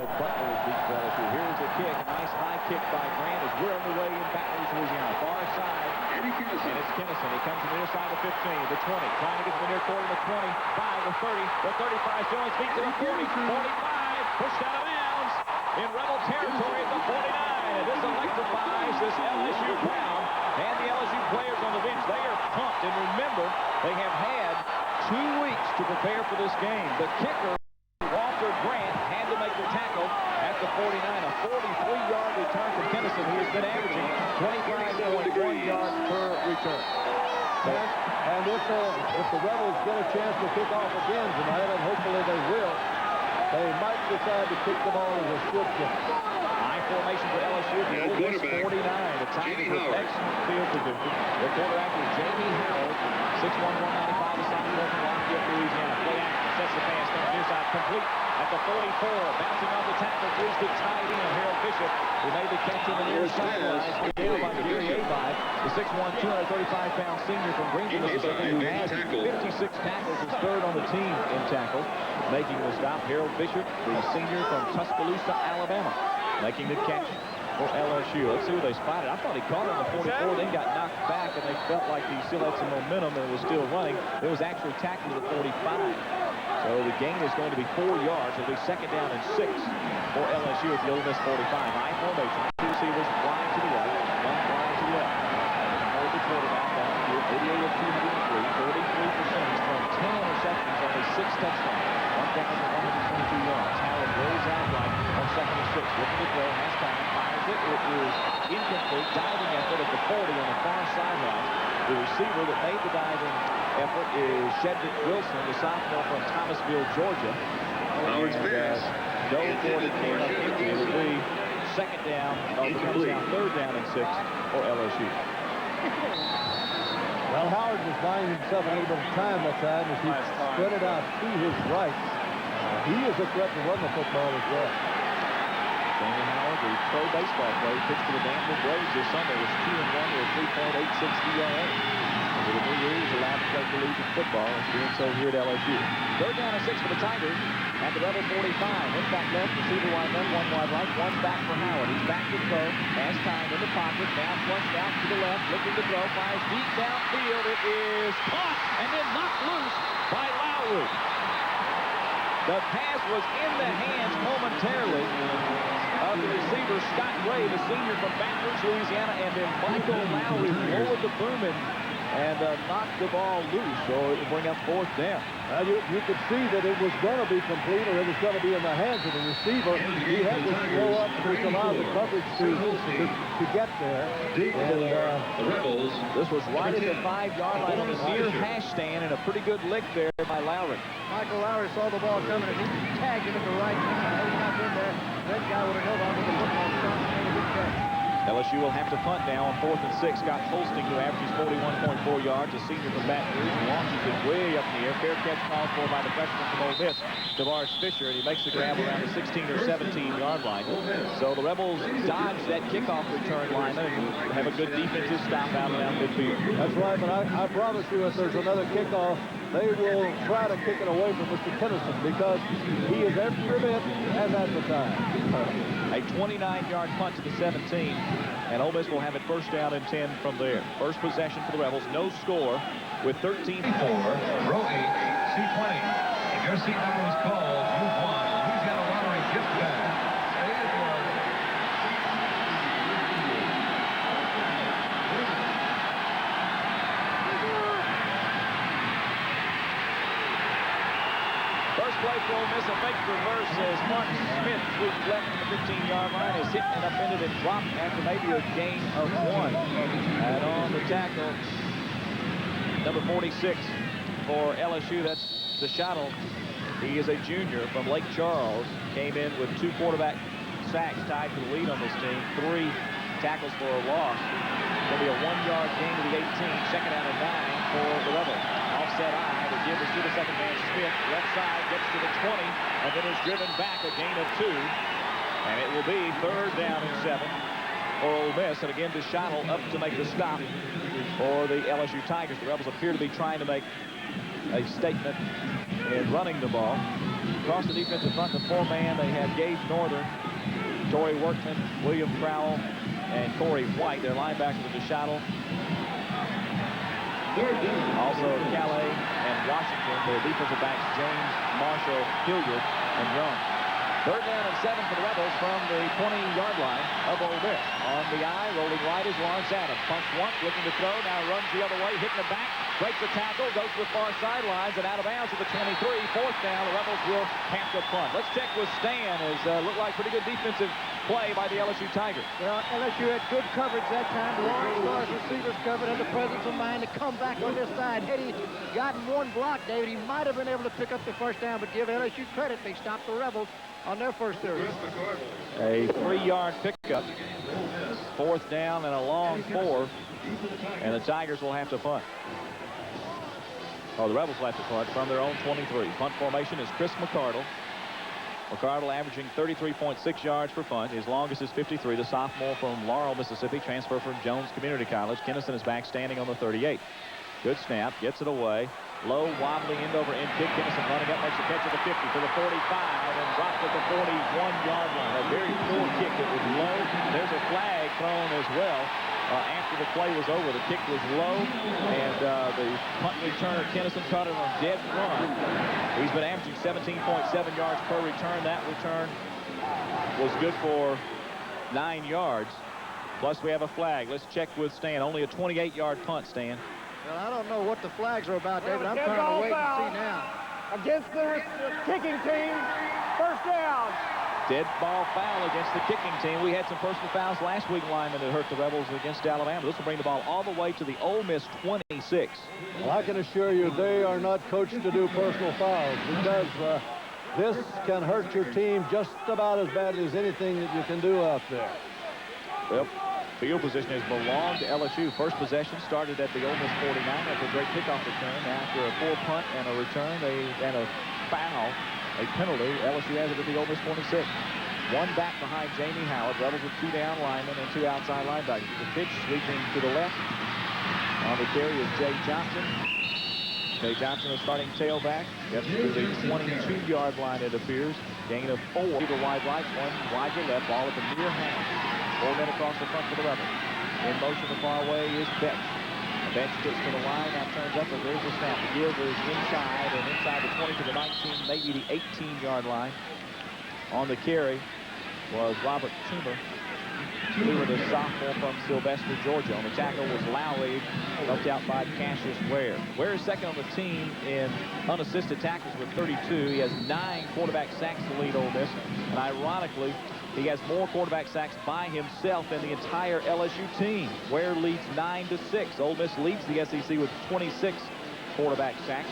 So Butler is beat for LSU. Here's a kick. A nice high kick by Grant as we're on the way in Baton Rouge, Louisiana. Far side. And it's Kinnison. He comes from the near side of the 15, the 20. Trying to get to the near quarter, the 25, the 30, the 35. Still on his feet to the 40. 45. Pushed out of bounds in Rebel territory at the 49. And this electrifies this LSU crowd and the LSU players on the bench. They are pumped. And remember, they have had 2 weeks to prepare for this game. The kicker, Walter Grant, had to make the tackle at the 49. A 43-yard return from Kinnison. He has been averaging 25.1 yards per return. And if the Rebels get a chance to kick off again tonight, and hopefully they will, they might decide to kick the ball as a slip kick. High formation for LSU at the Ole Miss 49. The Tigers with excellent field position. Their quarterback is Jamie Howard, 6'1", 195, a sophomore from Lafayette, Louisiana. Play action, sets the pass, comes near side, complete at the 44. Bouncing off the tackle, is the tight end, Harold Bishop, who made the catch in the near sideline. Down by Gary Abai, the 6'1", 235-pound senior from Greenville, Mississippi, who has 56 tackles, is third on the team in tackles. Making the stop, Harold Bishop, the senior from Tuscaloosa, Alabama, making the catch for LSU. Let's see who they spotted. I thought he caught it on the 44, then got knocked back, and they felt like he still had some momentum and was still running. It was actually tackled to the 45. So the gain is going to be 4 yards. It'll be second down and 6 for LSU at the Ole Miss 45. High formation. 2 receivers wide to the right, 1 wide to the left. Hold the quarterback down here. 88 of 203, 43%. He's thrown 10 interceptions, only 6 touchdowns. 1,122 yards. Howard rolls out right on second and 6. Looking to throw, has time, fires it. It is incomplete. Diving effort at the 40 on the far sideline. The receiver that made the diving effort is Shedrick Wilson, the sophomore from Thomasville, Georgia. Howard's pass. Joe Ford came up empty. It'll be second down, third down and 6 for LSU. Well, Howard was buying himself a little bit of time that time as he spread it out to his right. He is a threat to run the football as well. Jamie Howard, the pro baseball player, pitched for the Danville Braves this Sunday, was 2-1 with a 3.86 ERA. Over the new year, he's allowed to play collegiate football, and doing so here at LSU. Third down and 6 for the Tigers at the Rebel 45. One back left, receiver wide left, 1 wide right, 1 back for Howard. He's back to throw, has time in the pocket, now flushed out to the left, looking to throw, fires deep downfield. It is caught and then knocked loose by Lowry. The pass was in the hands momentarily of the receiver, Scott Gray, the senior from Baton Rouge, Louisiana, and then Michael Lowry lowered the boom and knocked the ball loose, so it will bring up fourth down. Now you could see that it was going to be complete, or it was going to be in the hands of the receiver. He had to slow up, which allowed the coverage to get there. And The Rebels. This was right at the 5-yard line on the near hash stand, and a pretty good lick there by Lowry. Michael Lowry saw the ball coming, and he tagged him at the right time. He got in there. That guy would have held on to the football and made a good catch. LSU will have to punt now on 4th and 6. Scott Holsting, who averages 41.4 yards, a senior from Baton Rouge, launches it way up in the air. Fair catch called for by the freshman from Ole Miss, DeVarce Fisher, and he makes the grab around the 16 or 17-yard line. So the Rebels dodge that kickoff return lineman and have a good defensive stop out around midfield. that's right, but I promise you, if there's another kickoff, they will try to kick it away from Mr. Kinnison because he is every bit as advertised. A 29-yard punt to the 17, and Ole Miss will have it first down and 10 from there. First possession for the Rebels, no score with 13-4. Row 8, seat 20. If your seat number was called, you've won. Who's got a lottery gift bag? Say it was. First play for Ole Miss, a fake reverse as Martin Smith swoops left to the 15-yard line, is hit and upended and dropped after maybe a gain of 1. And on the tackle, number 46 for LSU, that's the shuttle. He is a junior from Lake Charles, came in with 2 quarterback sacks tied to the lead on this team, 3 tackles for a loss. Going to be a 1-yard gain to the 18, second down and 9 for the Rebels. Offset eye, the give is to the second man, Smith, left side, gets to the 20, and then is driven back, a gain of 2. And it will be third down and 7 for Ole Miss. And again, DeShottle up to make the stop for the LSU Tigers. The Rebels appear to be trying to make a statement in running the ball. Across the defensive front, the four-man, they have Gage Northern, Torrey Workman, William Crowell, and Corey White. Their linebackers are DeShottle. Also Calais and Washington. Their defensive backs, James, Marshall, Hilliard, and Young. 3rd down and 7 for the Rebels from the 20-yard line of Ole Miss. On the eye, rolling right is Lawrence Adams. Pumps once, looking to throw, now runs the other way, hitting the back, breaks the tackle, goes to the far sidelines, and out of bounds at the 23. 4th down, the Rebels will have to punt. Let's check with Stan, as looked like pretty good defensive play by the LSU Tigers. Well, LSU had good coverage that time. The Lawrence Stars receivers covered, had the presence of mind to come back on this side. Had he gotten one block, David, he might have been able to pick up the first down, but give LSU credit, they stopped the Rebels on their first series. A 3-yard pickup. 4th down and a long 4. And the Tigers will have to punt. Oh, the Rebels will have to punt from their own 23. Punt formation is Chris McCardle. McCardle averaging 33.6 yards per punt. His longest is 53. The sophomore from Laurel, Mississippi, transfer from Jones Community College. Kennison is back standing on the 38. Good snap, gets it away. Low, wobbly, end-over-end kick. Kennison running up, makes a catch at the 50 to the 45, and dropped at the 41-yard line. A very poor kick. It was low. There's a flag thrown as well. After the play was over, the kick was low, and the punt returner, Kennison, caught it on dead run. He's been averaging 17.7 yards per return. That return was good for 9 yards. Plus, we have a flag. Let's check with Stan. Only a 28-yard punt, Stan. Well, I don't know what the flags are about, David. I'm trying to wait and see now. Against the kicking team, 1st down. Dead ball foul against the kicking team. We had some personal fouls last week, linemen, that hurt the Rebels against Alabama. This will bring the ball all the way to the Ole Miss 26. Well, I can assure you they are not coached to do personal fouls, because this can hurt your team just about as badly as anything that you can do out there. Well, field position has belonged to LSU. First possession started at the Ole Miss 49 after a great kickoff return. After a 4 punt and a return, and a foul, a penalty, LSU has it at the Ole Miss 26. One back behind Jamie Howard. Rebels with 2 down linemen and 2 outside linebackers. The pitch sweeping to the left. On the carry is Jay Johnson. Jay Johnson, a starting tailback. Gets to the 22-yard line, it appears. Gain of 4 to the wide right, 1 wide to left. Ball at the near half. 4 men across the front for the Rebels. In motion the far away is Betts. Betts gets to the line, now turns up, and there's the snap. The give is inside, and inside the 20 to the 19, maybe the 18-yard line. On the carry was Robert Toomer. Toomer, the sophomore from Sylvester, Georgia. On the tackle was Lowry, helped out by Cassius Ware. Ware is second on the team in unassisted tackles with 32. He has 9 quarterback sacks to lead Ole Miss, and ironically, he has more quarterback sacks by himself than the entire LSU team. Ware leads 9-6. Ole Miss leads the SEC with 26 quarterback sacks.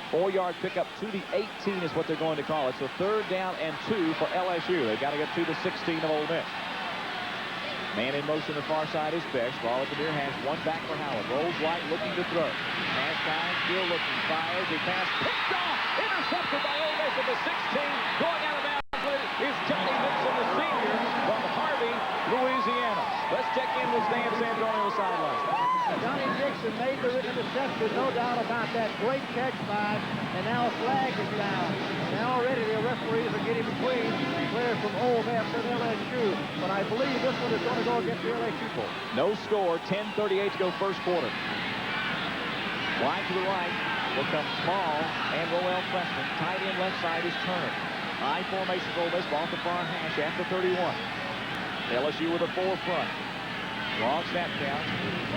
4-yard pickup to the 18 is what they're going to call it. So 3rd down and 2 for LSU. They've got to get to the 16 of Ole Miss. Man in motion, the far side is Besh. Ball at the near hash. 1 back for Howard. Rolls right, looking to throw. Pass time, still looking. Fires. The pass picked off. Intercepted by Ole Miss at the 16. Going out of bounds is Johnny Nixon, the senior from Harvey, Louisiana. Let's check in with Stan Sandrone on the sideline. Johnny Nixon made the interception, no doubt about that. Great catch by, and now a flag is down. And already the referees are getting between players from Ole Miss and LSU. But I believe this one is going to go against the LSU ball. No score, 10:38 to go first quarter. Wide to the right will come Small and Roel Preston. Tight end left side is Turner. High formation for Ole Miss, ball at the far hash after 31. LSU with a 4 front. Long snap count.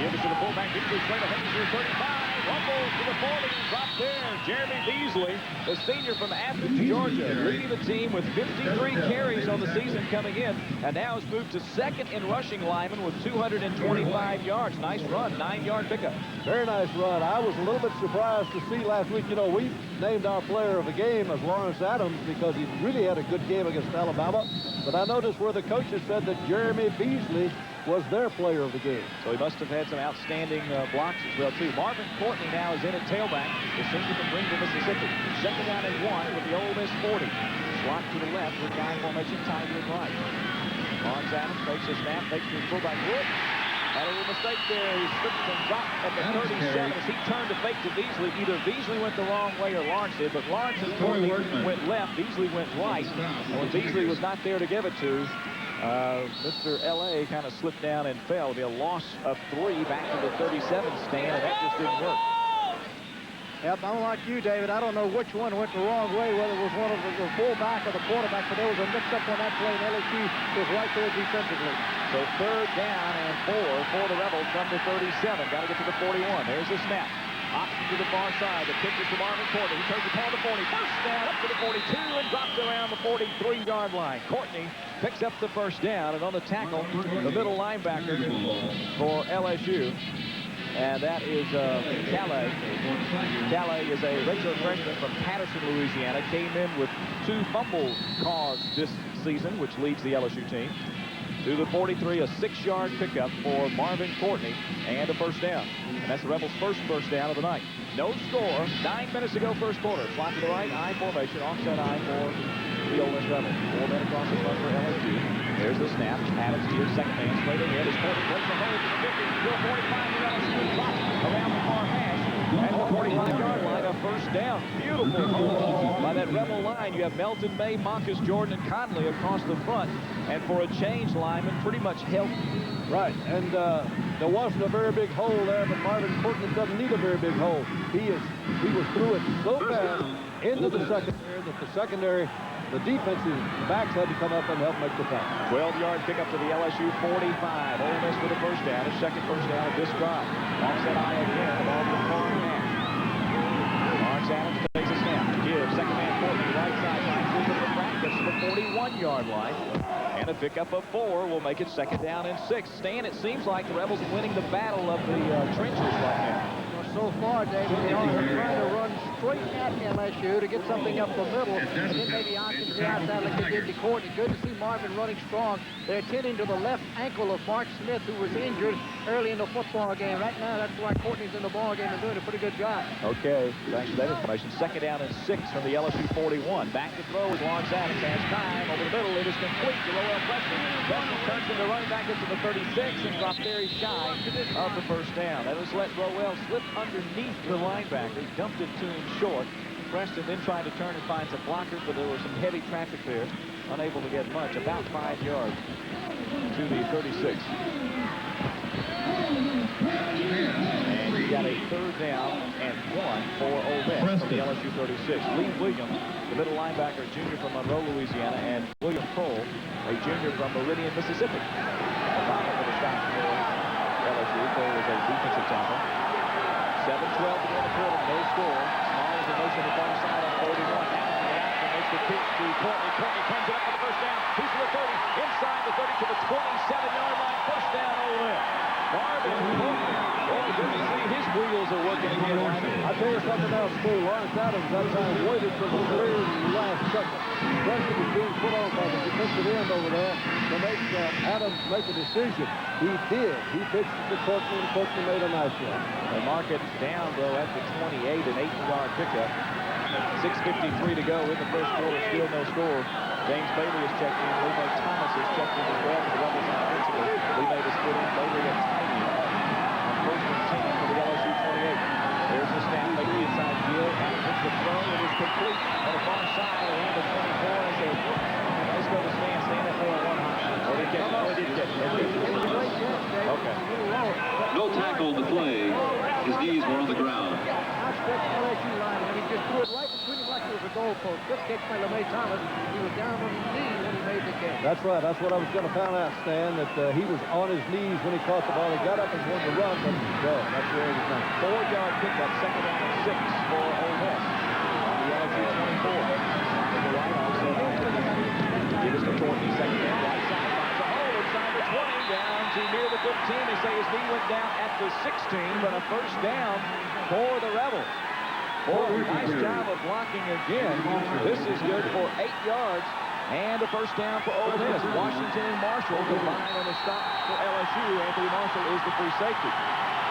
Give it to the fullback. Gets to straight ahead to 35. Rumbles to the 40. Drop there. Jeremy Beasley, the senior from Athens, Georgia, leading the team with 53 carries on the season coming in, and now has moved to 2nd in rushing lineman with 225 yards. Nice run. 9-yard pickup. Very nice run. I was a little bit surprised to see last week, we named our player of the game as Lawrence Adams because he really had a good game against Alabama. But I noticed where the coaches said that Jeremy Beasley was their player of the game. So he must have had some outstanding blocks as well, too. Marvin Courtney now is in at tailback. The senior from Greenville, Mississippi. 2nd down and 1 with the Ole Miss 40. Slot to the left with guy formation, tight end right. Lawrence Adams fakes a snap, fakes to his fullback. Wood. Had a little mistake there. He slipped and dropped at the 37 as he turned to fake to Beasley. Either Beasley went the wrong way or Lawrence did, but Lawrence and Courtney went left. Beasley went right. And when Beasley was not there to give it to, Mr. L.A. kind of slipped down and fell. It'll be a loss of 3 back to the 37 stand, and that just didn't work. Yep, I'm like you, David. I don't know which one went the wrong way, whether it was one of the fullback or the quarterback, but there was a mix-up on that play, and LSU was right there defensively. So 3rd down and 4 for the Rebels from the 37. Got to get to the 41. There's the snap. Option to the far side. The kick is to Marvin Courtney. He turns the ball to 40. First down up to the 42 and drops around the 43-yard line. Courtney picks up the first down, and on the tackle, the middle linebacker for LSU. And that is Calais. Calais is a redshirt freshman from Patterson, Louisiana. Came in with 2 fumbles caused this season, which leads the LSU team. To the 43, a 6-yard pickup for Marvin Courtney and a first down. And that's the Rebels' first down of the night. No score. 9 minutes to go, first quarter. Slot to the right, I formation, offset I for the Ole Miss Rebels. 4 men across the front for LSU. There's the snap. Adams gives second man straight ahead. His Courtney breaks the hole to the 50. Still 45 for LSU. Drops around the far hash. And the 45-yard line, a first down. Beautiful move by that Rebel line. You have Melton May, Marcus Jordan, and Conley across the front. And for a change, lineman pretty much healthy. Right, and there wasn't a very big hole there, but Marvin Courtney doesn't need a very big hole. He was through it so fast into the secondary that the secondary, the defensive backs had to come up and help make the tackle. 12-yard pickup to the LSU 45. Ole Miss with a first down, his second first down of this drive. Offset I again, the ball to the far half. Lawrence Adams takes a snap. Gives second man Courtney right side. Finds his in the brackets to the 41-yard line. And a pickup of 4 will make it second down and 6. Stan, it seems like the Rebels are winning the battle of the trenches right now. So far, David, they are trying to run straight at LSU to get something up the middle, and then maybe options the outside like they did to Courtney. Good to see Marvin running strong. They're tending to the left ankle of Mark Smith, who was injured early in the football game. Right now, that's why Courtney's in the ball game and doing a pretty good job. Okay, thanks for that information. Second down and 6 from the LSU 41. Back to throw with Lawrence Adams. Has time over the middle. It is complete to Roel Preston. Preston turns into running back into the 36 and drops very shy of the first down. That has let Roel slip underneath the linebacker. Dumped it to him short. Preston then tried to turn and find some blockers, but there was some heavy traffic there. Unable to get much. About 5 yards to the 36. And you got a 3rd down and 1 for Ole Miss from the LSU 36. Lee Williams, the middle linebacker, junior from Monroe, Louisiana, and William Cole, a junior from Meridian, Mississippi. A final for the stop for LSU. Cole was a defensive tackle. 7-12 to go in the quarter, no score. Small is in motion to the far side on 31. And makes the pitch to Courtney. Courtney comes up for the first down. He's to the 30, inside the 30 to the 27-yard line. First down, Ole Miss. Marvin Courtney. Oh, good to see his wheels are working again. I'll tell you something else, too. Lawrence Adams that time waited for the very last second. Pressure was being put on by the defensive end over there to make Adams make a decision. He did. He pitched to Courtney, and Courtney made a nice one. They mark it down, though, at the 28, an 8-yard pickup. 6:53 to go in the first quarter. Still no score. James Bailey is checked in. Lee May Thomas is checked in as well for the Rebels offensively. Lee May is put in. Bailey and Tiny on first and 10 for the LSU 28. There's the snap. Make the inside field. Adams hits the throw. It is complete on the far side around the 24. And says, let's go to Stan. Stan at 4-1. Oh, they get it. Oh, they did get it. Okay. No tackle on the play. His knees were on the ground. Outstretched LSU line, and he just threw it right between him like it was a goalpost. Good catch by LeMay Thomas. He was down on his knees when he made the catch. That's right. That's what I was going to find out, Stan, that he was on his knees when he caught the ball. He got up and wanted to run, but that's where he was going. 4-yard pickup, second down and 6 for Ole Miss. On the LSU 24. To the right, also. Give us the Courtney, second down, right side. Finds a hole inside the 20, down to near the 15. They say his knee went down at the 16, but a first down for the Rebels. Boy, nice job of blocking again. This is good for 8 yards and a first down for Ole Miss. Washington and Marshall combine on the stop for LSU. Anthony Marshall is the free safety.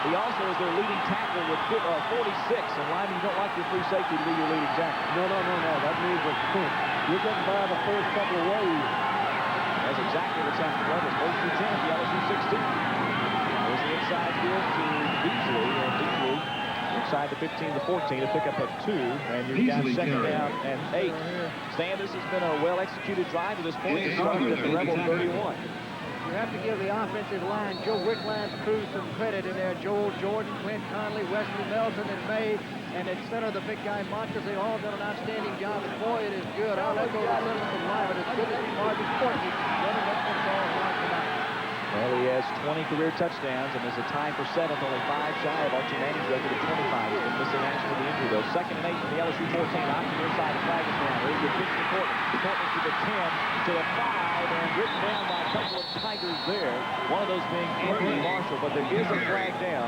He also is their leading tackle with 46. And Lyman, you don't like your free safety to be your leading tackle. No. That means that you're getting by the first couple of waves. That's exactly what's happened to Rebels. Both through 10, the LSU 16. There's sides give to Beasley, and Beasley inside the 15 to 14 to pick up a 2, and you've got second down and 8. Stan, this has been a well-executed drive to this point. It started at the Rebel 31. You have to give the offensive line, Joe Wickland's crew, some credit in there. Joel Jordan, Clint Conley, Wesley Melton, and May, and at center, the big guy Montes. They all done an outstanding job, and boy, it is good. I'll echo the sentiment from Lyman. It's good to see Marvin Courtney running that football line tonight. Well, he has 20 career touchdowns and is a tie for 7th, only 5 shy of Archie Manning's record of 25. He's been missing action with the injury, though. 2nd and 8 from the LSU 14. Off the near side, the flag is down. There's the pitch to Courtney. Courtney to the 10, to the 5, and written down by a couple of Tigers there. One of those being Anthony Marshall, but there is a flag down,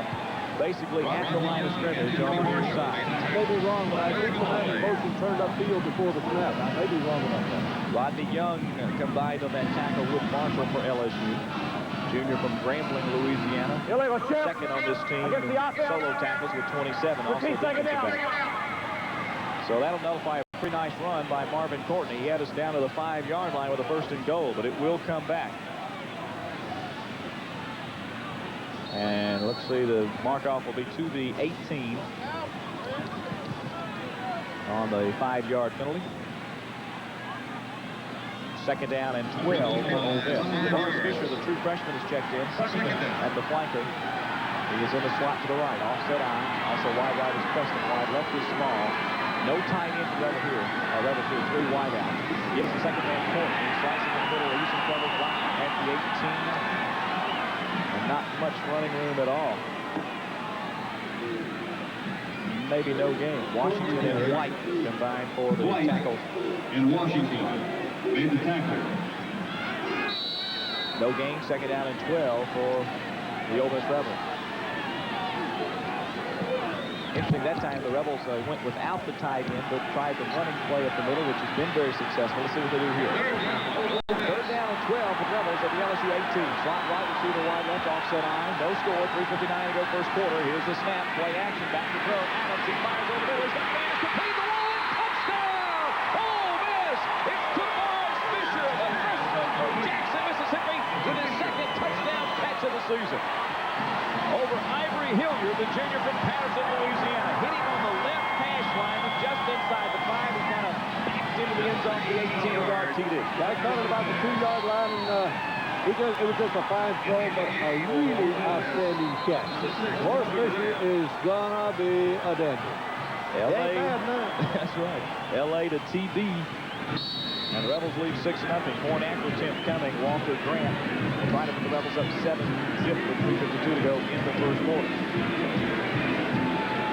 basically at the line of scrimmage on the near side. I may be wrong, but I think the man in motion turned upfield before the snap. I may be wrong about that. Rodney Young combined on that tackle with Marshall for LSU. Junior from Grambling, Louisiana. Second on this team in solo tackles with 27. Also defensive back. So that'll nullify a pretty nice run by Marvin Courtney. He had us down to the 5-yard line with a 1st and goal, but it will come back. And let's see, the mark-off will be to the 18 on the 5-yard penalty. 2nd down and 12 for Ole Miss. Lawrence Fisher, the true freshman, is checked in at the flanker. He is in the slot to the right. Offset eye. Also wide right is Preston. Wide left is small. No tight end for Rebel here. Rebel here, 3 wide out. Gives the 2nd man Courtney. Slicing in the middle. He's in trouble right at the 18. And not much running room at all. Maybe no game. Washington and White combined for the tackle. In Washington. Made the tackle. No gain, 2nd down and 12 for the Ole Miss Rebels. Interesting, that time the Rebels went without the tight end, but tried the running play up the middle, which has been very successful. Let's see what they do here. 3rd down and 12 for the Rebels at the LSU 18. Slot right, receiver wide left, offset eye. No score, 3:59 to go first quarter. Here's the snap, play action, back to throw. Adams, he fires over the middle. He's got fans, complete the wall, and touchdown! Ole Miss! It's Lawrence Fisher, the freshman from Jackson, Mississippi, with his 2nd touchdown catch of the season. Over Ivory Hilliard, the junior from Patterson, Louisiana. Hit him on the left hash line, just inside the 5. He kind of backed into the end zone for the 18-yard TD. I counted about the 2-yard line, and it was just a fine throw, but a really outstanding catch. Lawrence Fisher is gonna be a danger. LA, that's right. LA to TD. And the Rebels lead 6-0. Point after attempt coming. Walker Grant will try to put the Rebels up 7-0 with 3:52 to go in the first quarter.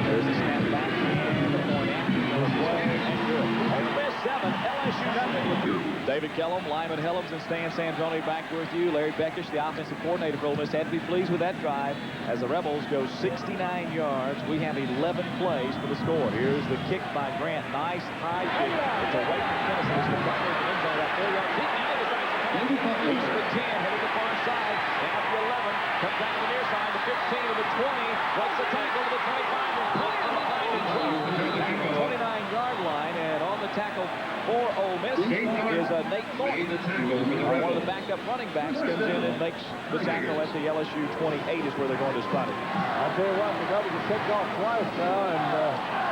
There's the snap back and the point after play and good. Ole Miss 7, LSU nothing. David Kellum, Lyman Helms, and Stan Sanzoni back with you. Larry Beckish, the offensive coordinator for Ole Miss, had to be pleased with that drive as the Rebels go 69 yards. We have 11 plays for the score. Here's the kick by Grant. Nice high kick. It's away from Tennessee. It's the front of the end zone. About 4 yards deep. Now he decides to come. He's the 10, headed to the far side. Down to the 11. Comes out to the near side. The 15 to the 20. Breaks the tackle to the 25. And pulls it behind the 29-yard line. And on the tackle for Ole Miss is Nate Thornton. One of the backup running backs comes in and makes the tackle at the LSU 28 is where they're going to spot it. I'll tell you what, the Rebels have checked off twice now, and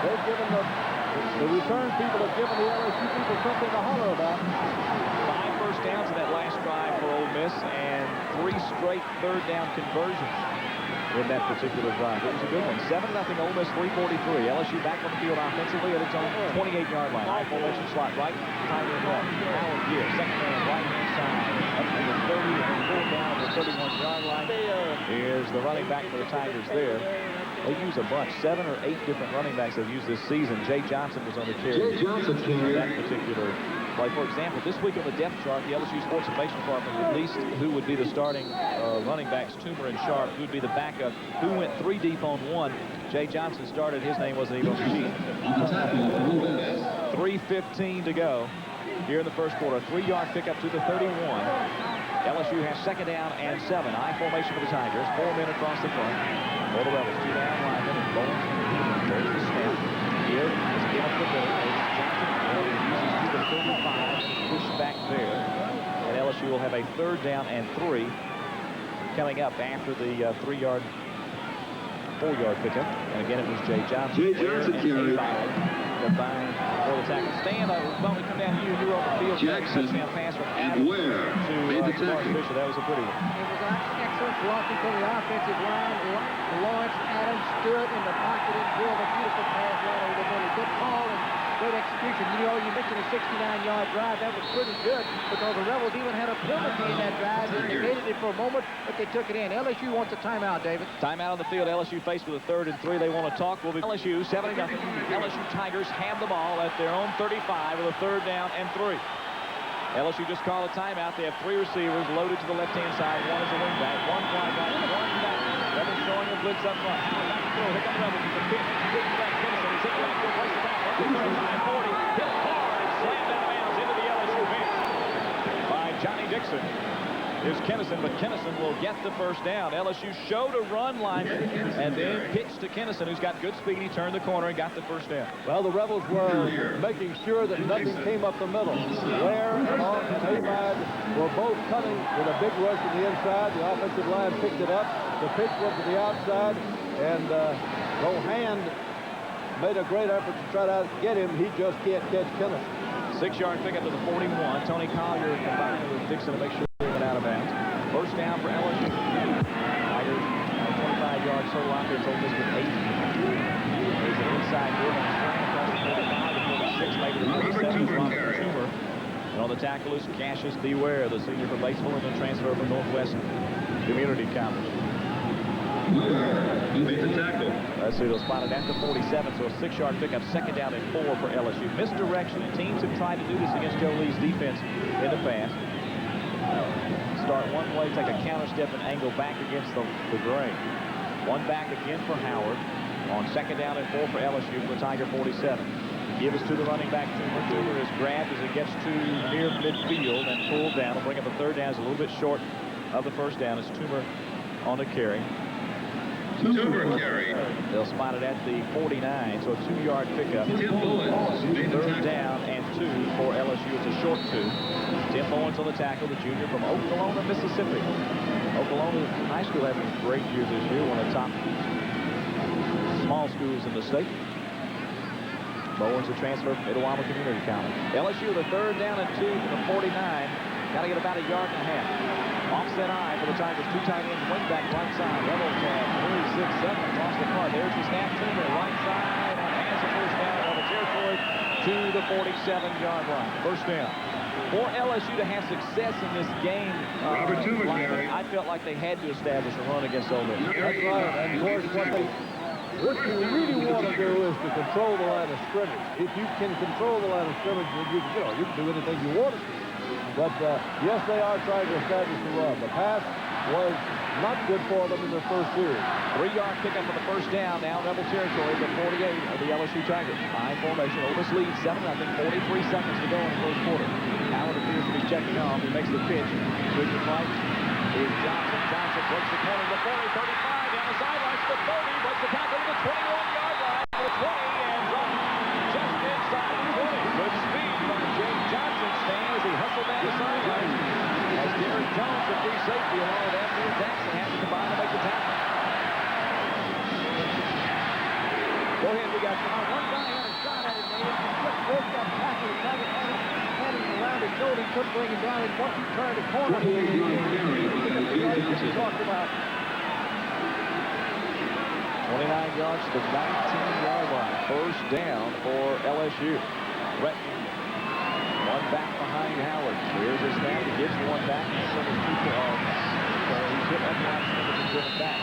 they've given the return people have given the LSU people something to holler about. 5 first downs in that last drive for Ole Miss and 3 straight 3rd down conversions in that particular drive. It was a good one. 7-0 Ole Miss, 3:43. LSU back on the field offensively at its own 28-yard line. High formation slot right, tight end left. Allen Gibbs, 2nd man right-hand side. Up to the 30 and 4 down to the 31-yard line. Here's the running back for the Tigers there. They use a bunch. 7 or 8 different running backs they've used this season. Jay Johnson was on the carry. That particular play. For example, this week on the depth chart, the LSU Sports Information Department released who would be the starting running backs, Toomer and Sharp, who would be the backup, who went 3 deep on 1. Jay Johnson started. His name wasn't even on the sheet. 3:15 to go here in the first quarter. 3-yard pickup to the 31. LSU has 2nd down and 7. I formation for the Tigers. 4 men across the front. For the Rebels, 2 down linemen and Bowles. There's the snap. Here is the up the middle. Johnson uses to the 35. Push back there. And LSU will have a 3rd down and 3 coming up after the 3-yard 4-yard pickup. And again, it was Jay Johnson. Jay Johnson carried. Combined for the tackle. Stan, when we come down here, you were on the field. Jackson pass from and Ware made the tackle. Fisher. That was a pretty one. It was excellent blocking from the offensive line. Lawrence Adams stood in the pocket and drilled a beautiful pass right over the middle. Good call and great execution. You know, you mentioned a 69-yard drive. That was pretty good because the Rebels even had a penalty in that drive. They debated it for a moment, but they took it in. LSU wants a timeout, David. Timeout on the field. LSU faced with a 3rd and 3. They want to talk. Will be LSU 70-0. LSU Tigers have the ball at their own 35 with a 3rd down and 3. LSU just called a timeout. They have 3 receivers loaded to the left-hand side. One is a wingback, one fly back, one back. Rebels showing a blitz up front. Back to throw. Here comes Rebels. It's a pitch. Big back. Kinnison. He's hit the back. Place the tackle. 35-40. Hit hard and slammed out of bounds into the LSU bench by Johnny Dixon. Here's Kinnison, but Kinnison will get the 1st down. LSU showed a run lineman and then pitched to Kinnison, who's got good speed. He turned the corner and got the 1st down. Well, the Rebels were making sure that nothing came up the middle. Ware and Ahmad were both cutting with a big rush to the inside. The offensive line picked it up. The pitch went to the outside, and though Hand made a great effort to try to get him, he just can't catch Kinnison. 6-yard pickup to the 41. Tony Collier combined with Dixon to make sure they went out of bounds. 1st down for LSU. Tigers 25-yard total offense. Ole Miss with 80. There's an inside move on the strand across the 45 to 46, maybe the 47. And on the tackle is Cassius Beware, the senior from Batesville and then transfer from Northwest Community College. Who made the tackle? Let's see, they'll spot it at the 47, so a 6-yard pickup, 2nd down and 4 for LSU. Misdirection. Teams have tried to do this against Joe Lee's defense in the past. Start one way, take a counter step and angle back against the grain. One back again for Howard on 2nd down and 4 for LSU for Tiger 47. Give us to the running back. Toomer is grabbed as it gets to near midfield and pulled down. Will bring up a 3rd down. It's a little bit short of the 1st down. It's Toomer on the carry. Toomer carry. They'll spot it at the 49, so a 2-yard pickup. Tim Bowens made the 3rd tackle. down and 2 for LSU. It's a short 2. Tim Bowens on the tackle, the junior from Oklahoma, Mississippi. Oklahoma High School having a great year this year, one of the top small schools in the state. Bowens a transfer from Itawamba Community College. LSU with a 3rd down and 2 from the 49. Got to get about a yard and a half. Offset eye for the Tigers. 2 tight ends, wing back right side. Rebels have 3, 6, 7 across the card. There's the snap. Toomer right side and has a 1st down on the territory to the 47-yard line. 1st down. For LSU to have success in this game, Robert Toomer carry. I felt like they had to establish a run against Ole Miss. That's right. And of course, what you really want to do is to control the line of scrimmage. If you can control the line of scrimmage, then you can do anything you want to do. But yes, they are trying to establish the run. The pass was not good for them in their 1st series. 3-yard pickup for the 1st down. Now Rebel territory, the 48 of the LSU Tigers. High formation. Ole Miss leads 7, I think 43 seconds to go in the 1st quarter. Howard appears to be checking off. He makes the pitch. Switching right is Johnson. Johnson breaks the corner to the 40, 35 down the sidelines to the 30. Breaks the tackle to the 21-yard line. To the 20 and runs just inside the 20. Good speed by James Johnson. Stan as he hustled down the sidelines. As Derek Jones, the free safety, along with Anthony Jackson, have to combine to make the tackle. Go ahead, we got One guy had a shot at it, David. He just broke that tackle. He tried to had him around his shoulder. He couldn't bring him down. And once he turned the corner, he talked about 29 yards to the 19-yard line. 1st down for LSU. Brett, one back behind Howard. Here's his snap. He gives one back. So he's hit up the line of scrimmage and driven back.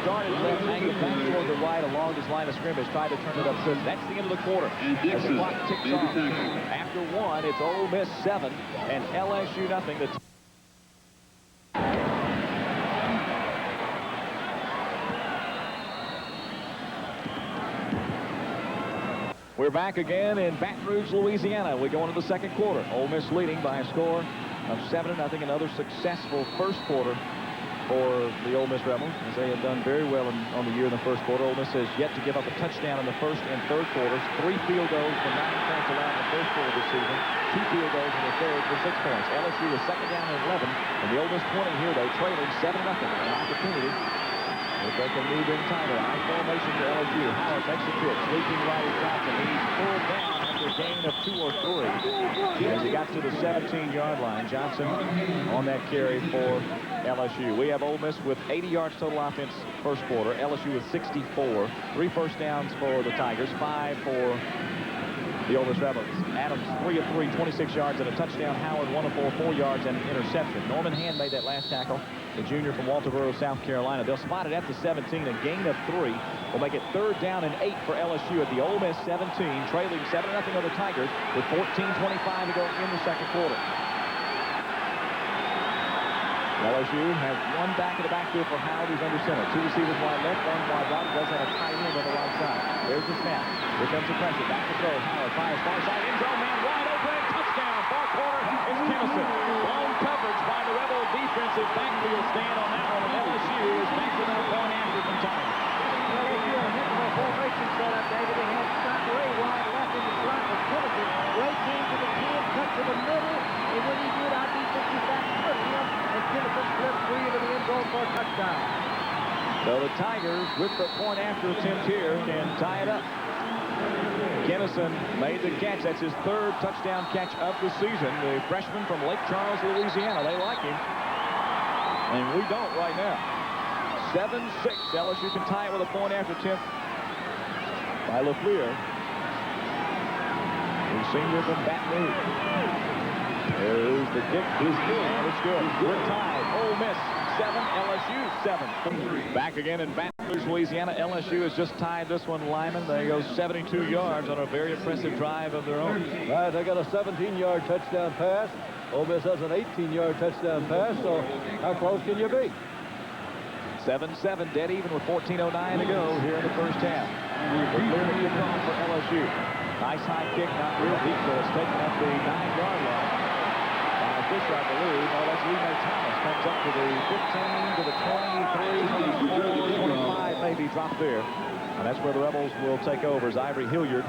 Started left angle back toward the right along his line of scrimmage. Tried to turn it up good. That's the end of the quarter. As the clock ticks off. After 1, it's Ole Miss 7 and LSU nothing. We're back again in Baton Rouge, Louisiana. We go into the 2nd quarter. Ole Miss leading by a score of 7-0. Another successful 1st quarter for the Ole Miss Rebels, as they have done very well on the year in the 1st quarter. Ole Miss has yet to give up a touchdown in the 1st and 3rd quarters. 3 field goals for 9 points allowed in the 1st quarter this season. 2 field goals in the 3rd for 6 points. LSU is 2nd down and 11. And the Ole Miss 20 here, though, trailing 7-0. An opportunity If they can move in tighter. High formation for LSU. Howard makes the pitch. Sweeping right is Johnson. He's pulled down after a gain of 2 or 3. As he got to the 17-yard line. Johnson on that carry for LSU. We have Ole Miss with 80 yards total offense first quarter. LSU with 64. 3 first downs for the Tigers. 5 for the Ole Miss Rebels. Adams 3 of 3, 26 yards and a touchdown. Howard 1 of 4, 4 yards and an interception. Norman Hand made that last tackle. The junior from Walterboro, South Carolina. They'll spot it at the 17. A gain of 3 will make it 3rd down and 8 for LSU at the Ole Miss 17, trailing 7-0 on the Tigers with 14:25 to go in the second quarter. LSU has 1 back in the backfield for Howard, who's under center. 2 receivers wide left, 1 wide right. He does have a tight end on the right side. There's the snap. Here comes the pressure. Back to throw. Howard fires far side. End zone man wide open. Touchdown. Far corner. It's Kennison. Blown coverage by the Rebel defensive backfield stand on that one. And LSU is back to their point after some time. Well, they do a heck of a formation setup, David. They had Scott Ray wide left in the front with Kennison. Ray came to the 10, cut to the middle. And when he did, our defensive back put him. And Kennison slipped free into the end zone for a touchdown. So the Tigers, with the point after attempt here, can tie it up. Kennison made the catch. That's his 3rd touchdown catch of the season. The freshman from Lake Charles, Louisiana. They like him. And we don't right now. 7-6. LSU can tie it with a point after attempt by LaFleur. The senior from Baton Rouge. There's the kick. He's good. And it's good. We're tied. Ole Miss 7, LSU 7. Back again in Baton Rouge, Louisiana. LSU has just tied this one, Lyman. They go 72 yards on a very impressive drive of their own. Right, they got a 17-yard touchdown pass. Ole Miss has an 18-yard touchdown pass, so how close can you be? 7-7, dead even with 14:09 to go here in the first half. The clear to kick off for LSU. Nice high kick, not real deep, so it's taken up the 9-yard line. Fisher, I believe. Oh, that's Lee Thomas. Comes up to the 15, to the 23, 24, 25, maybe drop there. And that's where the Rebels will take over as Ivory Hilliard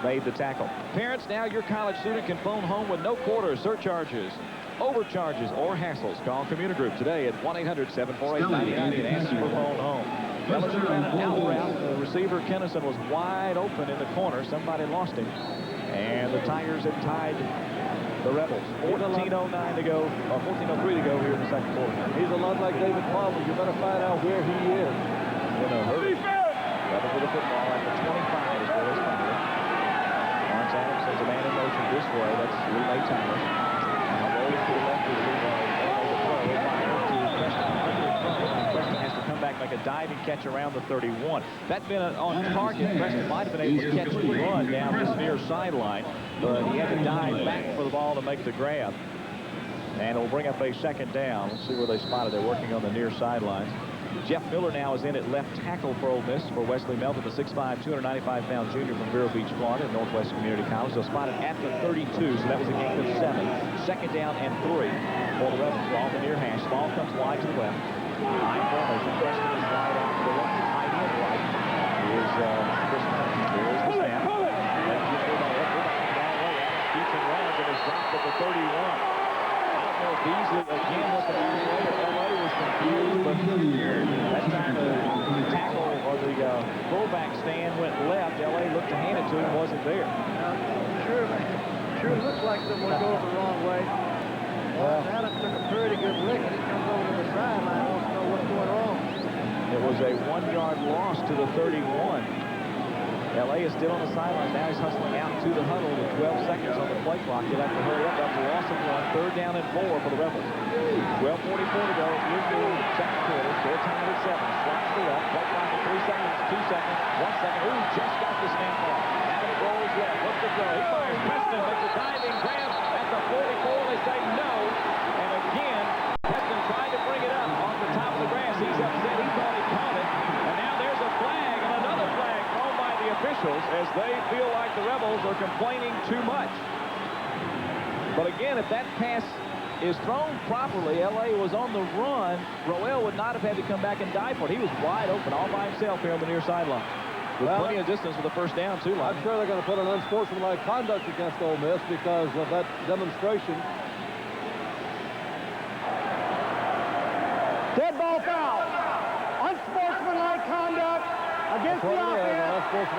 made the tackle. Parents, now your college student can phone home with no quarter surcharges, overcharges, or hassles. Call Communigroup today at 1-800-748-9090 and ask for phone home. LSU ran an out route. The receiver, Kennison, was wide open in the corner. Somebody lost him. And the Tigers have tied the Rebels. 14:09 to go, or 14:03 to go here in the second quarter. He's a lot like David Palmer. You better find out where he is. In a hurry. Rebels with the football at the 25 is where they find it. Lawrence Adams sends a man in motion this way. That's Lee Thomas. Now rolls to the left with the throw. Preston has to come back, make a diving catch around the 31. That's been on target. Preston might have been able to catch the run down this near sideline, but he had to dive back for the ball to make the grab. And it'll bring up a 2nd down. Let's see where they spotted. They're working on the near sidelines. Jeff Miller now is in at left tackle for Ole Miss for Wesley Melvin, the 6'5", 295-pound junior from Vero Beach, Florida, at Northwest Community College. They'll spot it at the 32, so that was a gain of 7. 2nd down and 3 for the Rebels. Ball the near hash. Ball comes wide to the left. High formation. Preston is wide off to the right. Tight end right. Here's Chris Hunt. Here's the snap. Keeps and runs and is dropped at the 31. Beasley again with the long way. LA was confused, but that time the tackle or the fullback stand went left. LA looked to hand it to him, wasn't there. Sure looks like someone goes the wrong way. Adams took a pretty good lick, and he comes over to the sideline. Wants to know what's going on. It was a 1-yard loss to the 31. LA is still on the sidelines. Now he's hustling out to the huddle with 12 seconds on the play clock. He'll have to hurry up. That's a loss of 1. 3rd down and 4 for the Rebels. 12:44 to go in the second quarter. Short time at 7. Slots to left. Play clock at 3 seconds. 2 seconds. 1 second. Ooh, just got the snap off. Adams rolls left. What's the throw? He fires. Preston makes a diving grab at the 44. They say no. And again, Preston tried to bring it up on the top of the grass. He's upset. He thought he caught it. And now there's a flag and another flag thrown by the officials as they feel like the Rebels are complaining too much. But again, if that pass is thrown properly, LA was on the run. Roel would not have had to come back and dive for it. He was wide open all by himself here on the near sideline. With plenty of distance with the first down, too. I'm sure they're going to put an unsportsmanlike conduct against Ole Miss because of that demonstration. Dead ball foul. Unsportsmanlike conduct against the offense. 15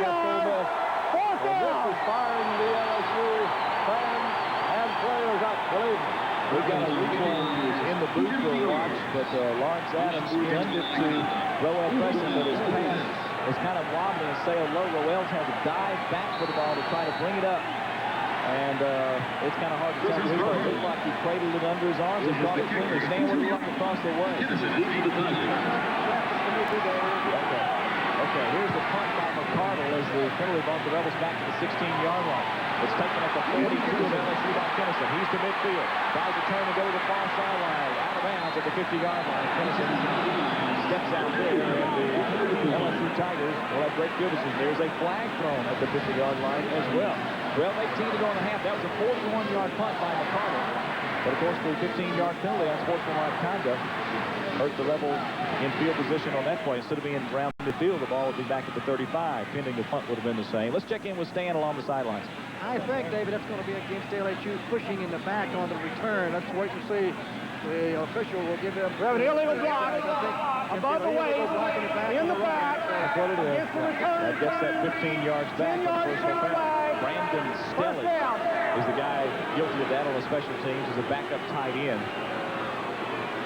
yards. Fourth This down. is firing the LSU fans and players up. Believe me. We've got a replay in the booth to watch, but Lawrence Adams gunned it to Roel Preston, but his pass is kind of wobbly and sailed low. Roel's had to dive back for the ball to try to bring it up. And it's kind of hard to tell. It looked like he cradled it under his arms and brought it clean. He's staying with the line across the way. Okay, here's the punt by McCardle as the penalty bumps the Rebels back to the 16-yard line. It's taken at the 42 of LSU by Kennison. He's to midfield. Tries to turn and go to the far sideline. Out of bounds at the 50-yard line. Kennison steps out there, and the LSU Tigers will have great field position. There's a flag thrown at the 50-yard line as well. 12:18 to go in the half. That was a 41-yard punt by McCardle. But, of course, the 15-yard penalty on sportsmanlike conduct hurt the Rebels in field position on that play. Instead of being around midfield, the ball would be back at the 35. Pending the punt would have been the same. Let's check in with Stan along the sidelines. I think, David, that's going to be against LSU pushing in the back on the return. Let's wait and see. The official will give them... We have an illegal block above the waist, in the back, That's what it is. against the return. That gets that 15 yards back 10 on the yards personal from the foul. flag. Brandon First Stelly down. is the guy guilty of that on the special teams as a backup tight end.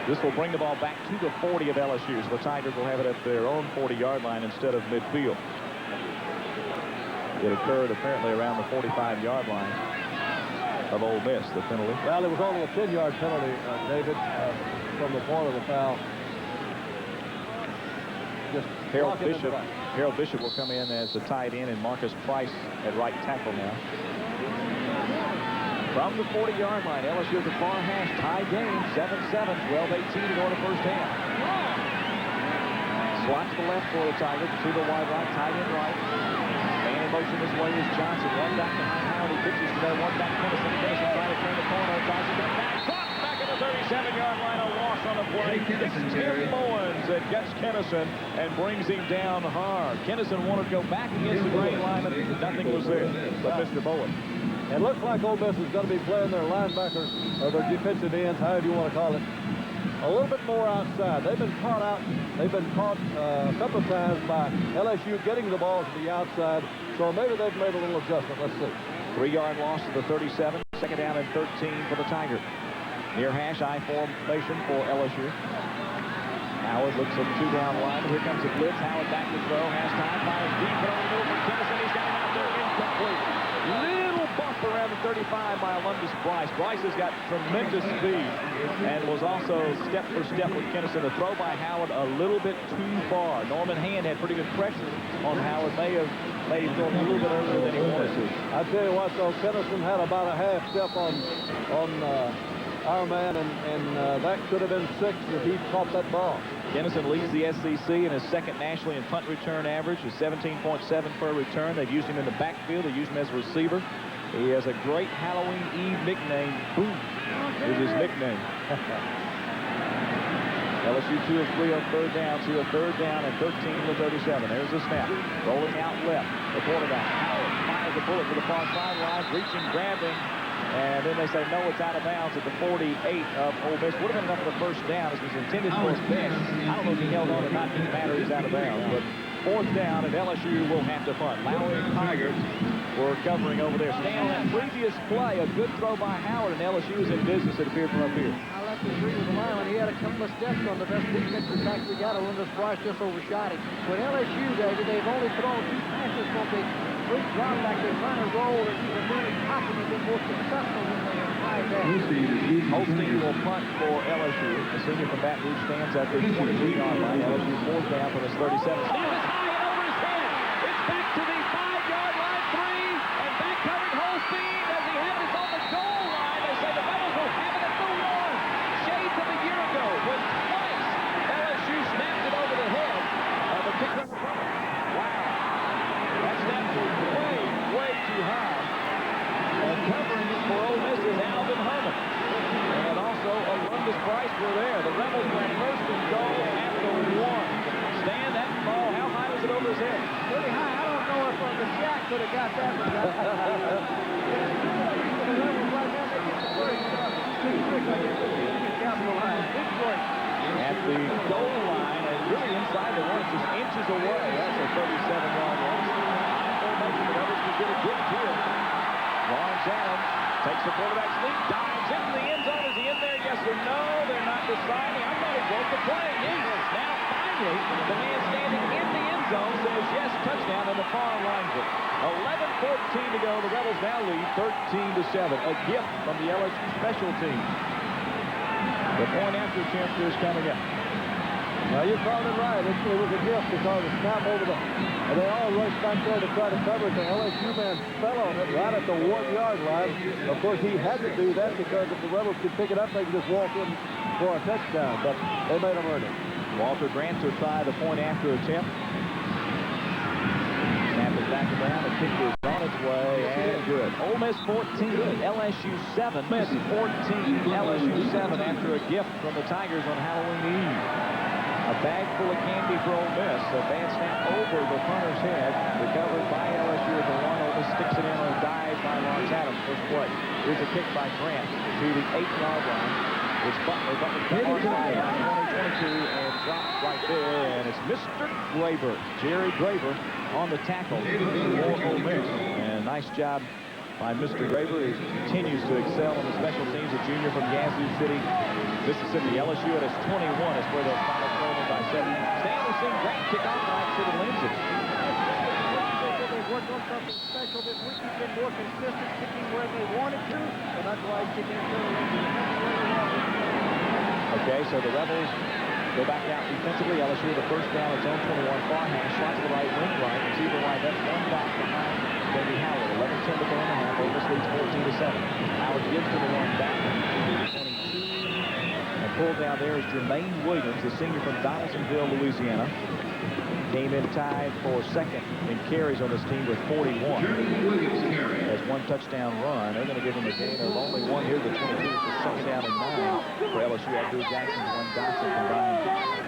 This will bring the ball back to the 40 of LSU, so the Tigers will have it at their own 40-yard line instead of midfield. It occurred apparently around the 45-yard line of Ole Miss, the penalty. Well, it was only a 10-yard penalty, David, from the point of the foul. Just Harold block it in the Bishop. back. Harold Bishop will come in as the tight end, and Marcus Price at right tackle now. From the 40-yard line, LSU at the far hash, tie game, 7-7, 12:18 to go in the first half. Slot to the left for the Tigers, receiver wide right, tight end right. Man in motion this way is Johnson. One back behind Howard. He pitches to that one back Kennison. Kennison trying to turn the corner. Johnson got back. Dropped back at the 37-yard line. A loss on the play. It's Tim Bowens that gets Kennison and brings him down hard. Kennison wanted to go back against the grain line, but nothing was there. But Mr. Bowen. It looks like Ole Miss is going to be playing their linebackers or their defensive ends, however you want to call it, a little bit more outside. They've been caught out. They've been caught a couple of times by LSU getting the ball to the outside. So maybe they've made a little adjustment. Let's see. 3-yard loss to the 37. Second down and 13 for the Tiger. Near hash I formation for LSU. Howard looks at the 2-down line. Here comes the blitz. Howard back to throw. Has time. Fires deep. But on the move for Kennison. He's got him out there incomplete. Little bump around the 35 by Alundis Bryce. Bryce has got tremendous speed and was also step for step with Kennison. The throw by Howard a little bit too far. Norman Hand had pretty good pressure on Howard. May have made him throw a little bit earlier than he wanted to. I tell you what, though, Kennison had about a half step on our man, and that could have been 6 if he caught that ball. Kennison leads the SEC in his second nationally in punt return average, is 17.7 per return. They've used him in the backfield. They used him as a receiver. He has a great Halloween Eve nickname. Boom is his nickname. LSU 2 of 3 on third down. See a third down and 13 to 37. There's the snap. Rolling out left. The quarterback, Howard, fires the bullet to the far sideline, reaching, grabbing. And then they say, no, it's out of bounds at the 48 of Ole Miss. Would have been enough for the first down. This was intended for his bench. I don't know if he held on or not. It doesn't matter. He's out of bounds. But fourth down, and LSU will have to punt. Lowry and Tigers were covering over there. Staying on that previous play, a good throw by Howard, and LSU was in business, it appeared, from up here. I'll have to agree with Lyon. He had a couple of steps on the best defensive back we got. Alundis Bryce just overshot him. With LSU, David, they've only thrown 2 passes from the 3 drop back. They're trying to roll and even really popping and been more successful when they have high back. Holstein will punt for LSU. The senior from Baton Rouge stands at the 23-yard line. LSU fourth down from his 37. Steal is high and over his head. It's back to the 5-yard line, 3, and back covering Holstein as he had this on the goal line. They say the Rebels will have it at the 1. Shades of a year ago when twice LSU snapped it over the head of a kick returner. Wow. That snap was way too high. And covering it for Ole Miss is Alvin Herman. And also Alundis Bryce were there. The Rebels went first and goal at the 1. Stan, that ball, how high was it over his head? Pretty high. I don't know if the Shack could have got that one. The Rebels right now, they get the first. Too quick, I guess. Capitalize. Big break. At the goal line, really inside the one. It's just inches away. That's a 37-yard loss. High formation. The Rebels can get a gift here. Lawrence Adams takes the quarterback sneak, dives into the end zone. Is he in there? Yes or no? They're not deciding. I thought he broke the play. He is. Now, finally, the man standing in the end zone says yes, touchdown, and the far lines it. 11:14 to go. The Rebels now lead 13-7. A gift from the LSU special team. The point after attempt is coming up. Now, you called it right. It was a gift because the snap over the... And they all rushed back there to try to cover it. The LSU man fell on it right at the 1-yard line. Of course, he had to do that because if the Rebels could pick it up, they could just walk in for a touchdown. But they made them earn it. Walter Grant to try the point after attempt. Snap is back around. The kick is on its way and good. Ole Miss 14, LSU 7. Miss 14, LSU 7 after a gift from the Tigers on Halloween Eve. A bag full of candy for Ole Miss. A bad snap over the punter's head. Recovered by LSU at the 1. Ole Miss sticks it in on a dive by Lawrence Adams. First play. Here's a kick by Grant to the 8-yard line. It's Butler. Butler to the side line, 20-22, and dropped right there. And it's Mr. Graber, Jerry Graber, on the tackle for Ole Miss. And nice job by Mr. Graber. He continues to excel on the special teams. A junior from Yazoo City, Mississippi. LSU at its 21 is where they'll final trailing by 7. Stanley seeing Grant kick off right to the Lindsay. They've worked on something special this week. He's been more consistent, kicking where they wanted to, and that's why he's kicking to the Lindsay. Okay, so the Rebels go back out defensively. LSU the first down, its own 21 far hash, slot to the right, wing right, receiver right, that's one back behind Baby Howard. 11-10 to go in the half. Ole Miss leads 14-7. Howard gives to the one back. 22. And pulled down there is Jermaine Williams, the senior from Donaldsonville, Louisiana. Came in tied for second in carries on this team with 41. Has one touchdown run. They're going to give him a gain of only one here. The 22 for second down and 9 for LSU. Abdul Jackson, one Dotson combined.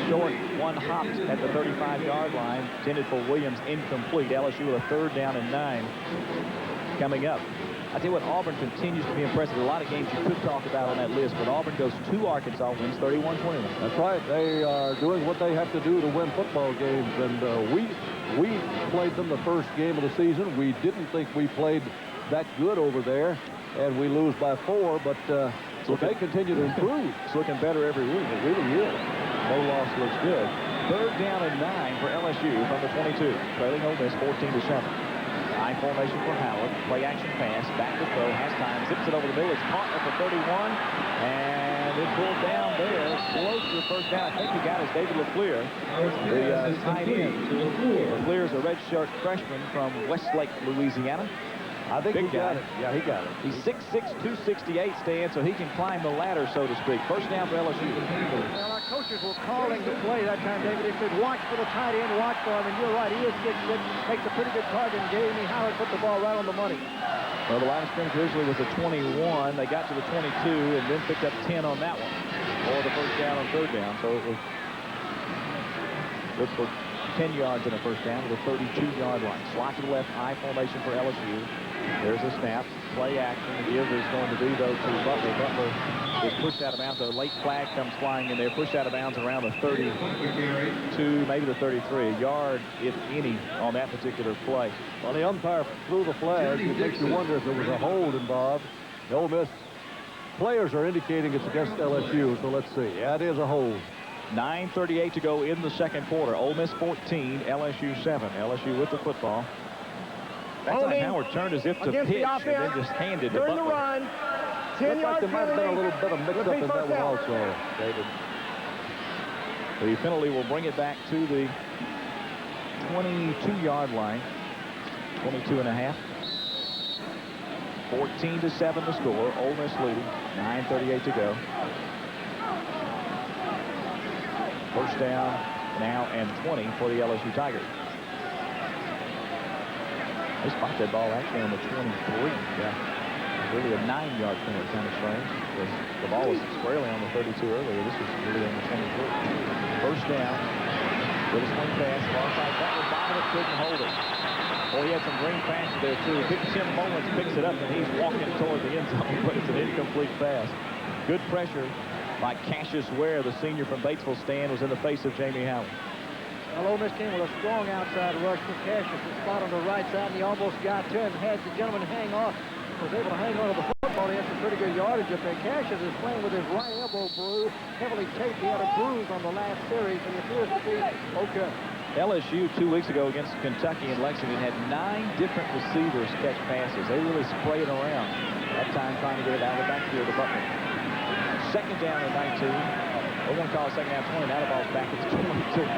Short, one hopped at the 35-yard line, intended for Williams, incomplete. LSU with a third down and 9 coming up. I tell you what, Auburn continues to be impressive. A lot of games you could talk about on that list, but Auburn goes to Arkansas, wins 31-21. That's right. They are doing what they have to do to win football games, and we played them the first game of the season. We didn't think we played that good over there, and we lose by 4, but so they continue to improve. It's looking better every week. It really is. No loss looks good. Third down and 9 for LSU from the 22. Trailing Ole Miss 14-7. High formation for Howard. Play action pass. Back to throw. Has time. Zips it over the middle. It's caught at the 31. And it pulled down there. Close to the first down. I think he got his David LaFleur. The tight end. LaFleur is a redshirt freshman from Westlake, Louisiana. I think Big he got guy. it. Yeah, he got it. He's 6'6", 268, Stan, so he can climb the ladder, so to speak. First down for LSU. Well, our coaches were calling the play that time, David. They said, watch for the tight end, watch for him. And you're right, he is 6'6", makes a pretty good target. And Jamie Howard put the ball right on the money. Well, the line of scrimmage originally was a 21. They got to the 22 and then picked up 10 on that one. Or the first down on third down. So it was good for 10 yards in a first down with a 32-yard line. Slot to the left, high formation for LSU. There's a snap. Play action. The give is going to be, though, to Butler. Butler is pushed out of bounds. A late flag comes flying in there. Pushed out of bounds around the 32, maybe the 33. A yard, if any, on that particular play. Well, the umpire threw the flag. It makes you wonder if there was a hold involved. The Ole Miss players are indicating it's against LSU, so let's see. Yeah, it is a hold. 9:38 to go in the second quarter. Ole Miss 14, LSU 7. LSU with the football. That time Howard turned as if to pitch and then just handed to Butler. During the run, 10 Looks like yards there might have been a little bit of mix-up in that one also, David. The penalty will bring it back to the 22-yard line. 22.5. 14-7 the score. Ole Miss leading. 9:38 to go. First down now and 20 for the LSU Tigers. They spot that ball actually on the 23. Yeah. Really a 9-yard penalty, kind of strange. The ball was squarely on the 32 earlier. This was really on the 23. First down. With a swing pass. Alongside Butler. Donovan couldn't hold it. Well, he had some green passes there, too. Big Tim Mullins picks it up, and he's walking toward the end zone, but it's an incomplete pass. Good pressure by Cassius Ware, the senior from Batesville stand, was in the face of Jamie Howard. Well, Ole Miss came with a strong outside rush for Cassius. The spot on the right side, and he almost got to him. Had the gentleman hang off. Was able to hang on to the football. He had some pretty good yardage up there. Cassius is playing with his right elbow bruised, heavily taped. He had a bruise on the last series, and he appears to be okay. LSU 2 weeks ago against Kentucky in Lexington had 9 different receivers catch passes. They really sprayed around. That time trying to get it out of the backfield to Butler. Second down at 19. They want to call it second down 20. Now the ball's back at 22.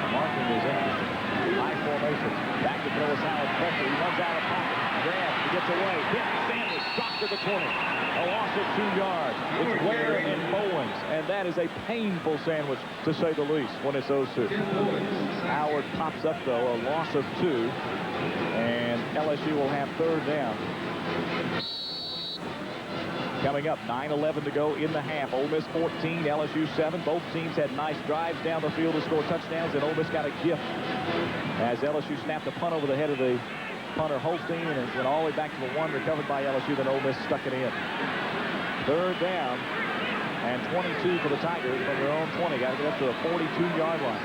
Marking is interesting. High formation. Back to Phyllis Howard. Pressure. He runs out of pocket. Grab. He gets away. Hit. Sanders. Dropped at the 20. A loss of 2 yards. It's Ware and Bowens. And that is a painful sandwich, to say the least, when it's those two. Howard pops up, though. A loss of 2. And LSU will have third down. Coming up, 9:11 to go in the half. Ole Miss 14, LSU 7. Both teams had nice drives down the field to score touchdowns, and Ole Miss got a gift as LSU snapped a punt over the head of the punter Holstein, and it went all the way back to the 1, recovered by LSU. Then Ole Miss stuck it in. Third down and 22 for the Tigers from their own 20. Got to get up to the 42-yard line.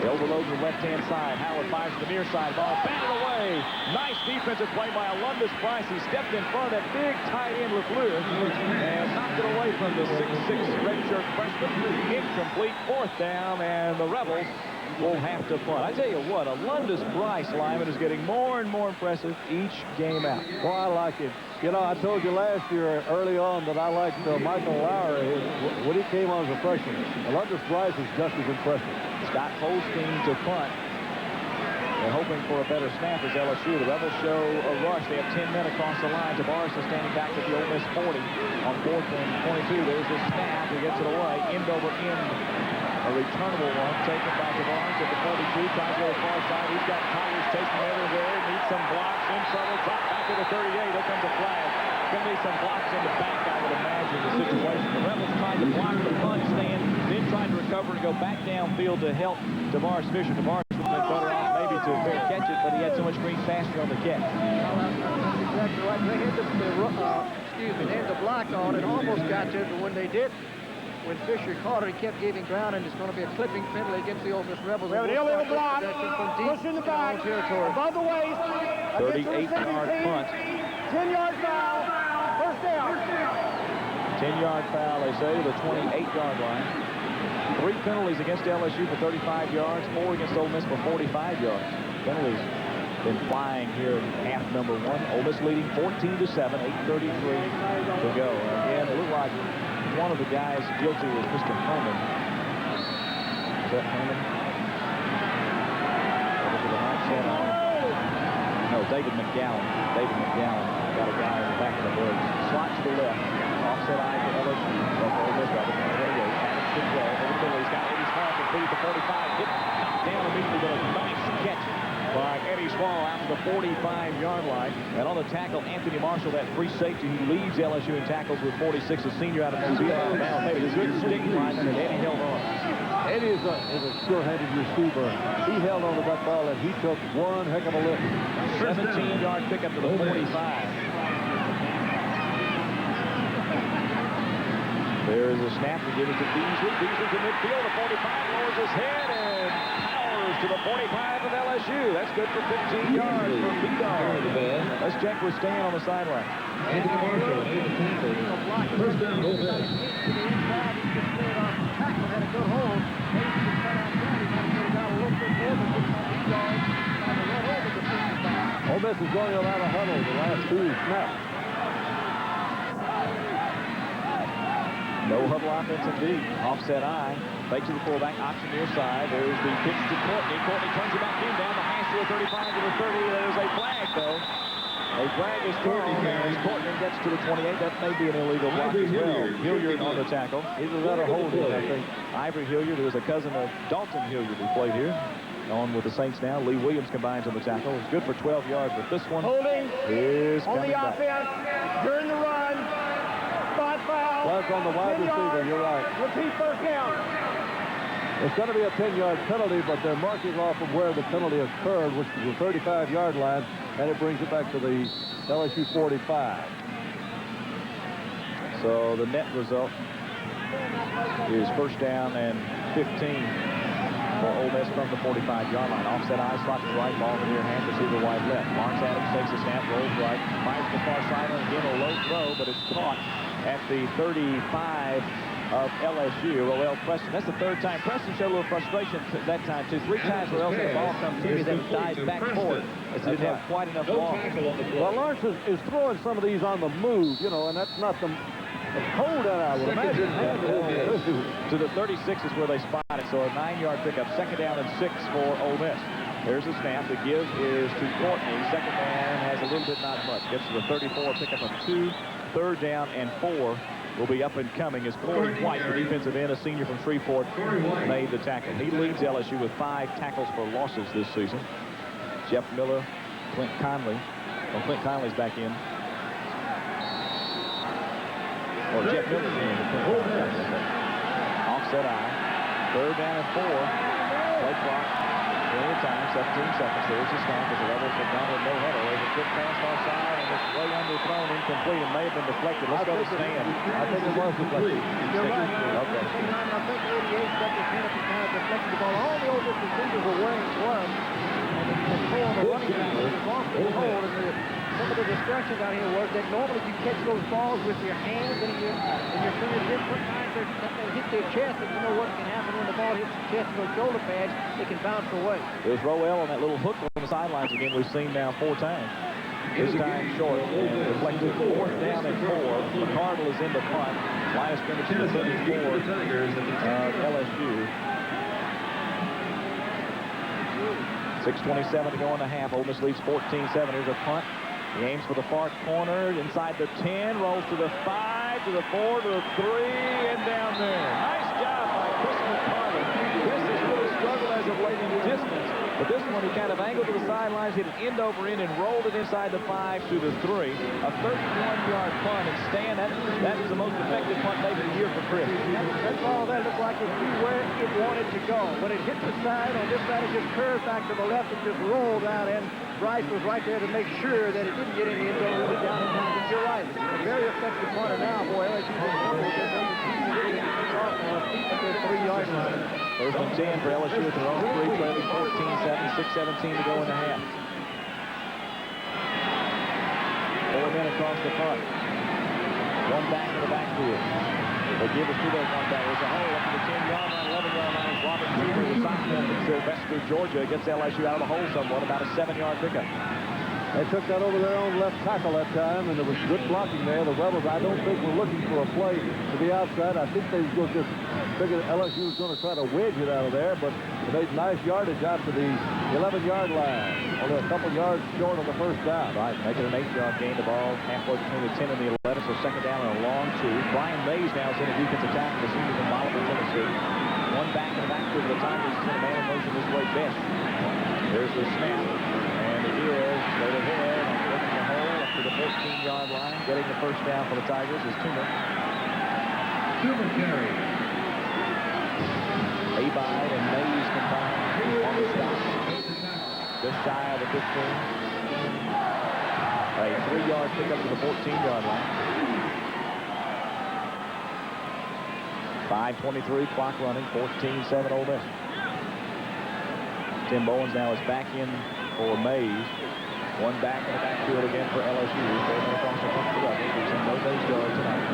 They overload the left-hand side. Howard fires to the near side. Ball batted away. Nice defensive play by Alundis Price. He stepped in front of that big tight end LeFleur and knocked it away from the 6'6 redshirt freshman. Incomplete. Fourth down, and the Rebels will have to punt. I tell you what, Alundis Price, Lyman, is getting more and more impressive each game out. Well, I like it. You know, I told you last year early on that I liked Michael Lowry when he came on as a freshman. Alundis Price is just as impressive. Scott Holstein to punt. They're hoping for a better snap as LSU. The Rebels show a rush. They have 10 men across the line. Tavares is standing back at the Ole Miss 40 on 4th and 22. There's the snap. He gets it away. End over end. A returnable one taken by Tavares at the 42. Tries to go to the far side. He's got Tigers chasing everywhere. Needs some blocks. In trouble. Drop back to the 38. There comes a flag. Going to be some blocks in the back, I would imagine, the situation. The Rebels tried to block the punt stand, then tried to recover and go back downfield to help Tavares Fisher. Tavares would have been better off maybe to catch it, but he had so much green faster on the catch. That's exactly right. They had the block on and almost got to it, but when they did, when Fisher caught it, he kept giving ground, and it's going to be a clipping penalty against the Ole Miss Rebels. We have an illegal block. Push in the back. Above the waist. 38-yard punt. 10-yard foul. First down. 10-yard foul, they say, to the 28-yard line. 3 penalties against LSU for 35 yards, 4 against Ole Miss for 45 yards. Penalties been flying here in half number 1. Ole Miss leading 14-7, 8:33 to go. Again, it looked like one of the guys guilty was Mr. Herman. Is that Herman? No, David McGowan. David McGowan got a guy in the back of the birds. Slot to the left. Offset eye for LSU. Ole Miss got it. Adams should go. Over the middle. He's got Eddie Small completed the 45. Hit, knocked down immediately, but a nice catch by Eddie Small out to the 45-yard line. And on the tackle, Anthony Marshall, that free safety who leads LSU in tackles with 46, a senior out of Mobile, Alabama. Made a good stick lineman, and Eddie held on. Eddie is a sure-handed receiver. He held on to that ball, and he took one heck of a lift. 17-yard pickup to the 45. There is a snap to give it to Beasley. Beasley to midfield. The 45 lowers his head and powers to the 45 of LSU. That's good for 15 yards for B-Dog. Let's check with Stan on the sideline. Anthony Marshall made the tackle. First down, Ole Miss. Ole Miss is going around a huddle the last 2 snaps. No huddle offense indeed. Offset eye. Fake to the fullback. Option near side. There's the pitch to Courtney. Courtney turns it back in. Down the hash to the 35 to the 30. There's a flag, though. They drag his throw as Courtney gets to the 28. That may be an illegal block as well. Hilliard on the tackle. He's a letter holding, I think. Ivory Hilliard, who is a cousin of Dalton Hilliard, who played here. On with the Saints now. Lee Williams combines on the tackle. It's good for 12 yards, but this one is on coming the back. offense during the run. 5 foul. Flags on the wide 10 receiver. yards. You're right. Repeat first down. It's going to be a 10-yard penalty, but they're marking off of where the penalty occurred, which is the 35-yard line, and it brings it back to the LSU 45. So the net result is first down and 15 for Ole Miss from the 45-yard line. Offset eye, slot to right, ball in the near hand, receiver wide left. Lawrence Adams takes a snap, rolls right, fires the far sideline, again a low throw, but it's caught at the 35 of LSU. Roel Preston. That's the third time. Preston showed a little frustration that time, too. 3 times where else the ball comes to me, then dives back forward. As he didn't have quite enough long. Well, Lawrence is throwing some of these on the move, you know, and that's not the cold that I would imagine. To the 36 is where they spot it. So a 9-yard pickup. Second down and 6 for Ole Miss. There's the snap. The give is to Courtney. Second man has a little bit, not much. Gets to the 34, pickup of 2. Third down and 4 will be up and coming as Corey White, the defensive end, a senior from Shreveport, made the tackle. He leads LSU with 5 tackles for losses this season. Jeff Miller, Clint Conley. Well, Clint Conley's back in. Or Jeff Miller's in. Offset eye. Third down and 4. Play clock. Plenty of time. 17 seconds. There's the snap as the Rebels have gone with no huddle. There's a quick pass far side, and it's way underthrown, incomplete. It may have been deflected. Let's go to Stan. I think it was deflected. You're right. Okay. I think 88 got his hand up and kind of deflected the ball. All the Ole Miss receivers were wearing gloves. And pulling the running back. It was off the hold. And some of the distractions out here was that normally you catch those balls with your hands and your fingertips. Sometimes they hit their chest, and you know what can happen when the ball hits the chest and those shoulder pads, it can bounce away. There's Roel on that little hook on the sidelines again. We've seen now 4 times. This time short and deflected. 4th down and 4. McCardle is in the punt. Line of scrimmage to the 34 of LSU. 6:27 to go in the half. Ole Miss leads 14-7. Here's a punt. He aims for the far corner, inside the 10, rolls to the 5, to the 4, to the 3, and down there. Nice job by Chris McCardle. Chris has really struggled as of late in distance, but this one he kind of angled to the sidelines, hit it end over end, and rolled it inside the 5 to the 3. A 31-yard punt, and Stan, that is the most effective punt maybe of the year for Chris. That ball there looked like it knew where it wanted to go. When it hit the side, on this side, it just curved back to the left and just rolled out, and Bryce was right there to make sure that it didn't get in the end zone, really down in time. But you're right. A very effective punter now, boy. LSU's at their 3-yard line. First and 10 for LSU at their own 3, trailing 14-7, 6:17 to go in the half. 4 men across the punt. 1 back in the backfield. They give us to those 1 back. There's a hole up to the 10-yard line, 11-yard line. Robert Cooper, the sophomore from Sylvester, Georgia, gets LSU out of the hole somewhat, about a 7-yard pickup. They took that over their own left tackle that time, and there was good blocking there. The Rebels, I don't think, were looking for a play to the outside. I think they just figured LSU was going to try to wedge it out of there, but they made nice yardage out to the 11-yard line. Only a couple yards short on the first down. Right, making an 8-yard gain. The ball halfway between the 10 and the 11, so second down and a long 2. Brian Mays now is in a defensive tackle, the senior from Bolivar, Tennessee. 1 back in the backfield for the Tigers. He's in a man in motion this way, best. There's the snap, and it is straight ahead, looking the hole up to the 14-yard line. Getting the first down for the Tigers is Toomer. Toomer carry. Abide and Mays combined on the stop. Just shy of the 15. A 3-yard pickup to the 14-yard line. 5:23 clock running, 14-7 Ole Miss. Tim Bowens now is back in for Mays. 1 back in the backfield again for LSU. 4 men across the front of the Rebels. We've seen no Mays go tonight.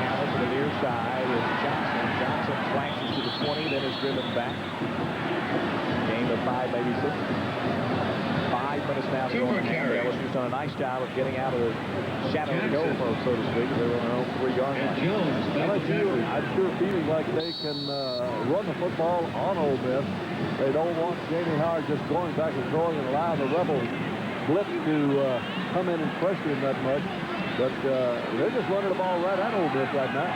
Now to the near side is Johnson. Johnson flashes to the 20, then is driven back. Game of 5, maybe 6. 5 minutes now to go in the half. LSU's done a nice job of getting out of the shadow of the goal post, so to speak. They're on their own 3-yard line. LSU, I'm sure feeling like they can run the football on Ole Miss. They don't want Jamie Howard just going back and throwing and allowing the Rebels blitz to come in and pressure him that much. But they're just running the ball right at Ole Miss right now.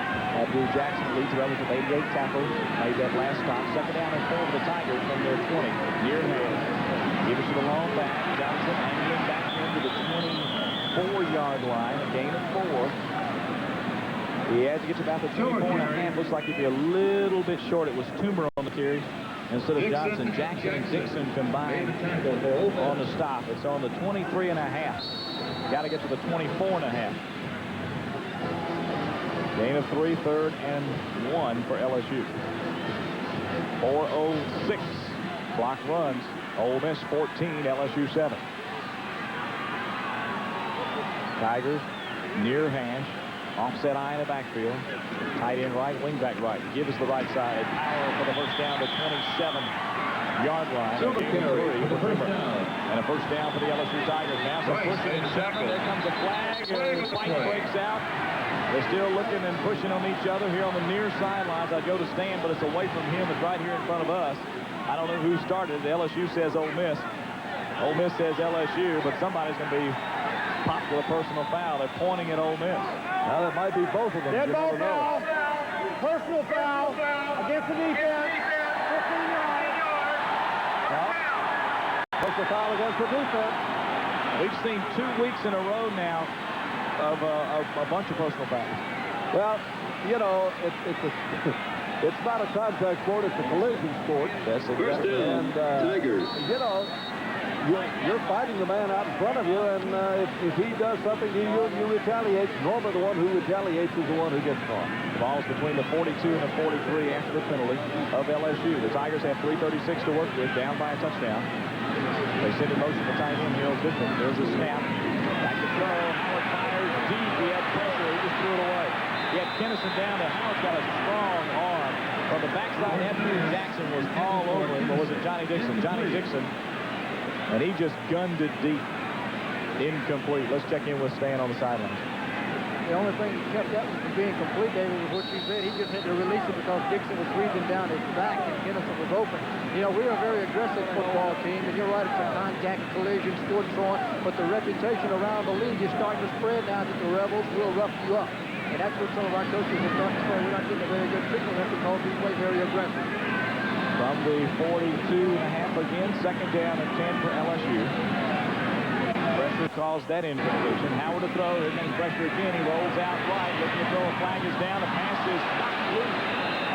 Drew Jackson leads the Rebels with 88 tackles. Made that last stop. Second down and 4 for the Tigers from their 20. Near hand. Give it to the long back. Johnson angling back into the 24-yard line. A gain of 4. He has to get to about the 24.5. Looks like he'd be a little bit short. It was Toomer on the carry instead of Johnson. Jackson and Dixon combined on the stop. It's on the 23.5. Got to get to the 24.5. Gain of 3, 3rd and 1 for LSU. 4:06. Clock runs. Ole Miss 14, LSU 7. Tigers near hash. Offset eye in the backfield. Tight end right, wing back right. Give us the right side. Power for the first down to 27-yard line. And a first down for the LSU Tigers. Now some pushing in second. There comes a flag. And the fight breaks out. They're still looking and pushing on each other here on the near sidelines. I go to Stan, but it's away from him. It's right here in front of us. I don't know who started. The LSU says Ole Miss. Ole Miss says LSU, but somebody's going to be popped with a personal foul. They're pointing at Ole Miss. Now, that might be both of them. Dead You ball never know. foul. Personal foul against the defense. 15 yards. Personal foul against the defense. We've seen 2 weeks in a row now of a bunch of personal fouls. Well, you know, it's not a contact sport. It's a collision sport. That's exactly. And, you know, you're fighting the man out in front of you, and if he does something to you, you retaliate. Normally, the one who retaliates is the one who gets caught. The ball's between the 42 and the 43 after the penalty of LSU. The Tigers have 3:36 to work with, down by a touchdown. They send in motion to tight end Hills Dixon. There's a snap. Back to throw. Howard fires deep. He had pressure. He just threw it away. He had Kennison down, and Howard's got a strong arm. From the backside, Andrew Jackson was all over him. Or was it Johnny Dixon? Johnny Dixon. And he just gunned it deep. Incomplete. Let's check in with Stan on the sidelines. The only thing that kept that from being complete, David, was what you said. He just had to release it because Dixon was breathing down his back and Kennison was open. You know, we're a very aggressive football team, and you're right, it's a contact collision sport and so on, but the reputation around the league is starting to spread now that the Rebels will rough you up. And that's what some of our coaches are starting to say. We're not getting a very good signal there because we play very aggressive. From the 42.5 again, second down and 10 for LSU. Pressure caused that incompletion. Howard to throw. Here comes pressure again. He rolls out right. Looking to throw. A flag is down. The pass is knocked loose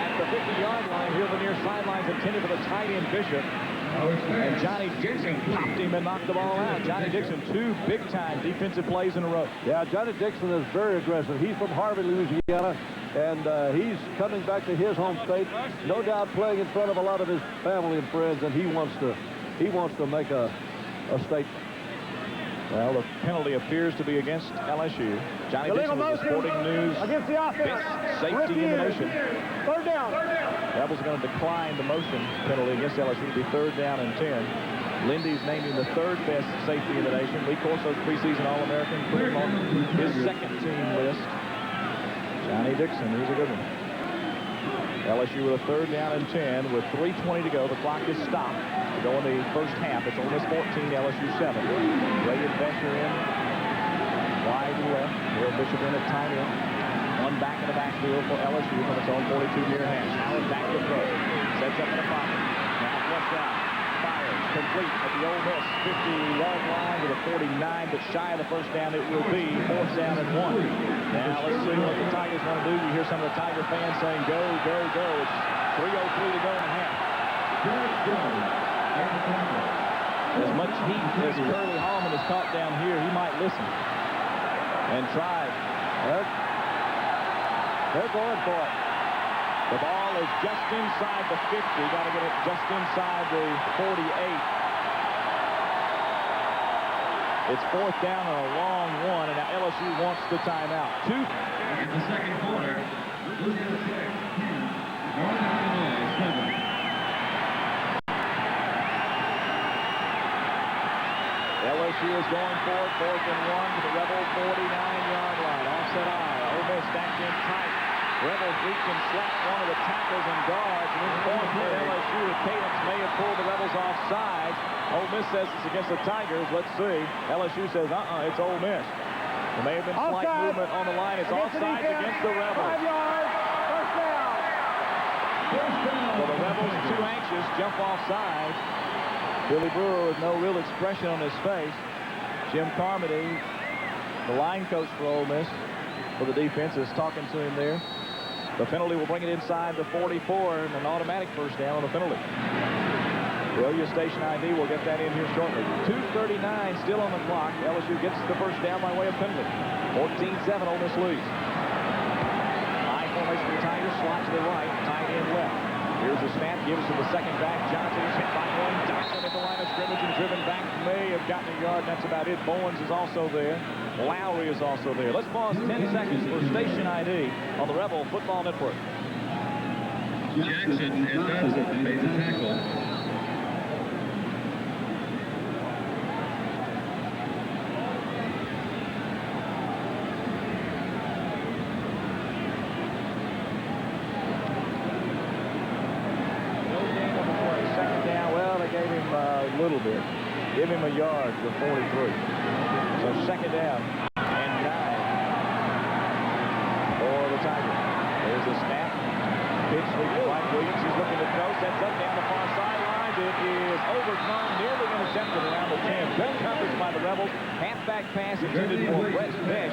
at the 50-yard line. Here the near sidelines intended for the tight end Bishop. And Johnny Dixon popped him and knocked the ball out. Johnny Dixon, 2 big-time defensive plays in a row. Yeah, Johnny Dixon is very aggressive. He's from Harvey, Louisiana, and he's coming back to his home state. No doubt playing in front of a lot of his family and friends, and he wants to make a statement. Well, the penalty appears to be against LSU. Johnny Dixon with the Sporting News against the offense. best safety in the nation. Third down. Rebels are going to decline the motion penalty against LSU to be 3rd down and 10. Lindy's named him the 3rd best safety in the nation. Lee Corso's preseason All-American, put him on his 2nd team list. Johnny Dixon, he's a good one. LSU with a 3rd down and 10 with 3:20 to go. The clock is stopped to go in the first half. It's Ole Miss 14, LSU 7. Ray and Becher in wide left. Will Bishop in at tight end. One back in the backfield for LSU from its own 42 near hash. Howard back to throw. Sets up in the pocket. Now flush out. Fires. Complete at the Ole Miss 50-yard line to the 49, but shy of the first down. It will be 4th down and 1. Now let's see what the Tigers want to do. You hear some of the Tiger fans saying, go, go, go. It's 3:03 to go in the half. As much heat as Curly Hallman has caught down here, he might listen and try. They're going for it. The ball is just inside the 50. Got to get it just inside the 48. It's 4th down and a long one, and now LSU wants the timeout. In the second quarter, Louisiana Tech 2, Northern Illinois 7. LSU is going for it, 4th and 1 to the Rebel 49-yard line. Offset eye. Ole Miss back in tight. Rebels reach and slap one of the tackles and guards. And then point for LSU that Cadence may have pulled the Rebels off sides. Ole Miss says it's against the Tigers. Let's see. LSU says, it's Ole Miss. There may have been slight movement on the line. It's offsides against the Rebels. 5 yards. First down. So the Rebels, too anxious, jump off sides. Billy Brewer with no real expression on his face. Jim Carmody, the line coach for Ole Miss, for the defense, is talking to him there. The penalty will bring it inside the 44 and an automatic first down on the penalty. The OU station ID will get that in here shortly. 2:39 still on the clock. LSU gets the first down by way of penalty. 14-7, Ole Miss leads. High formation for the Tigers, slot to the right, tight end left. Here's the snap, gives to the second back. Johnson is hit by one. Dyson at the line of scrimmage and driven back. May have gotten a yard, and that's about it. Bowens is also there. Lowry is also there. Let's pause 10 seconds for station ID on the Rebel Football Network. Jackson and Johnson made the tackle. A little bit. Give him a yard to 43. So second down and 9 for the Tigers. There's the snap. Pitch to Mike Williams. He's looking to throw. Sets up down the far sideline. It is overcome. Nearly intercepted around the 10. Good coverage by the Rebels. Halfback pass intended for Brett Beck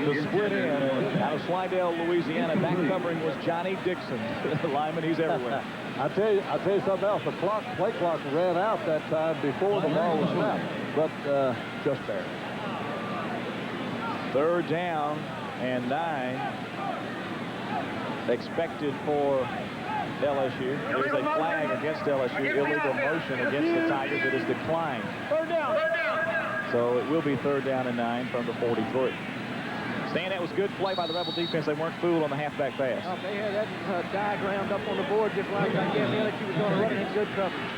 to split in. Out of Slidell, Louisiana. Back covering was Johnny Dixon. The lineman, he's everywhere. I'll tell you something else. The play clock ran out that time before the ball was snapped, but just barely. Third down and 9 expected for LSU. There's a flag against LSU. Illegal motion against the Tigers. It is declined. Third down. So it will be third down and 9 from the 43. Stan, that was good play by the Rebel defense. They weren't fooled on the halfback pass. They had that diagrammed up on the board just like I guess LSU was going to run it in good coverage.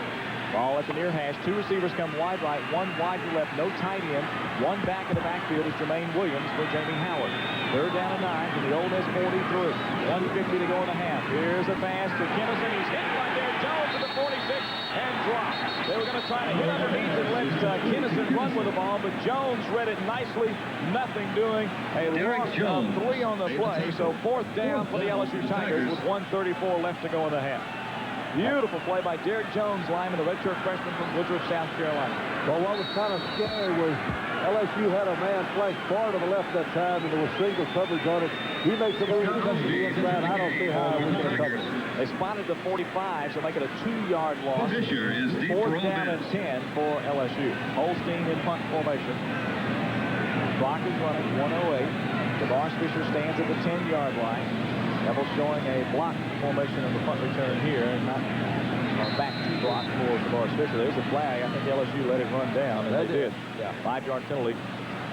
Ball at the near hash. Two receivers come wide right, one wide to left, no tight end. One back in the backfield is Jermaine Williams for Jamie Howard. Third down and 9 from the Ole Miss 43. 1:50 to go in the half. Here's a pass to Kinnison. He's hit by Derek Jones to the 46 and dropped. They were going to try to hit underneath and let Kinnison run with the ball, but Jones read it nicely. Nothing doing. A loss of 3 on the play. So fourth down for the LSU Tigers with 1:34 left to go in the half. Beautiful play by Derek Jones, lineman, the redshirt freshman from Woodruff, South Carolina. Well, what was kind of scary was LSU had a man flanked far to the left that time, and there was single coverage on it. He makes a move, he comes to the inside. I don't see how we can cover it. They spotted the 45, so make it a 2-yard loss. Fourth down and 10 for LSU. Holstein in punt formation. Clock is running, 1:08. DeVos Fisher stands at the 10-yard line. Rebels showing a block formation of the punt return here, and not a back two block for DeVos Fisher. There's a flag. I think LSU let it run down, and they did. Yeah, 5-yard penalty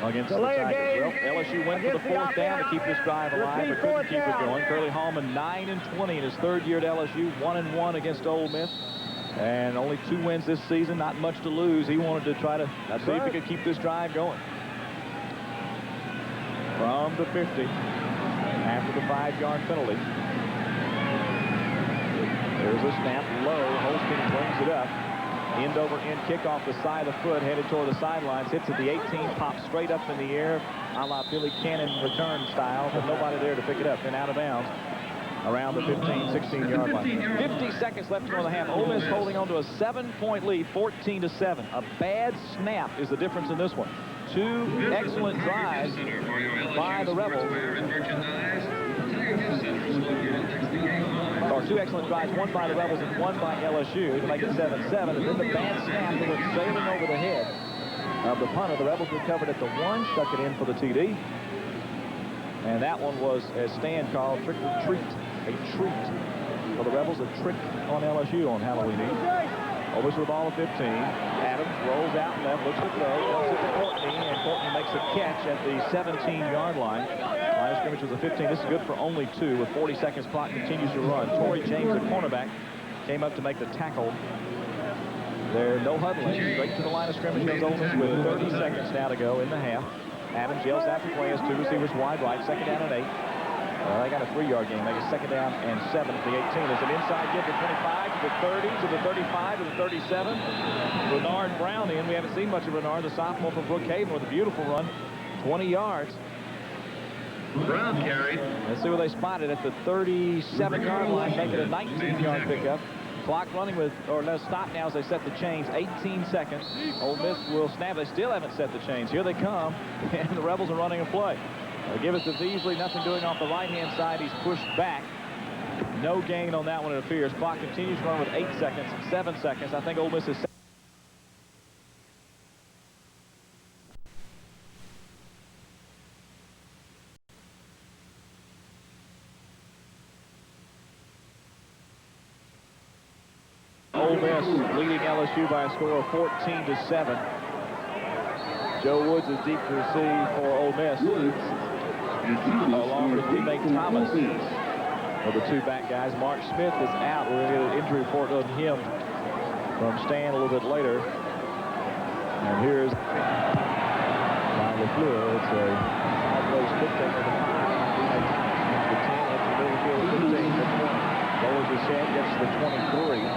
against the Tigers. Well, LSU went for the fourth down to keep this drive alive, but couldn't keep it going. Curly Hallman 9-20 in his third year at LSU, 1-1 against Ole Miss. And only 2 wins this season, not much to lose. He wanted to try to see if he could keep this drive going. From the 50, after the 5-yard penalty. There's a snap low. Holstein brings it up. End over end kick off the side of the foot, headed toward the sidelines. Hits at the 18, pops straight up in the air, a la Billy Cannon return style, but nobody there to pick it up. And out of bounds around the 15, 16-yard line. 50 seconds left to go in the half. Ole Miss holding on to a 7-point lead, 14-7. A bad snap is the difference in this one. 2 excellent drives by the Rebels. Or 2 excellent drives, one by the Rebels and one by LSU to make it 7-7. And then the bad snap that went sailing over the head of the punter. The Rebels recovered at the 1, stuck it in for the TD. And that one was, as Stan called, trick or treat. A treat for the Rebels, a trick on LSU on Halloween Eve. Ole Miss with the ball at 15. Adams rolls out left, looks to throw, dumps it to Courtney, and Courtney makes a catch at the 17-yard line. Line of scrimmage was a 15. This is good for only 2 with 40 seconds. Clock continues to run. Torrey James, the cornerback, came up to make the tackle. There, no huddling. Straight to the line of scrimmage goes Ole Miss with 30 seconds now to go in the half. Adams yells after play as 2 receivers wide right. Second down and 8. They got a 3-yard gain. Make it second down and 7 at the 18. There's an inside give to 25, to the 30, to the 35, to the 37. Renard Brown in. We haven't seen much of Renard, the sophomore from Brookhaven, with a beautiful run, 20 yards. Brown carried. Let's see where they spotted at the 37-yard line, make it a 19-yard pickup. Clock running with, or no, stop now as they set the chains. 18 seconds. Ole Miss will snap. They still haven't set the chains. Here they come, and the Rebels are running a play. They give it to Beasley. Nothing doing off the right-hand side. He's pushed back. No gain on that one, it appears. Clock continues to run with 8 seconds, 7 seconds. I think Ole Miss is. Ole Miss leading LSU by a score of 14-7. Joe Woods is deep to receive for Ole Miss, along with teammate Thomas. Well, the two back guys. Mark Smith is out. We're going to get an injury report on him from Stan a little bit later. And here's LeFleur. It's a sideways kick taker to 5. Teammate Thomas makes the 10, hits the middle field, 15, the 20. Lowers his head, gets to the 23.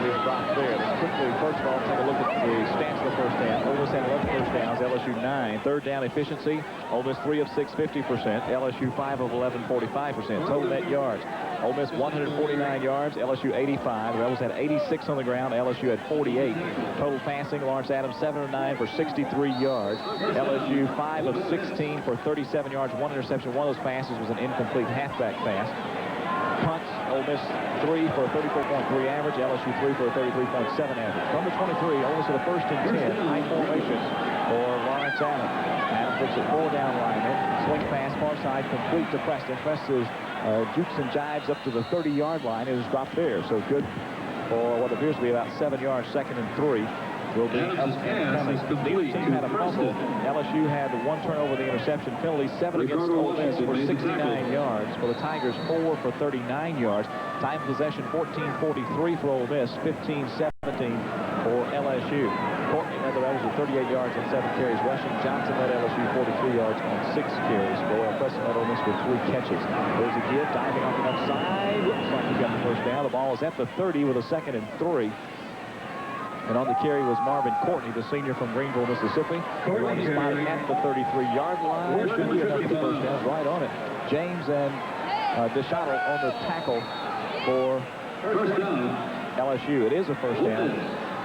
Is dropped there. Let's quickly, first of all, take a look at the stats of the first half. Ole Miss had 11 first downs, LSU 9. Third down efficiency, Ole Miss 3 of 6, 50%. LSU 5 of 11, 45%. Total net yards, Ole Miss 149 yards, LSU 85. The Rebels had 86 on the ground, LSU had 48. Total passing, Lawrence Adams 7 of 9 for 63 yards. LSU 5 of 16 for 37 yards, 1 interception. One of those passes was an incomplete halfback pass. Punts, Ole Miss 3 for a 34.3 average, LSU 3 for a 33.7 average. From the 23, Ole Miss with a first and 10, high formation for Lawrence Adams. Adams looks at 4 down linemen, swing pass far side, complete to Preston. Preston jukes and jives up to the 30-yard line. It is dropped there, so good for what appears to be about 7 yards, second and 3. Will be up and coming. Neither team had a fumble. LSU had 1 turnover, the interception penalty, 7 against Ole Miss for 69 yards. For the Tigers, 4 for 39 yards. Time of possession, 14:43 for Ole Miss, 15:17 for LSU. Courtney led the Rebels with 38 yards and 7 carries. Rushing Johnson led LSU 43 yards on 6 carries. Joel Preston led Ole Miss with 3 catches. There's a give, diving on the left side. Looks like he got the first down. The ball is at the 30 with a second and 3. And on the carry was Marvin Courtney, the senior from Greenville, Mississippi. Going to spot it at the 33-yard line. Should be enough for first down. Right on it. James and DeShottle on the tackle for LSU. It is a first down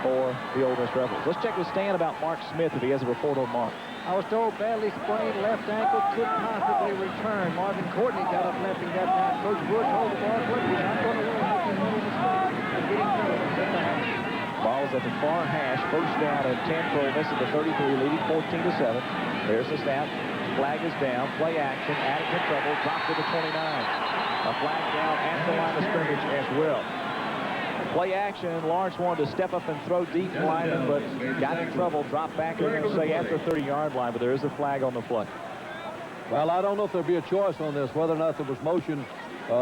for the Ole Miss Rebels. Let's check with Stan about Mark Smith if he has a report on Mark. I was told badly sprained left ankle, could possibly return. Marvin Courtney got up left and got down. Coach Wood told the ball player, he's not going to win, making any mistake. He's getting through. Ball's at the far hash. First down and 10 for Ole Miss at the 33, leading 14-7. There's the snap. Flag is down. Play action. Added to trouble. Dropped to the 29. A flag down at the line of scrimmage as well. Play action. Lawrence wanted to step up and throw deep lineman, but got in trouble. Dropped back. They're going to say at the 30-yard line, but there is a flag on the play. Well, I don't know if there'll be a choice on this, whether or not there was motion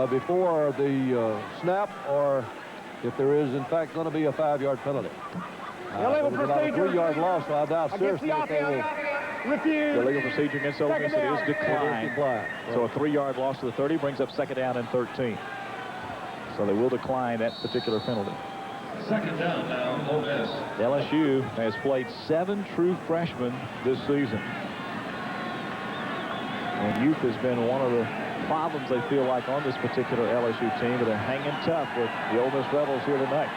before the snap, or if there is, in fact, going to be a 5-yard penalty. Illegal procedure. 3-yard loss, so I doubt seriously if they will. Refuse. The legal procedure against Ole Miss, it is declined. So a 3-yard loss to the 30 brings up second down and 13. So they will decline that particular penalty. Second down now, Ole Miss. LSU has played 7 true freshmen this season. And youth has been one of the problems they feel like on this particular LSU team, but they're hanging tough with the Ole Miss Rebels here tonight.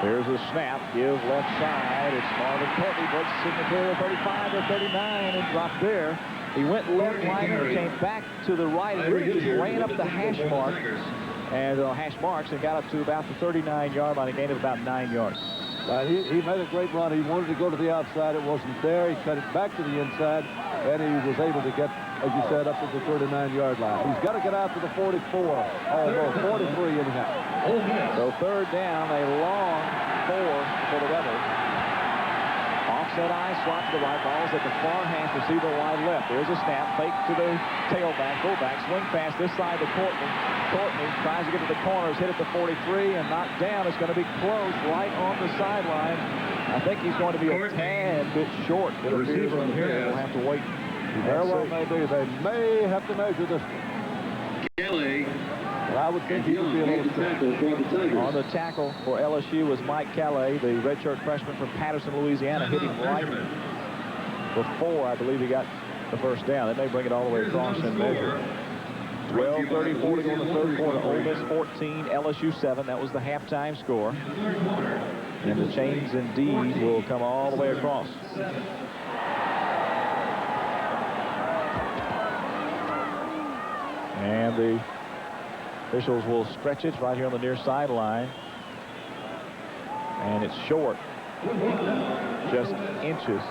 There's a snap, give left side. It's Marvin Courtney, breaks the signal clear of 35 or 39 and dropped there. He went left lineman, came back to the right, and he just ran up the hash mark and hash marks and got up to about the 39-yard line, a gain of about 9 yards. He made a great run. He wanted to go to the outside. It wasn't there. He cut it back to the inside, and he was able to get, as you said, up to the 39-yard line. He's got to get out to the 44, almost 43 anyhow. So third down, a long 4 for the Rebels. Offset eye, slot to the right. Ball's at the far half, receiver wide left. There's a snap, fake to the tailback, fullback, swing pass this side to Courtney. Courtney tries to get to the corners, hit at the 43 and knocked down. It's going to be close right on the sideline. I think he's going to be a tad bit short. It appears from here. We'll have to wait. Very well may be. They may have to measure this. Kelly. Well, I would think he would be a little strong. On the tackle for LSU was Mike Calais, the redshirt freshman from Patterson, Louisiana, hit him right before, I believe, he got the first down. They may bring it all the way across and measure. 12:34 to go in the third quarter. Ole Miss 14, LSU 7. That was the halftime score. And the chains indeed will come all the way across. And the officials will stretch it right here on the near sideline. And it's short. Just inches.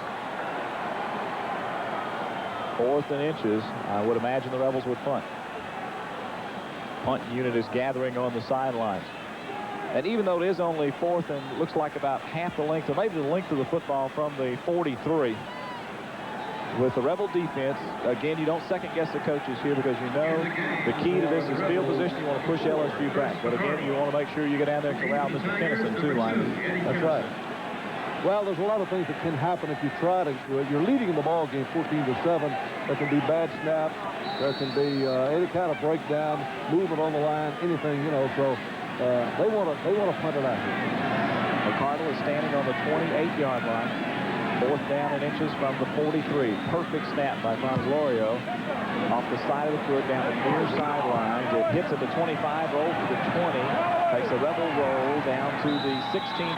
4th and inches. I would imagine the Rebels would punt. Punt unit is gathering on the sidelines. And even though it is only 4th and looks like about half the length, or maybe the length of the football from the 43, with the Rebel defense, again, you don't second-guess the coaches here because you know the key to this is field position. You want to push LSU back. But again, you want to make sure you get down there and corral Mr. Kennison, too, Lyman. That's right. Well, there's a lot of things that can happen if you try to. You're leading in the ball game 14-7. There can be bad snaps. There can be any kind of breakdown, movement on the line, anything, you know. So they want to punt it out here. McCardle is standing on the 28-yard line. 4th down and inches from the 43. Perfect snap by Franz Lorio. Off the side of the foot down the near sideline. It hits at the 25, rolls to the 20. Takes a Rebel roll down to the 16.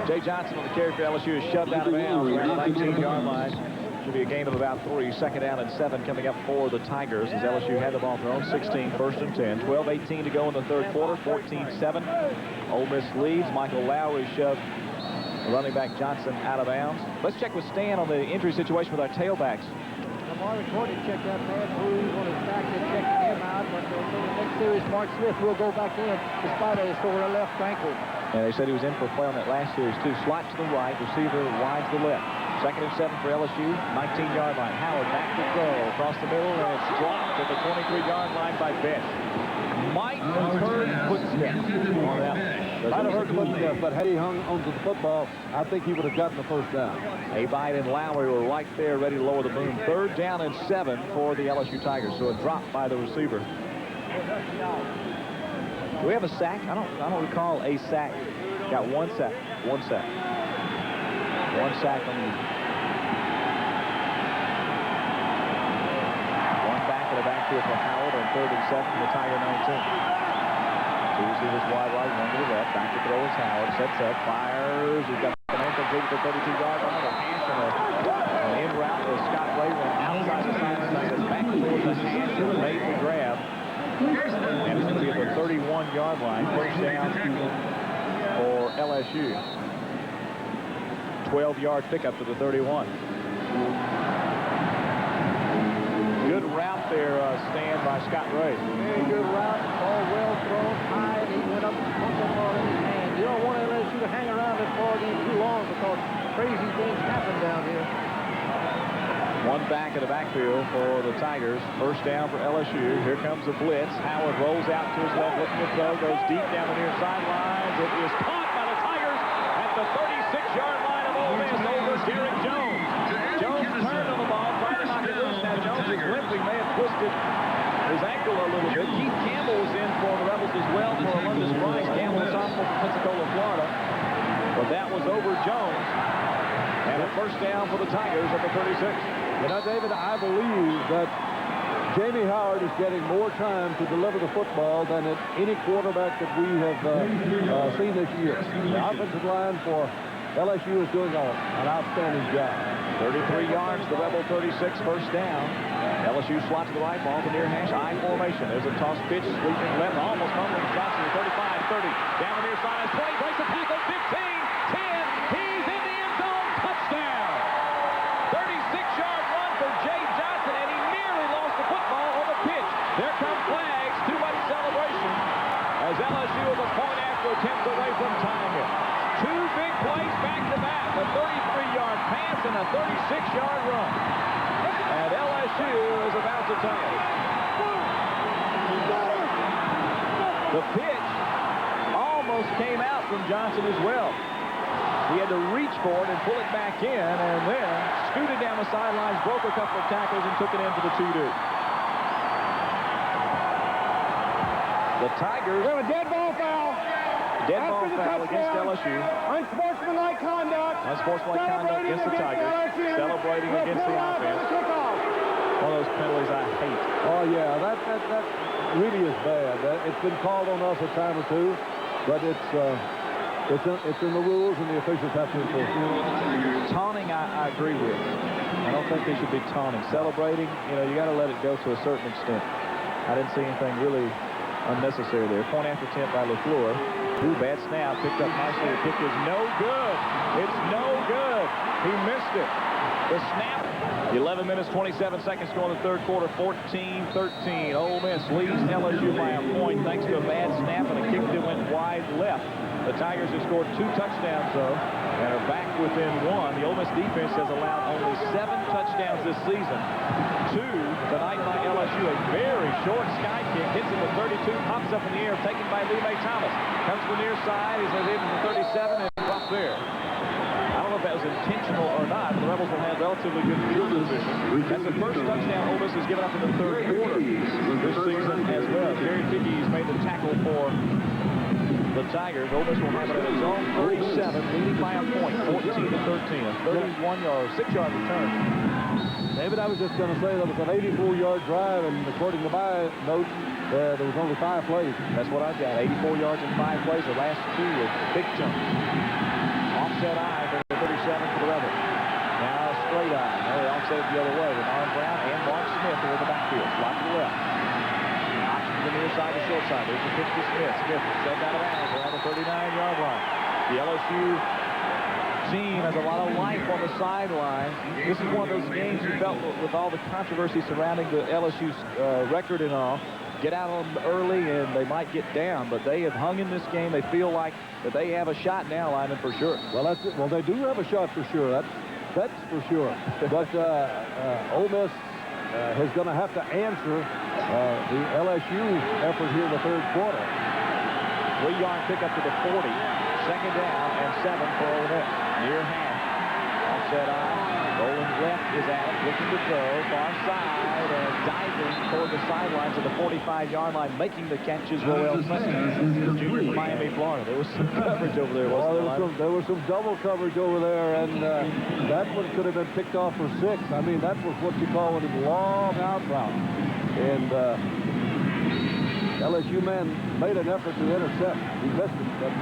Jay Johnson on the carry for LSU is shoved out of bounds around the 19-yard line. Should be a gain of about 3. 2nd down and 7 coming up for the Tigers as LSU had the ball from their own 16, 1st and 10. 12:18 to go in the third quarter. 14-7. Ole Miss leads. Michael Lowry shoved running back Johnson out of bounds. Let's check with Stan on the injury situation with our tailbacks. Marvin Cordy checked out bad bruise on his back. They're checking him out. But for the next series, Mark Smith will go back in despite a sore left ankle. And they said he was in for play on that last series, too. Slot to the right, receiver wide to the left. 2nd and 7 for LSU, 19-yard line. Howard back to throw across the middle, and it's dropped at the 23-yard line by Best. Might have heard footsteps on that one. Might have heard footsteps, but had he hung onto the football, I think he would have gotten the first down. Abide and Lowry were right there ready to lower the boom. 3rd down and 7 for the LSU Tigers, so a drop by the receiver. Do we have a sack? I don't recall a sack. Got one sack. One sack. One sack on the. One back in the backfield for Howard on 3rd and 7 from the Tiger 19. 2 receivers wide right, 1 to the left. Back to throw is Howard. Sets up, fires. He's got an incomplete to the 32-yard line. A hash and an in route to Scott Ray went outside the sideline. Back towards the hash and made the grab. And it's going to be at the 31-yard line. First down for LSU. 12-yard pickup to the 31. Good route there, Stan, by Scott Ray. Very good route. Ball well thrown high, and he went up and put the ball in his hand. You don't want LSU to hang around this ball game too long because crazy things happen down here. One back in the backfield for the Tigers. First down for LSU. Here comes the blitz. Howard rolls out to his left, looking to throw, goes deep down the near sidelines. It is caught by the Tigers at the 36-yard line of Ole Miss over Derek Jones. Jones turned on the ball, trying to knock it loose. Now Jones is limping, may have twisted his ankle a little bit. Keith Campbell was in for the Rebels as well for Alundis Price. Campbell, a sophomore from Pensacola, Florida. But that was over Jones. And a first down for the Tigers at the 36. You know, David, I believe that Jamie Howard is getting more time to deliver the football than at any quarterback that we have seen this year. The offensive line for LSU is doing an outstanding job. 33 yards, the Rebel 36, first down. LSU slot to the right, ball to near hash, I formation. There's a toss pitch, sweeping left, almost fumbling shots to the 35, 30. Down the near side, 20, breaks the tackle, 15, 10. He's in the end zone, touchdown. 36-yard run for Jay Johnson, and he nearly lost the football on the pitch. There come flags, too much celebration as LSU is a point after attempt away from tying it. 2 big plays 6-yard run. And LSU is about to tie it. The pitch almost came out from Johnson as well. He had to reach for it and pull it back in, and then scooted down the sidelines, broke a couple of tackles, and took it in for the 2-2. The Tigers. We have a dead ball foul. Dead ball foul against LSU. Unsportsmanlike conduct. Unsportsmanlike conduct against the Tigers. Celebrating against the offense. One of those penalties I hate. Oh, yeah, that really is bad. It's been called on us a time or two, but it's in the rules, and the officials have to enforce it. Taunting, I agree with. I don't think they should be taunting. Celebrating, you got to let it go to a certain extent. I didn't see anything really unnecessary there. Point after attempt by LaFleur. Ooh, bad snap. Picked up nicely. The kick is no good. It's no good. He missed it. The snap. 11 minutes, 27 seconds to go in the third quarter. 14-13. Ole Miss leads LSU by a point thanks to a bad snap and a kick that went wide left. The Tigers have scored 2 touchdowns, though, and are back within 1. The Ole Miss defense has allowed only 7 touchdowns this season. 2 tonight by LSU. A very short sky kick. Hits him with 32. Pops up in the air. Taken by Lee May Thomas. Comes to the near side. He's hit him for 37 and dropped there. I don't know if that was intentional or not. The Rebels will have relatively good field position. That's the first touchdown Ole Miss has given up in the third quarter this season as well. Gary Dickey's made the tackle for the Tigers. Ole Miss will have it at its own 37, leading by a point, 14-13. A 31-yard, 6-yard return. David, I was just going to say that was an 84-yard drive, and according to my notes, there was only 5 plays. That's what I've got. 84 yards in 5 plays. The last 2 were big chunks. Offset eye for the 37 for the Rebels. Now straight eye. Now they offset it the other way with Arn Brown and Mark Smith over the backfield. Slot to the left. Option to the near side to short side. There's the pitch to Smith. Smith set out of bounds around the 39-yard line. The LSU team has a lot of life on the sideline. This is one of those games you felt with all the controversy surrounding the LSU's record and all. Get out on them early and they might get down, but they have hung in this game. They feel like that they have a shot now, Lyman, for sure. Well, that's it. Well, they do have a shot for sure. That's for sure. But Ole Miss is going to have to answer the LSU effort here in the third quarter. 3-yard pickup to the 40. Second down and 7 for Ole Miss. Near half. Offset eye. Rolling left is at it. Looking to throw. Far side and diving toward the sidelines of the 45-yard line. Making the catch is Roel Clemens, junior from Miami, Florida. There was some coverage over there, wasn't there was some double coverage over there, and that one could have been picked off for 6. I mean, that was what you call a long out route. And LSU man made an effort to intercept. He missed it, but